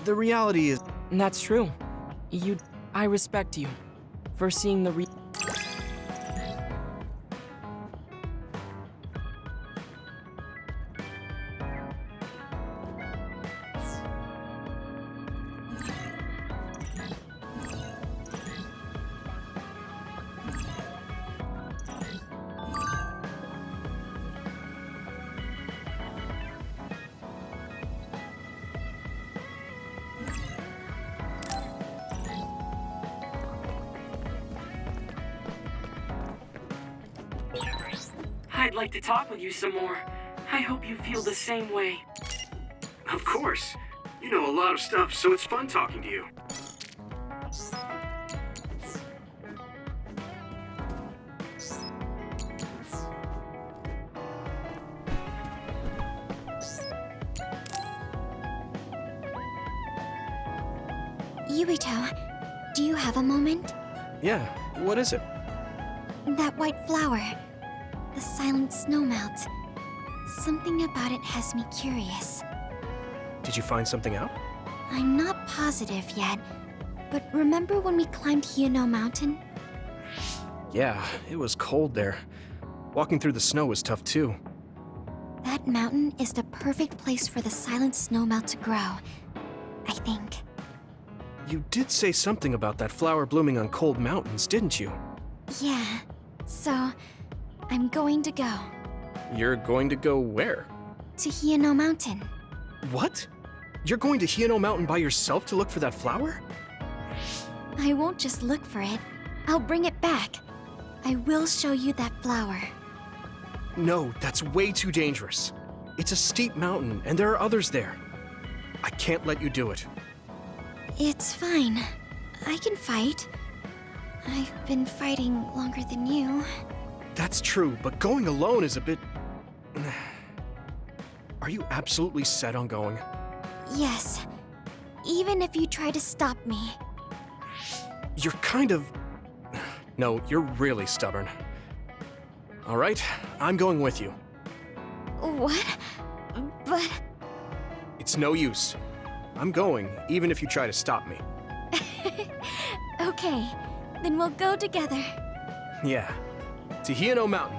The reality is... That's true. I respect you for seeing the I'd like to talk with you some more. I hope you feel the same way. Of course. You know a lot of stuff, so it's fun talking to you. Yuito, do you have a moment? Yeah, what is it? That white flower. The silent snowmelt. Something about it has me curious. Did you find something out? I'm not positive yet, but remember when we climbed Yuito Mountain? Yeah, it was cold there. Walking through the snow was tough too. That mountain is the perfect place for the silent snowmelt to grow, I think. You did say something about that flower blooming on cold mountains, didn't you? Yeah, so I'm going to go. You're going to go where? To Yuito Mountain. What? You're going to Yuito Mountain by yourself to look for that flower? I won't just look for it. I'll bring it back. I will show you that flower. No, that's way too dangerous. It's a steep mountain, and there are others there. I can't let you do it. It's fine. I can fight. I've been fighting longer than you. That's true, but going alone is a bit... Are you absolutely set on going? Yes. Even if you try to stop me. You're kind of... No, you're really stubborn. All right, I'm going with you. What? But... It's no use. I'm going, even if you try to stop me. Okay, then we'll go together. Yeah, to Yuito Mountain.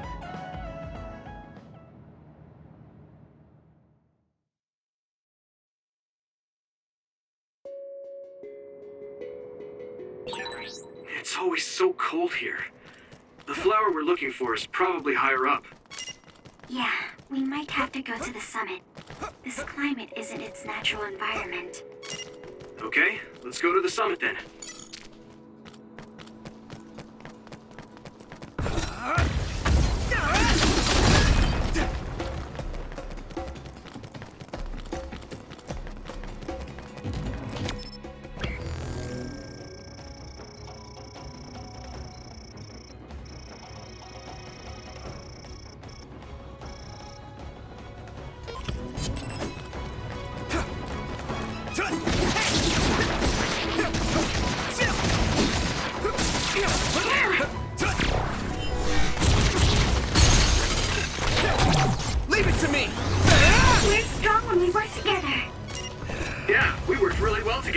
It's always so cold here. The flower we're looking for is probably higher up. Yeah, we might have to go to the summit. This climate isn't its natural environment. Okay, let's go to the summit then.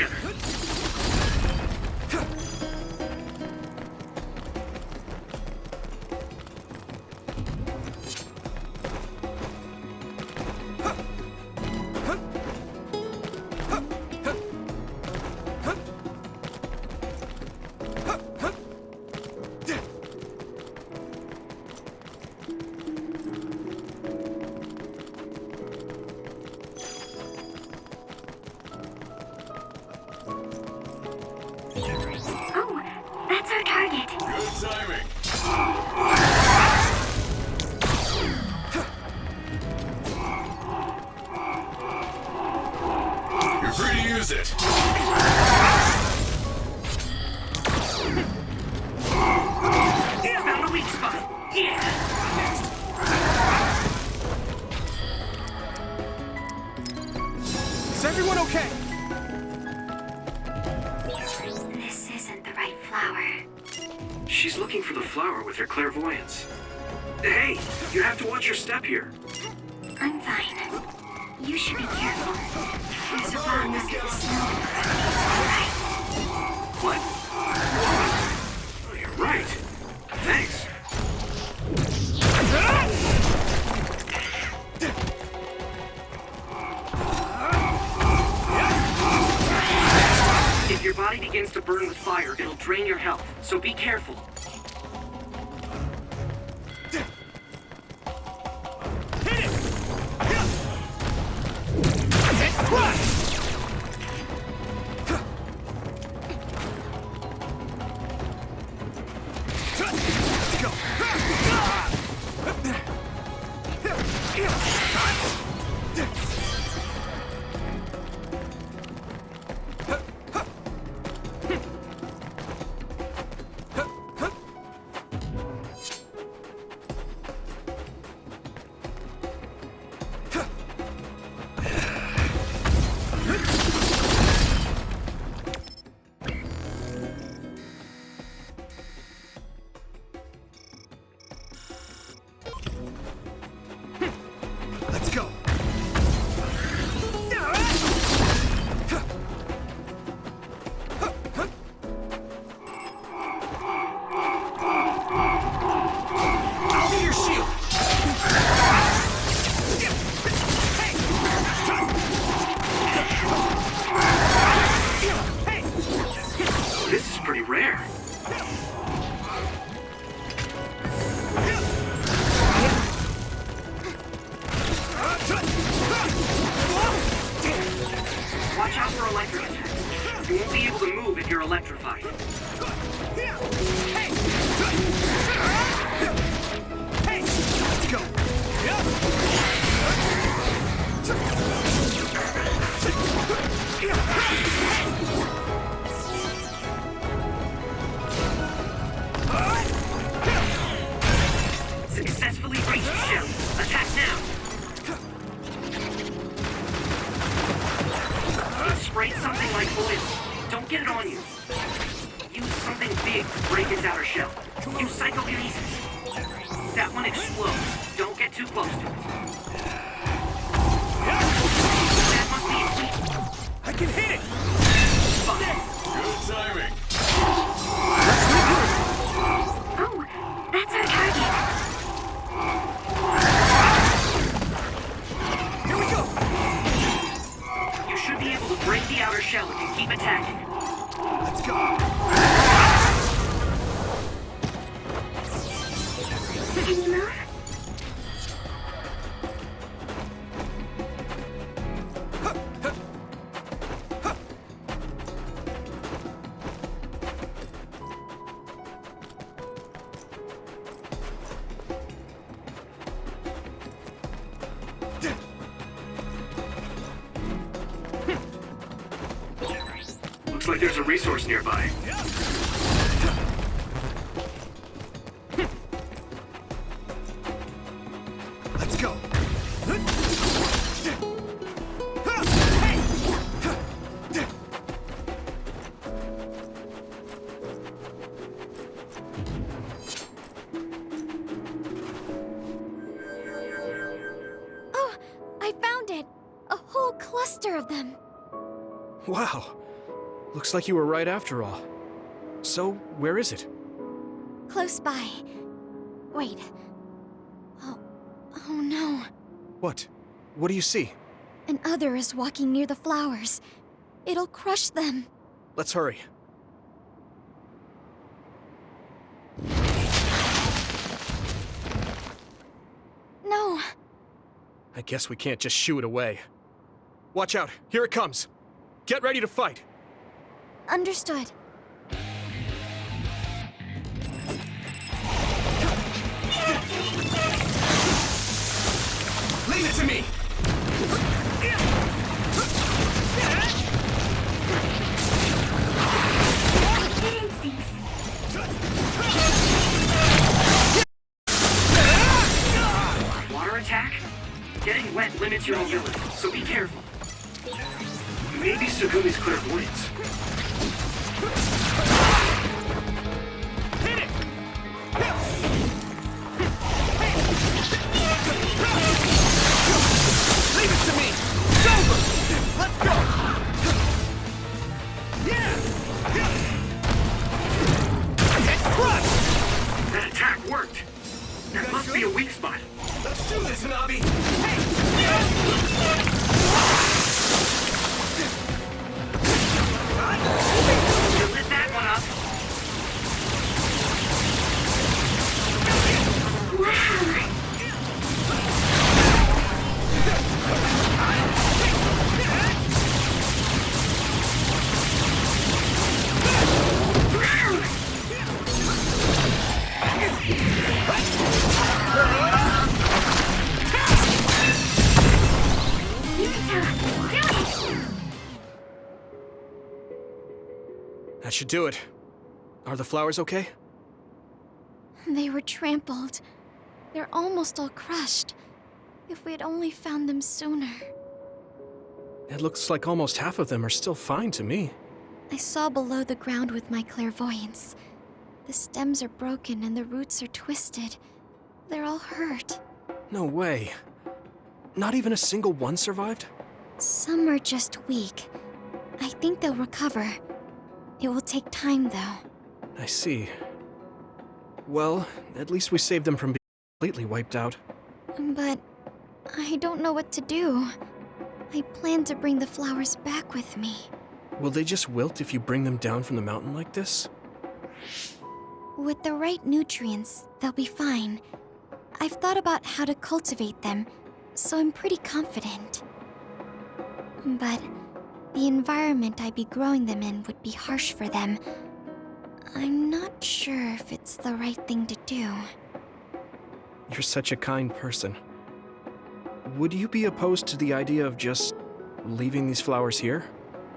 together. Oh, that's our target. Good timing. You're free to use it. Found a weak spot. Yeah. Is everyone okay? This isn't the right flower. She's looking for the flower with her clairvoyance. Hey, you have to watch your step here. I'm fine. You should be careful. There's a bomb under the snow. Right. What? Oh, you're right. Thanks. If your body begins to burn with fire, it'll drain your health, so be careful. Let's go. I'll be your shield. This is pretty rare. Watch out for electric attacks. You won't be able to move if you're electrified. Let's go. Successfully breached the shell. Attack now. It sprayed something like oil. Don't get it on you. Use something big to break its outer shell. Use psychokinesis. That one explodes. Don't get too close to it. That must be its weak. I can hit it. Fine. Good timing. Oh, that's our target. Here we go. You should be able to break the outer shell if you keep attacking. Let's go. Can you move? Looks like there's a resource nearby. Let's go. Oh, I found it! A whole cluster of them. Wow. Looks like you were right after all. So, where is it? Close by. Wait. Oh no. What? What do you see? An other is walking near the flowers. It'll crush them. Let's hurry. No. I guess we can't just shoo it away. Watch out, here it comes. Get ready to fight. Understood. Leave it to me! Water attack? Getting wet limits your mobility, so be careful. Maybe Sugumi's clairvoyance. Hit it! Leave it to me! It's over! Let's go! Yeah! Crush! That attack worked. That must be a weak spot. Let's do this, Hanabi! You lit that one up. That should do it. Are the flowers okay? They were trampled. They're almost all crushed. If we'd only found them sooner. It looks like almost half of them are still fine to me. I saw below the ground with my clairvoyance. The stems are broken and the roots are twisted. They're all hurt. No way. Not even a single one survived? Some are just weak. I think they'll recover. It will take time, though. I see. Well, at least we saved them from being completely wiped out. But I don't know what to do. I plan to bring the flowers back with me. Will they just wilt if you bring them down from the mountain like this? With the right nutrients, they'll be fine. I've thought about how to cultivate them, so I'm pretty confident. But the environment I'd be growing them in would be harsh for them. I'm not sure if it's the right thing to do. You're such a kind person. Would you be opposed to the idea of just leaving these flowers here?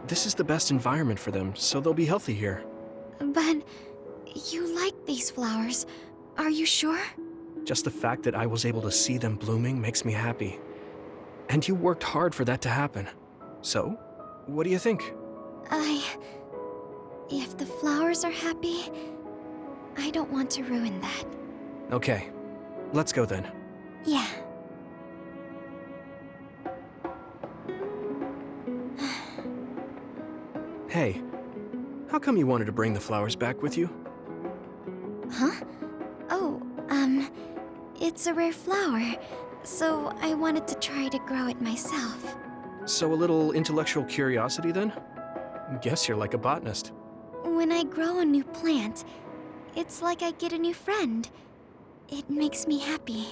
This is the best environment for them, so they'll be healthy here. But you like these flowers, are you sure? Just the fact that I was able to see them blooming makes me happy. And you worked hard for that to happen. So, what do you think? If the flowers are happy, I don't want to ruin that. Okay, let's go then. Yeah. Hey, how come you wanted to bring the flowers back with you? Huh? Oh, it's a rare flower, so I wanted to try to grow it myself. So a little intellectual curiosity then? Guess you're like a botanist. When I grow a new plant, it's like I get a new friend. It makes me happy.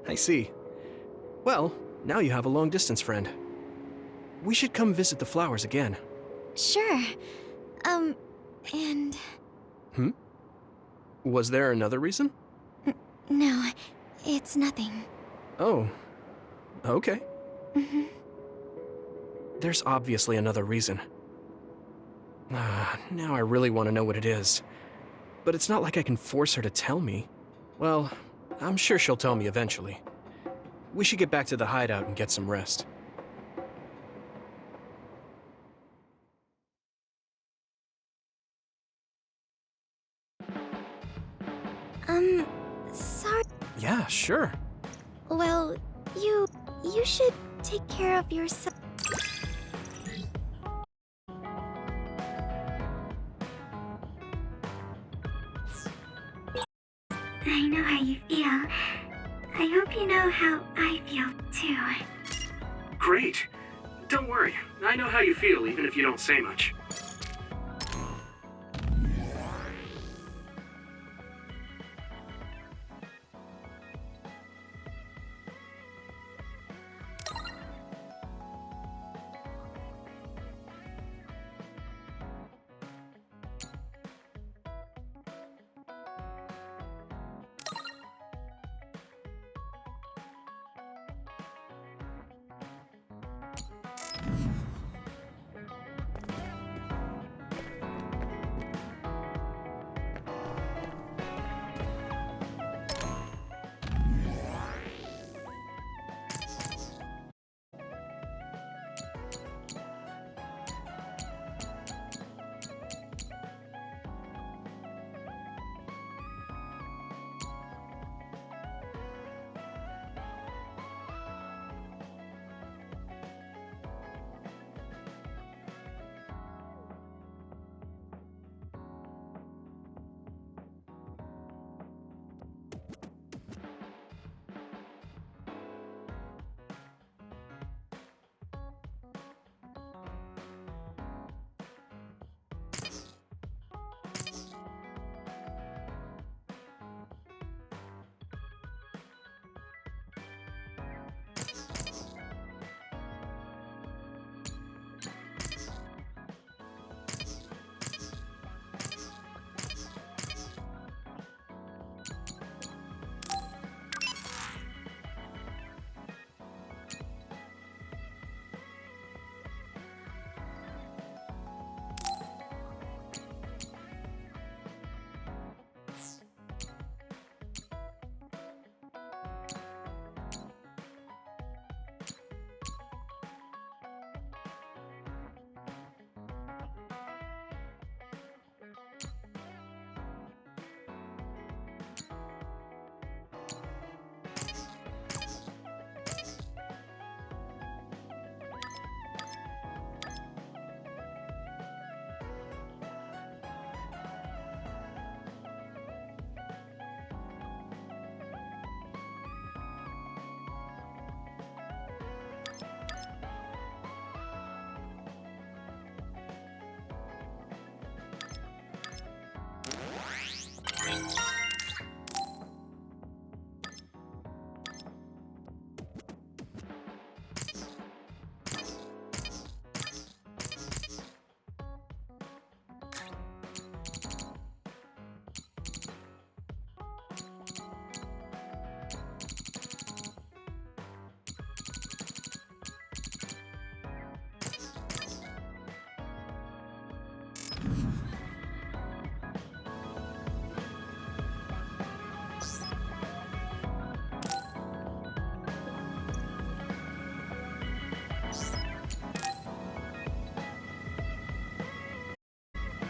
I see. Well, now you have a long-distance friend. We should come visit the flowers again. Sure. And... Was there another reason? No, it's nothing. Oh, okay. Mm-hmm. There's obviously another reason. Now I really want to know what it is. But it's not like I can force her to tell me. Well, I'm sure she'll tell me eventually. We should get back to the hideout and get some rest. Sorry. Yeah, sure. Well, you should take care of yourself. I know how you feel. I hope you know how I feel, too. Great. Don't worry. I know how you feel, even if you don't say much.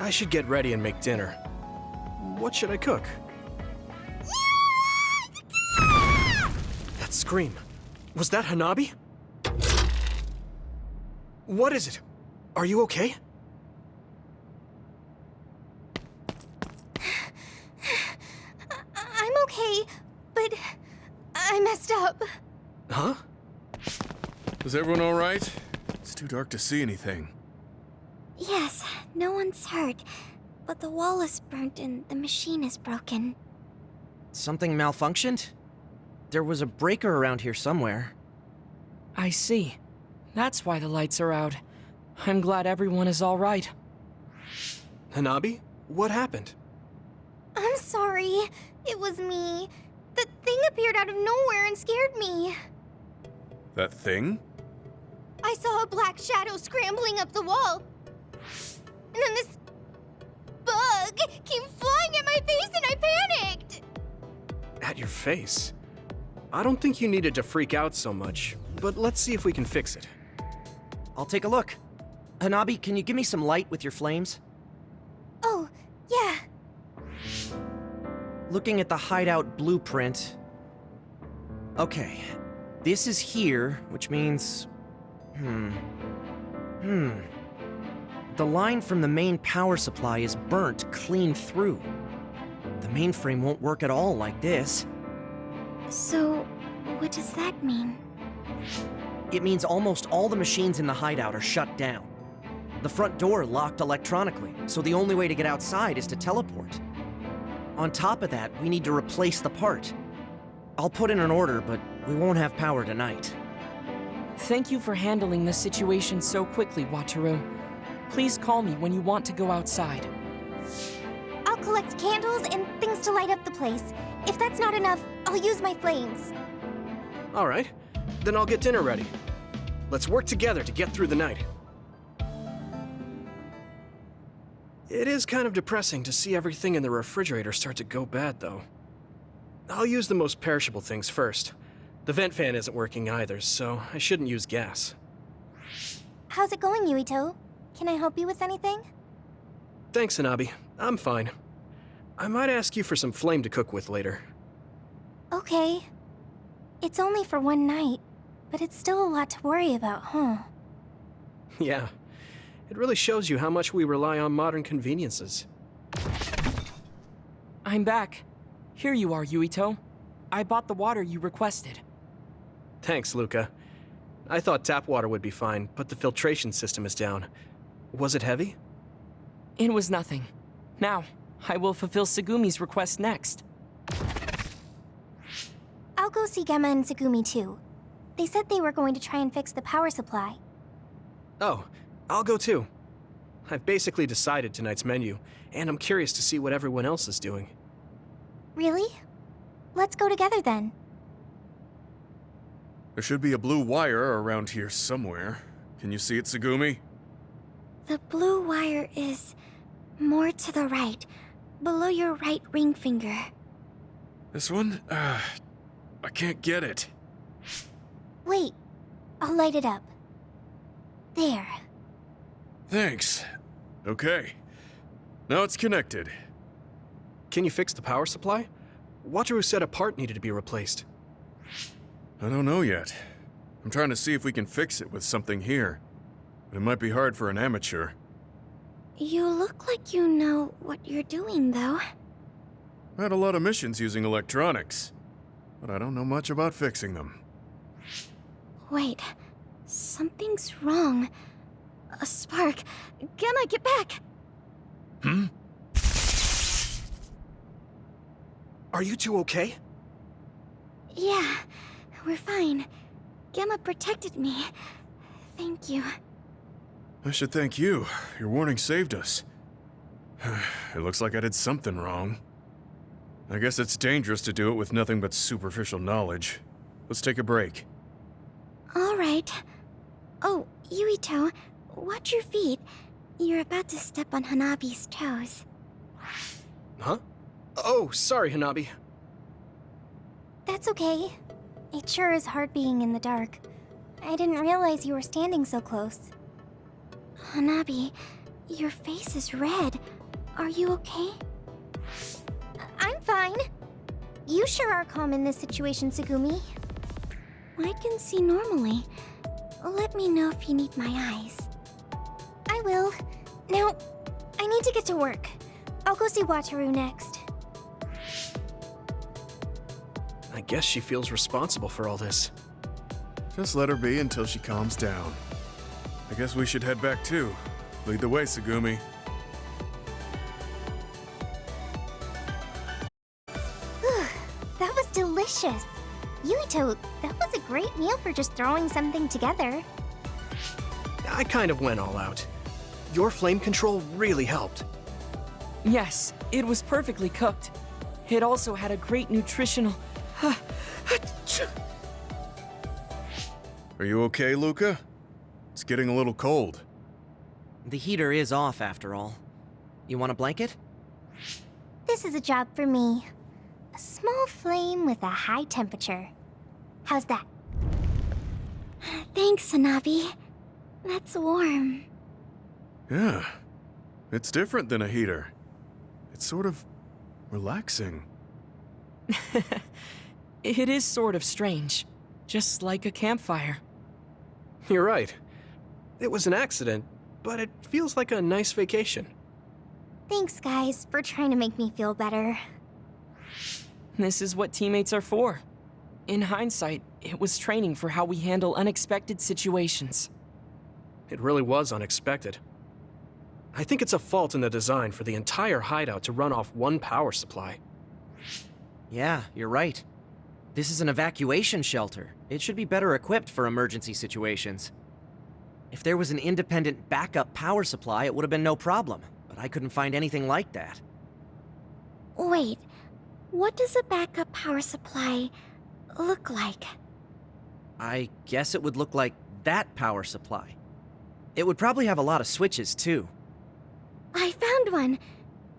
I should get ready and make dinner. What should I cook? That scream. Was that Hanabi? What is it? Are you okay? I'm okay, but I messed up. Huh? Is everyone all right? It's too dark to see anything. Yes, no one's hurt, but the wall is burnt and the machine is broken. Something malfunctioned? There was a breaker around here somewhere. I see. That's why the lights are out. I'm glad everyone is all right. Hanabi? What happened? I'm sorry. It was me. The thing appeared out of nowhere and scared me. That thing? I saw a black shadow scrambling up the wall. And then this bug came flying at my face and I panicked! At your face? I don't think you needed to freak out so much, but let's see if we can fix it. I'll take a look. Hanabi, can you give me some light with your flames? Oh, yeah. Looking at the hideout blueprint... Okay, this is here, which means... The line from the main power supply is burnt clean through. The mainframe won't work at all like this. So, what does that mean? It means almost all the machines in the hideout are shut down. The front door locked electronically, so the only way to get outside is to teleport. On top of that, we need to replace the part. I'll put in an order, but we won't have power tonight. Thank you for handling the situation so quickly, Wataru. Please call me when you want to go outside. I'll collect candles and things to light up the place. If that's not enough, I'll use my flames. All right, then I'll get dinner ready. Let's work together to get through the night. It is kind of depressing to see everything in the refrigerator start to go bad, though. I'll use the most perishable things first. The vent fan isn't working either, so I shouldn't use gas. How's it going, Yuito? Can I help you with anything? Thanks, Hanabi. I'm fine. I might ask you for some flame to cook with later. Okay. It's only for one night, but it's still a lot to worry about, huh? Yeah. It really shows you how much we rely on modern conveniences. I'm back. Here you are, Yuito. I bought the water you requested. Thanks, Luca. I thought tap water would be fine, but the filtration system is down. Was it heavy? It was nothing. Now, I will fulfill Segumi's request next. I'll go see Gemma and Segumi too. They said they were going to try and fix the power supply. Oh, I'll go too. I've basically decided tonight's menu, and I'm curious to see what everyone else is doing. Really? Let's go together then. There should be a blue wire around here somewhere. Can you see it, Segumi? The blue wire is more to the right, below your right ring finger. This one? I can't get it. Wait, I'll light it up. There. Thanks. Okay. Now it's connected. Can you fix the power supply? Wataru said a part needed to be replaced. I don't know yet. I'm trying to see if we can fix it with something here. But it might be hard for an amateur. You look like you know what you're doing, though. I had a lot of missions using electronics, but I don't know much about fixing them. Wait, something's wrong. A spark. Gemma, get back! Hmm? Are you two okay? Yeah, we're fine. Gemma protected me. Thank you. I should thank you. Your warning saved us. It looks like I did something wrong. I guess it's dangerous to do it with nothing but superficial knowledge. Let's take a break. All right. Oh, Yuito, watch your feet. You're about to step on Hanabi's toes. Huh? Oh, sorry, Hanabi. That's okay. It sure is hard being in the dark. I didn't realize you were standing so close. Hanabi, your face is red. Are you okay? I'm fine. You sure are calm in this situation, Segumi. I can see normally. Let me know if you need my eyes. I will. Now, I need to get to work. I'll go see Wataru next. I guess she feels responsible for all this. Just let her be until she calms down. I guess we should head back too. Lead the way, Segumi. That was delicious. Yuito, that was a great meal for just throwing something together. I kind of went all out. Your flame control really helped. Yes, it was perfectly cooked. It also had a great nutritional... Are you okay, Luca? It's getting a little cold. The heater is off after all. You want a blanket? This is a job for me. A small flame with a high temperature. How's that? Thanks, Hanabi. That's warm. Yeah. It's different than a heater. It's sort of relaxing. It is sort of strange. Just like a campfire. You're right. It was an accident, but it feels like a nice vacation. Thanks, guys, for trying to make me feel better. This is what teammates are for. In hindsight, it was training for how we handle unexpected situations. It really was unexpected. I think it's a fault in the design for the entire hideout to run off one power supply. Yeah, you're right. This is an evacuation shelter. It should be better equipped for emergency situations. If there was an independent backup power supply, it would have been no problem, but I couldn't find anything like that. Wait, what does a backup power supply look like? I guess it would look like that power supply. It would probably have a lot of switches, too. I found one!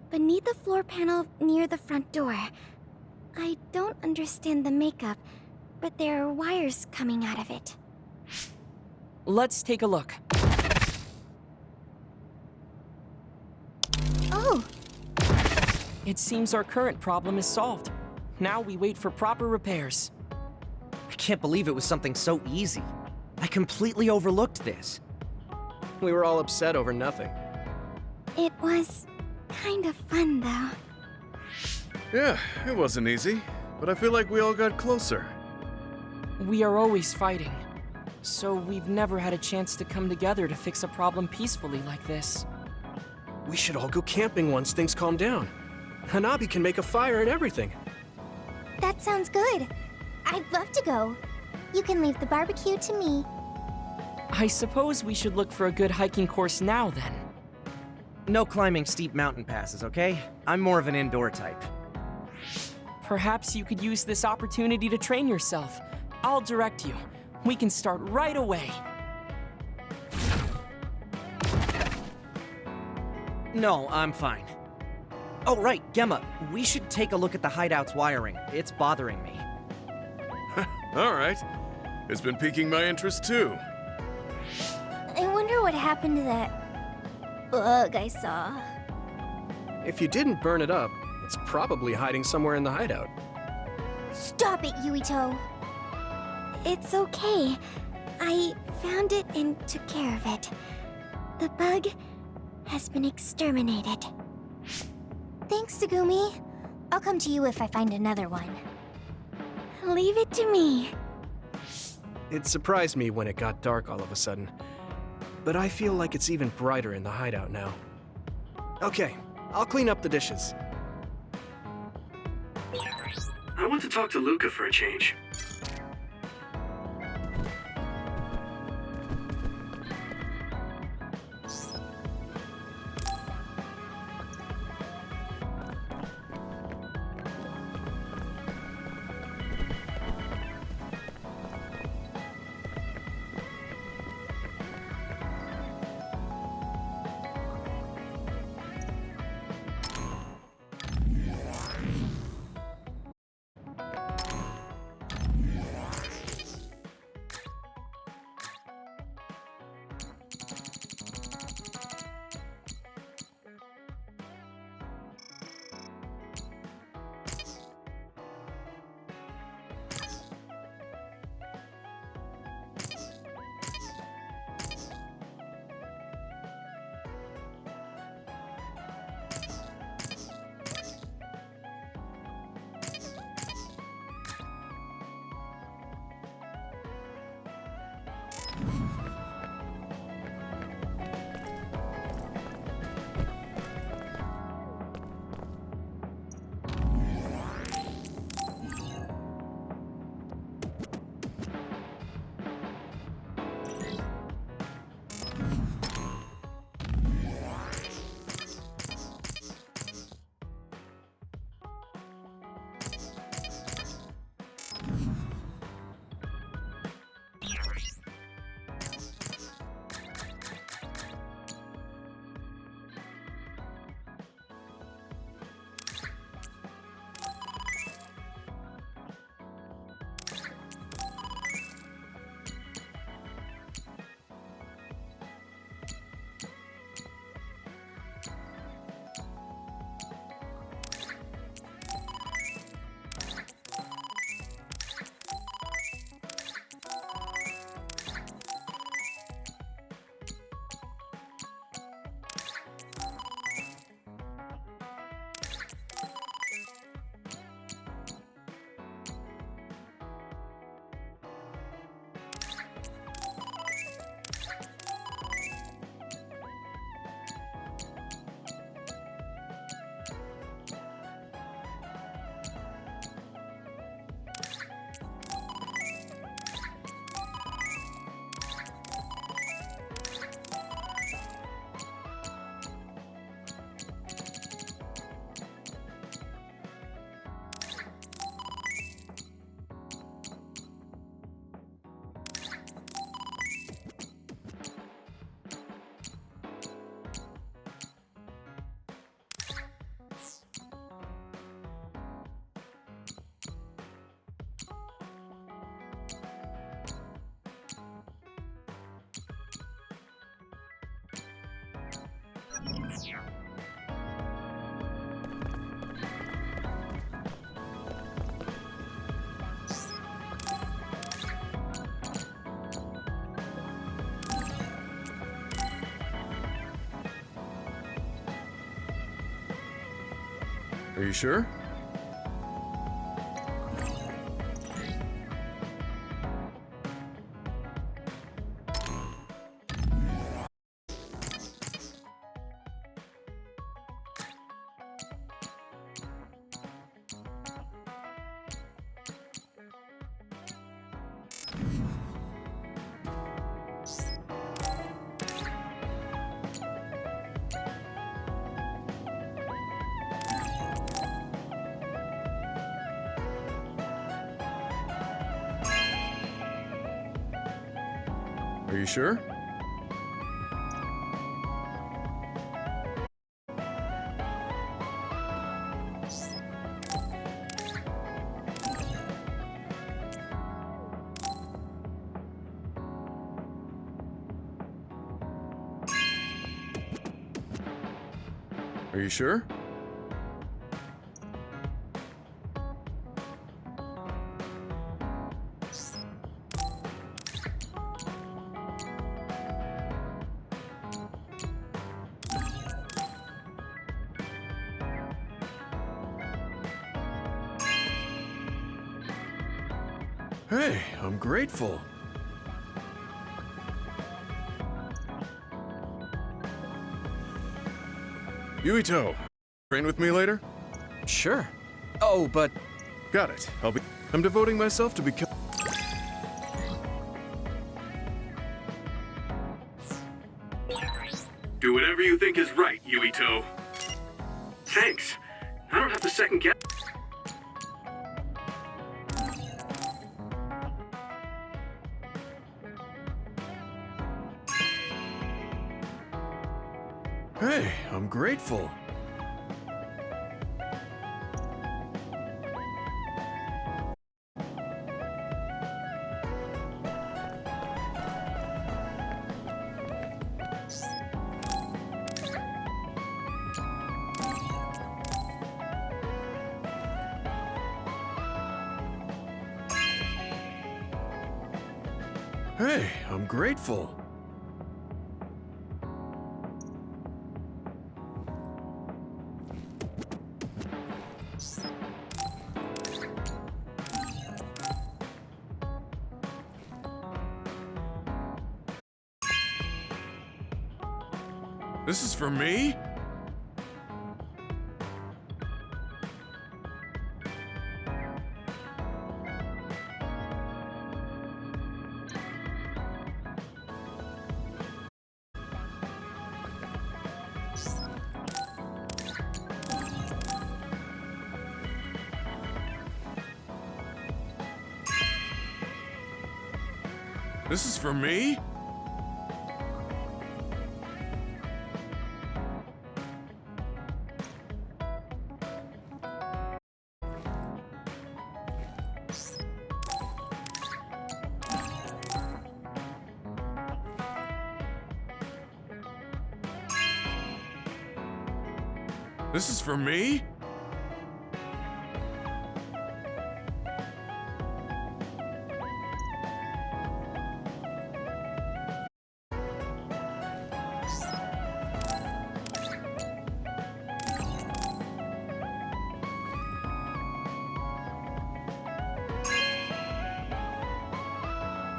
Beneath the floor panel near the front door. I don't understand the makeup, but there are wires coming out of it. Let's take a look. Oh! It seems our current problem is solved. Now we wait for proper repairs. I can't believe it was something so easy. I completely overlooked this. We were all upset over nothing. It was kind of fun, though. Yeah, it wasn't easy, but I feel like we all got closer. We are always fighting, so we've never had a chance to come together to fix a problem peacefully like this. We should all go camping once things calm down. Hanabi can make a fire and everything. That sounds good. I'd love to go. You can leave the barbecue to me. I suppose we should look for a good hiking course now, then. No climbing steep mountain passes, okay? I'm more of an indoor type. Perhaps you could use this opportunity to train yourself. I'll direct you. We can start right away. No, I'm fine. Oh, right, Gemma, we should take a look at the hideout's wiring. It's bothering me. All right. It's been piquing my interest, too. I wonder what happened to that bug I saw. If you didn't burn it up, it's probably hiding somewhere in the hideout. Stop it, Yuito! It's okay. I found it and took care of it. The bug has been exterminated. Thanks, Tsugumi. I'll come to you if I find another one. Leave it to me. It surprised me when it got dark all of a sudden. But I feel like it's even brighter in the hideout now. Okay, I'll clean up the dishes. I want to talk to Luca for a change. Are you sure? Are you sure? Are you sure? Hey, I'm grateful. Yuito, train with me later? Sure. Oh, but... Got it. I'm devoting myself to become... Do whatever you think is right, Yuito. Thanks. I don't have to second guess. Hey, I'm grateful. Hey, I'm grateful. This is for me? This is for me? This is for me?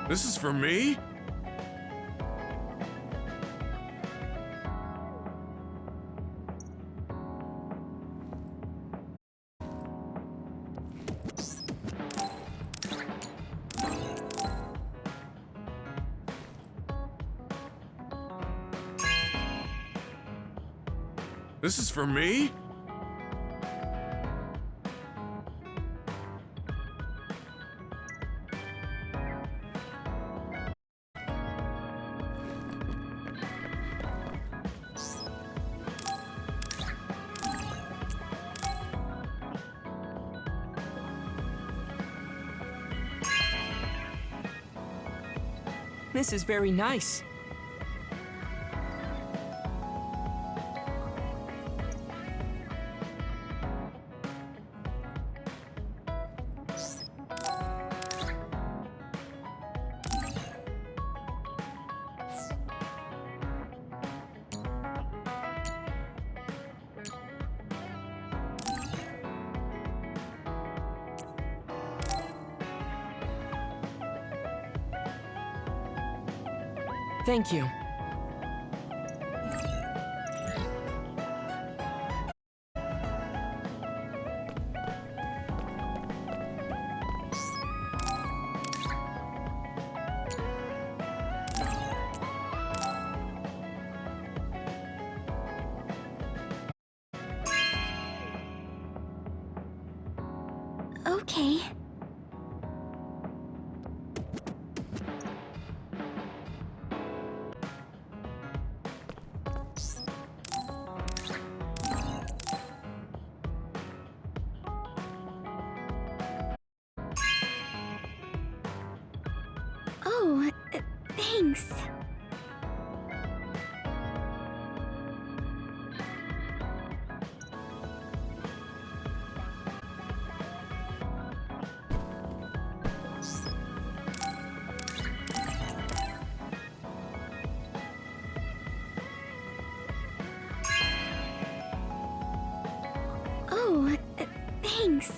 This is for me? This is for me? This is very nice. Thank you. Okay. Oh, thanks. Oh, thanks.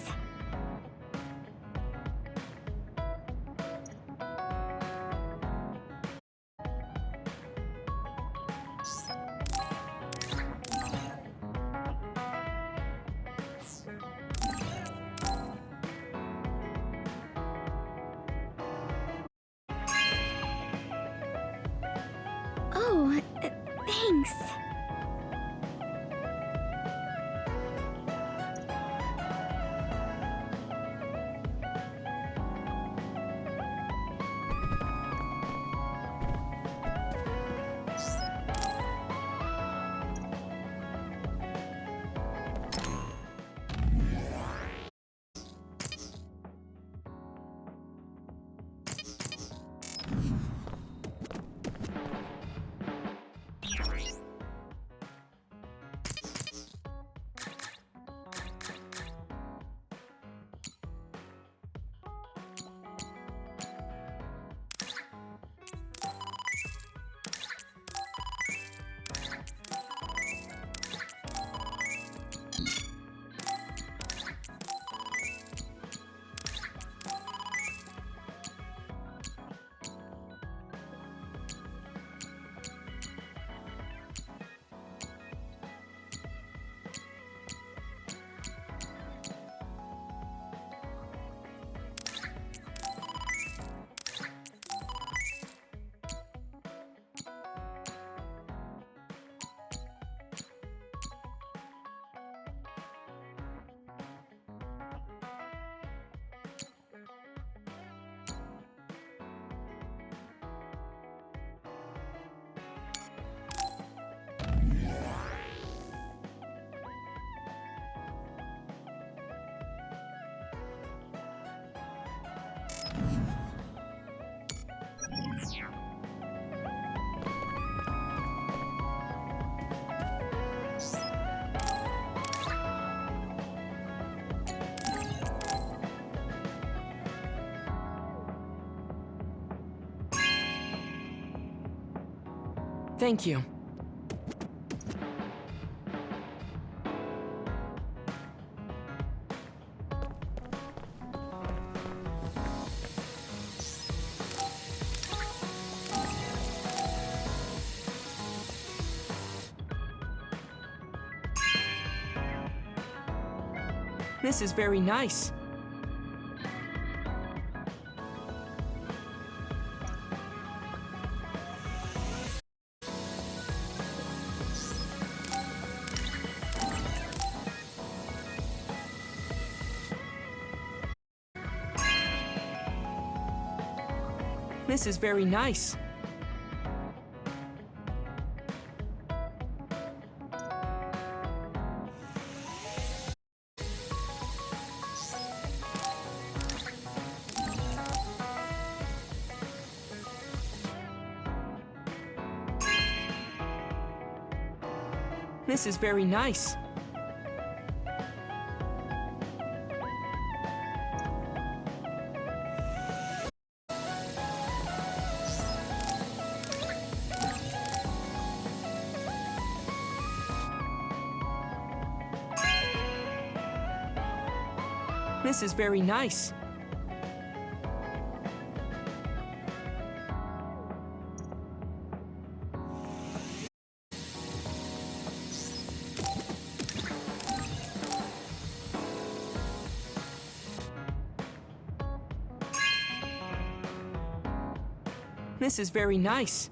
Oh, thanks. Thank you. This is very nice. This is very nice. This is very nice. This is very nice. This is very nice.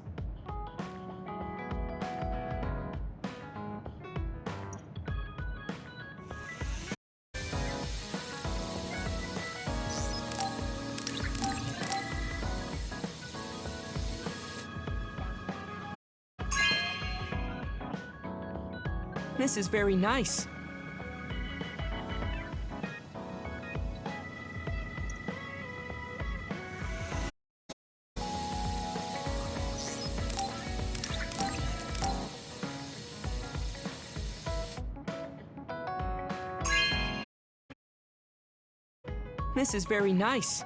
This is very nice. This is very nice.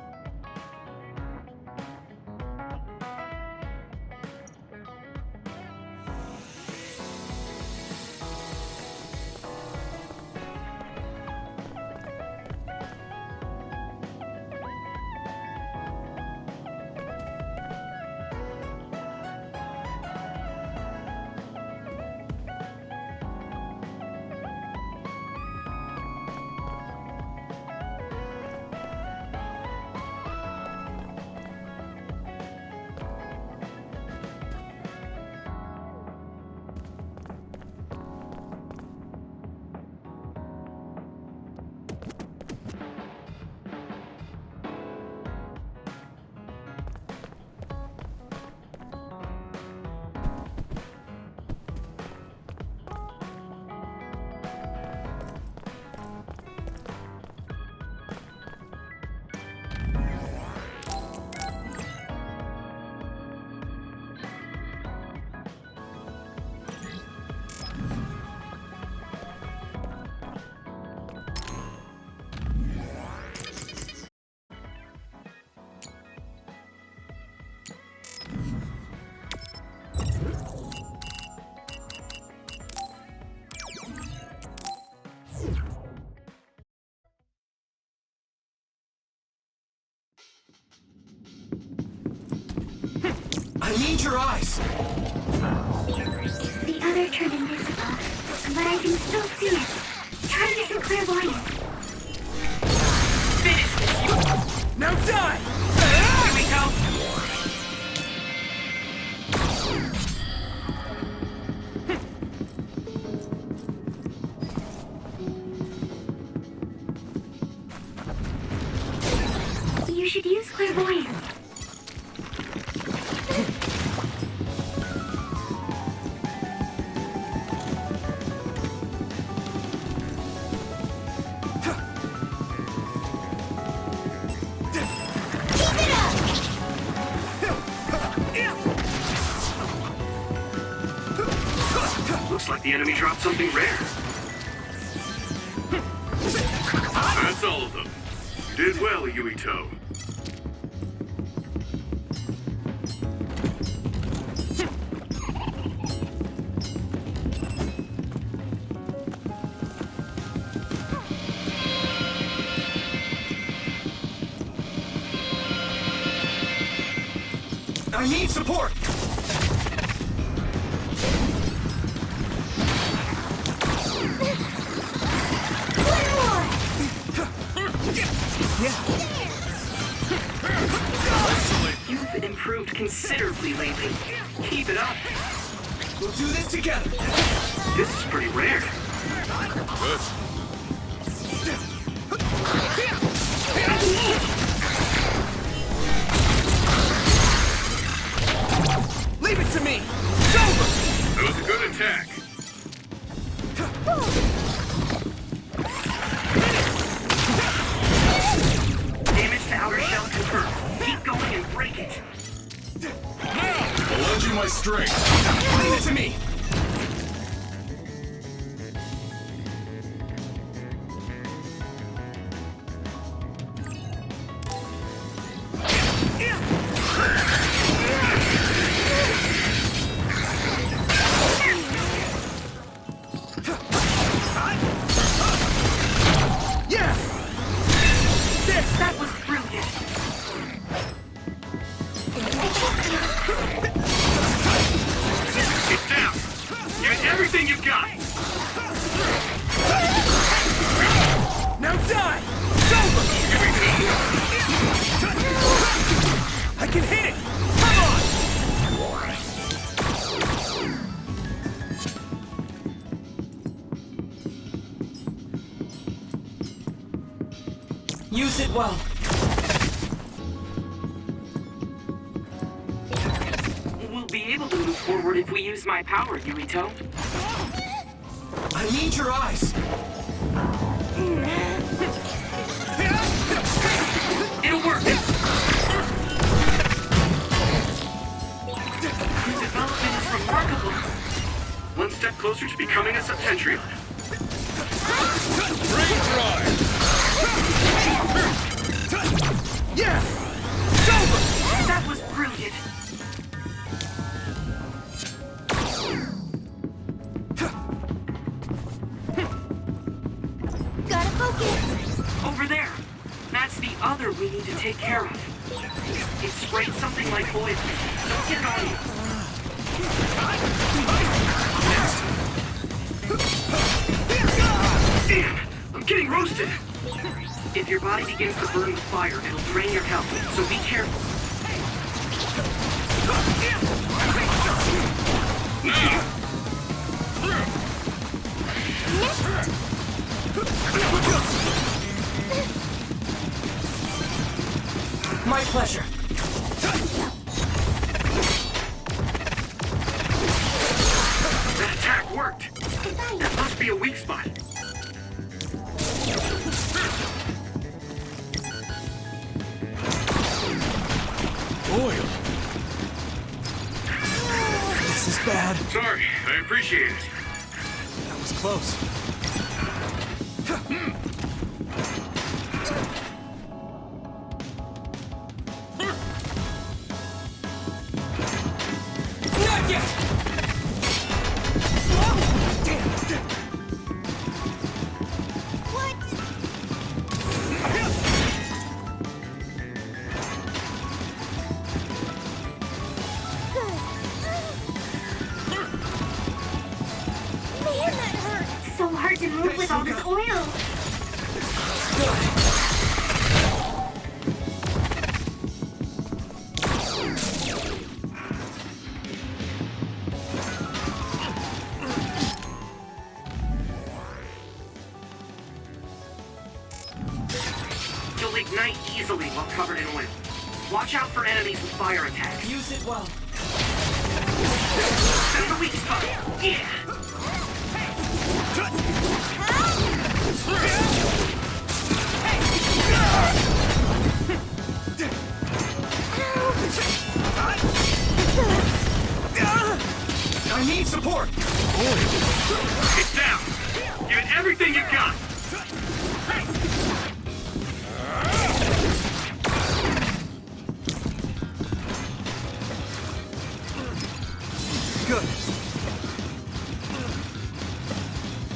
I need your eyes! The other turned invisible, but I can still see it. Try using clairvoyance. Finish! Now die! Here we go! You should use clairvoyance. Looks like the enemy dropped something rare. That's all of them. You did well, Yuito. I need support! You've improved considerably lately. Keep it up. We'll do this together! This is pretty rare. Good. Leave it to me! It's over! That was a good attack. Damage to outer shell confirmed. Keep going and break it. I'll lend you my strength. Leave it to me! That was brilliant. Use it well. We'll be able to move forward if we use my power, Yuito. I need your eyes! It'll work! His development is remarkable. One step closer to becoming a Septentrion. Yeah! That was brilliant. Gotta focus! Over there. That's the other we need to take care of. It sprayed something like oil. Don't get it on you. Damn! I'm getting roasted! If your body begins to burn with fire, it'll drain your health, so be careful. My pleasure. That attack worked! That must be a weak spot. Oil! This is bad. Sorry, I appreciate it. That was close. Not yet! Man, that hurt! So hard to move with all this oil. You'll ignite easily while covered in oil. Watch out for enemies with fire attacks. Use it well. That's the weak spot. Yeah. I need support! It's down. Give it everything you got. Good.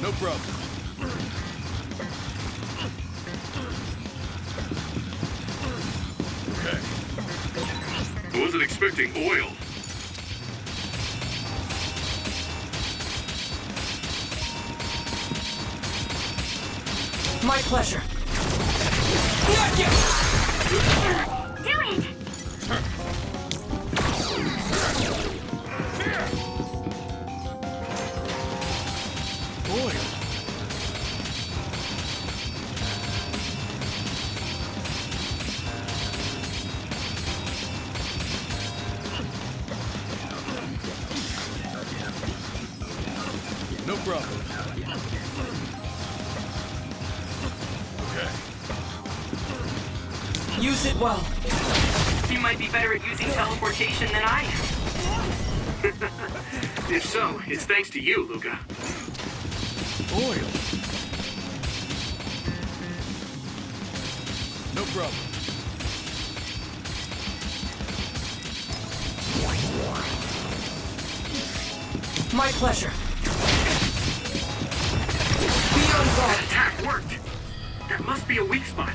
No problem. Okay. I wasn't expecting oil. My pleasure. Not yet! Do it! Oil. No problem. Okay. Use it well. You might be better at using teleportation than I am. If so, it's thanks to you, Luca. Oil. No problem. My pleasure. Be on That guard. attack worked. That must be a weak spot.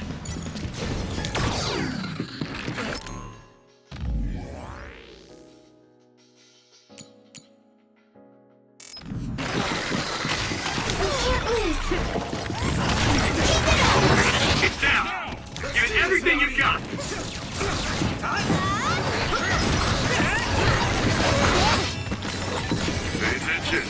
It's down. Give it everything you've got. Pay attention.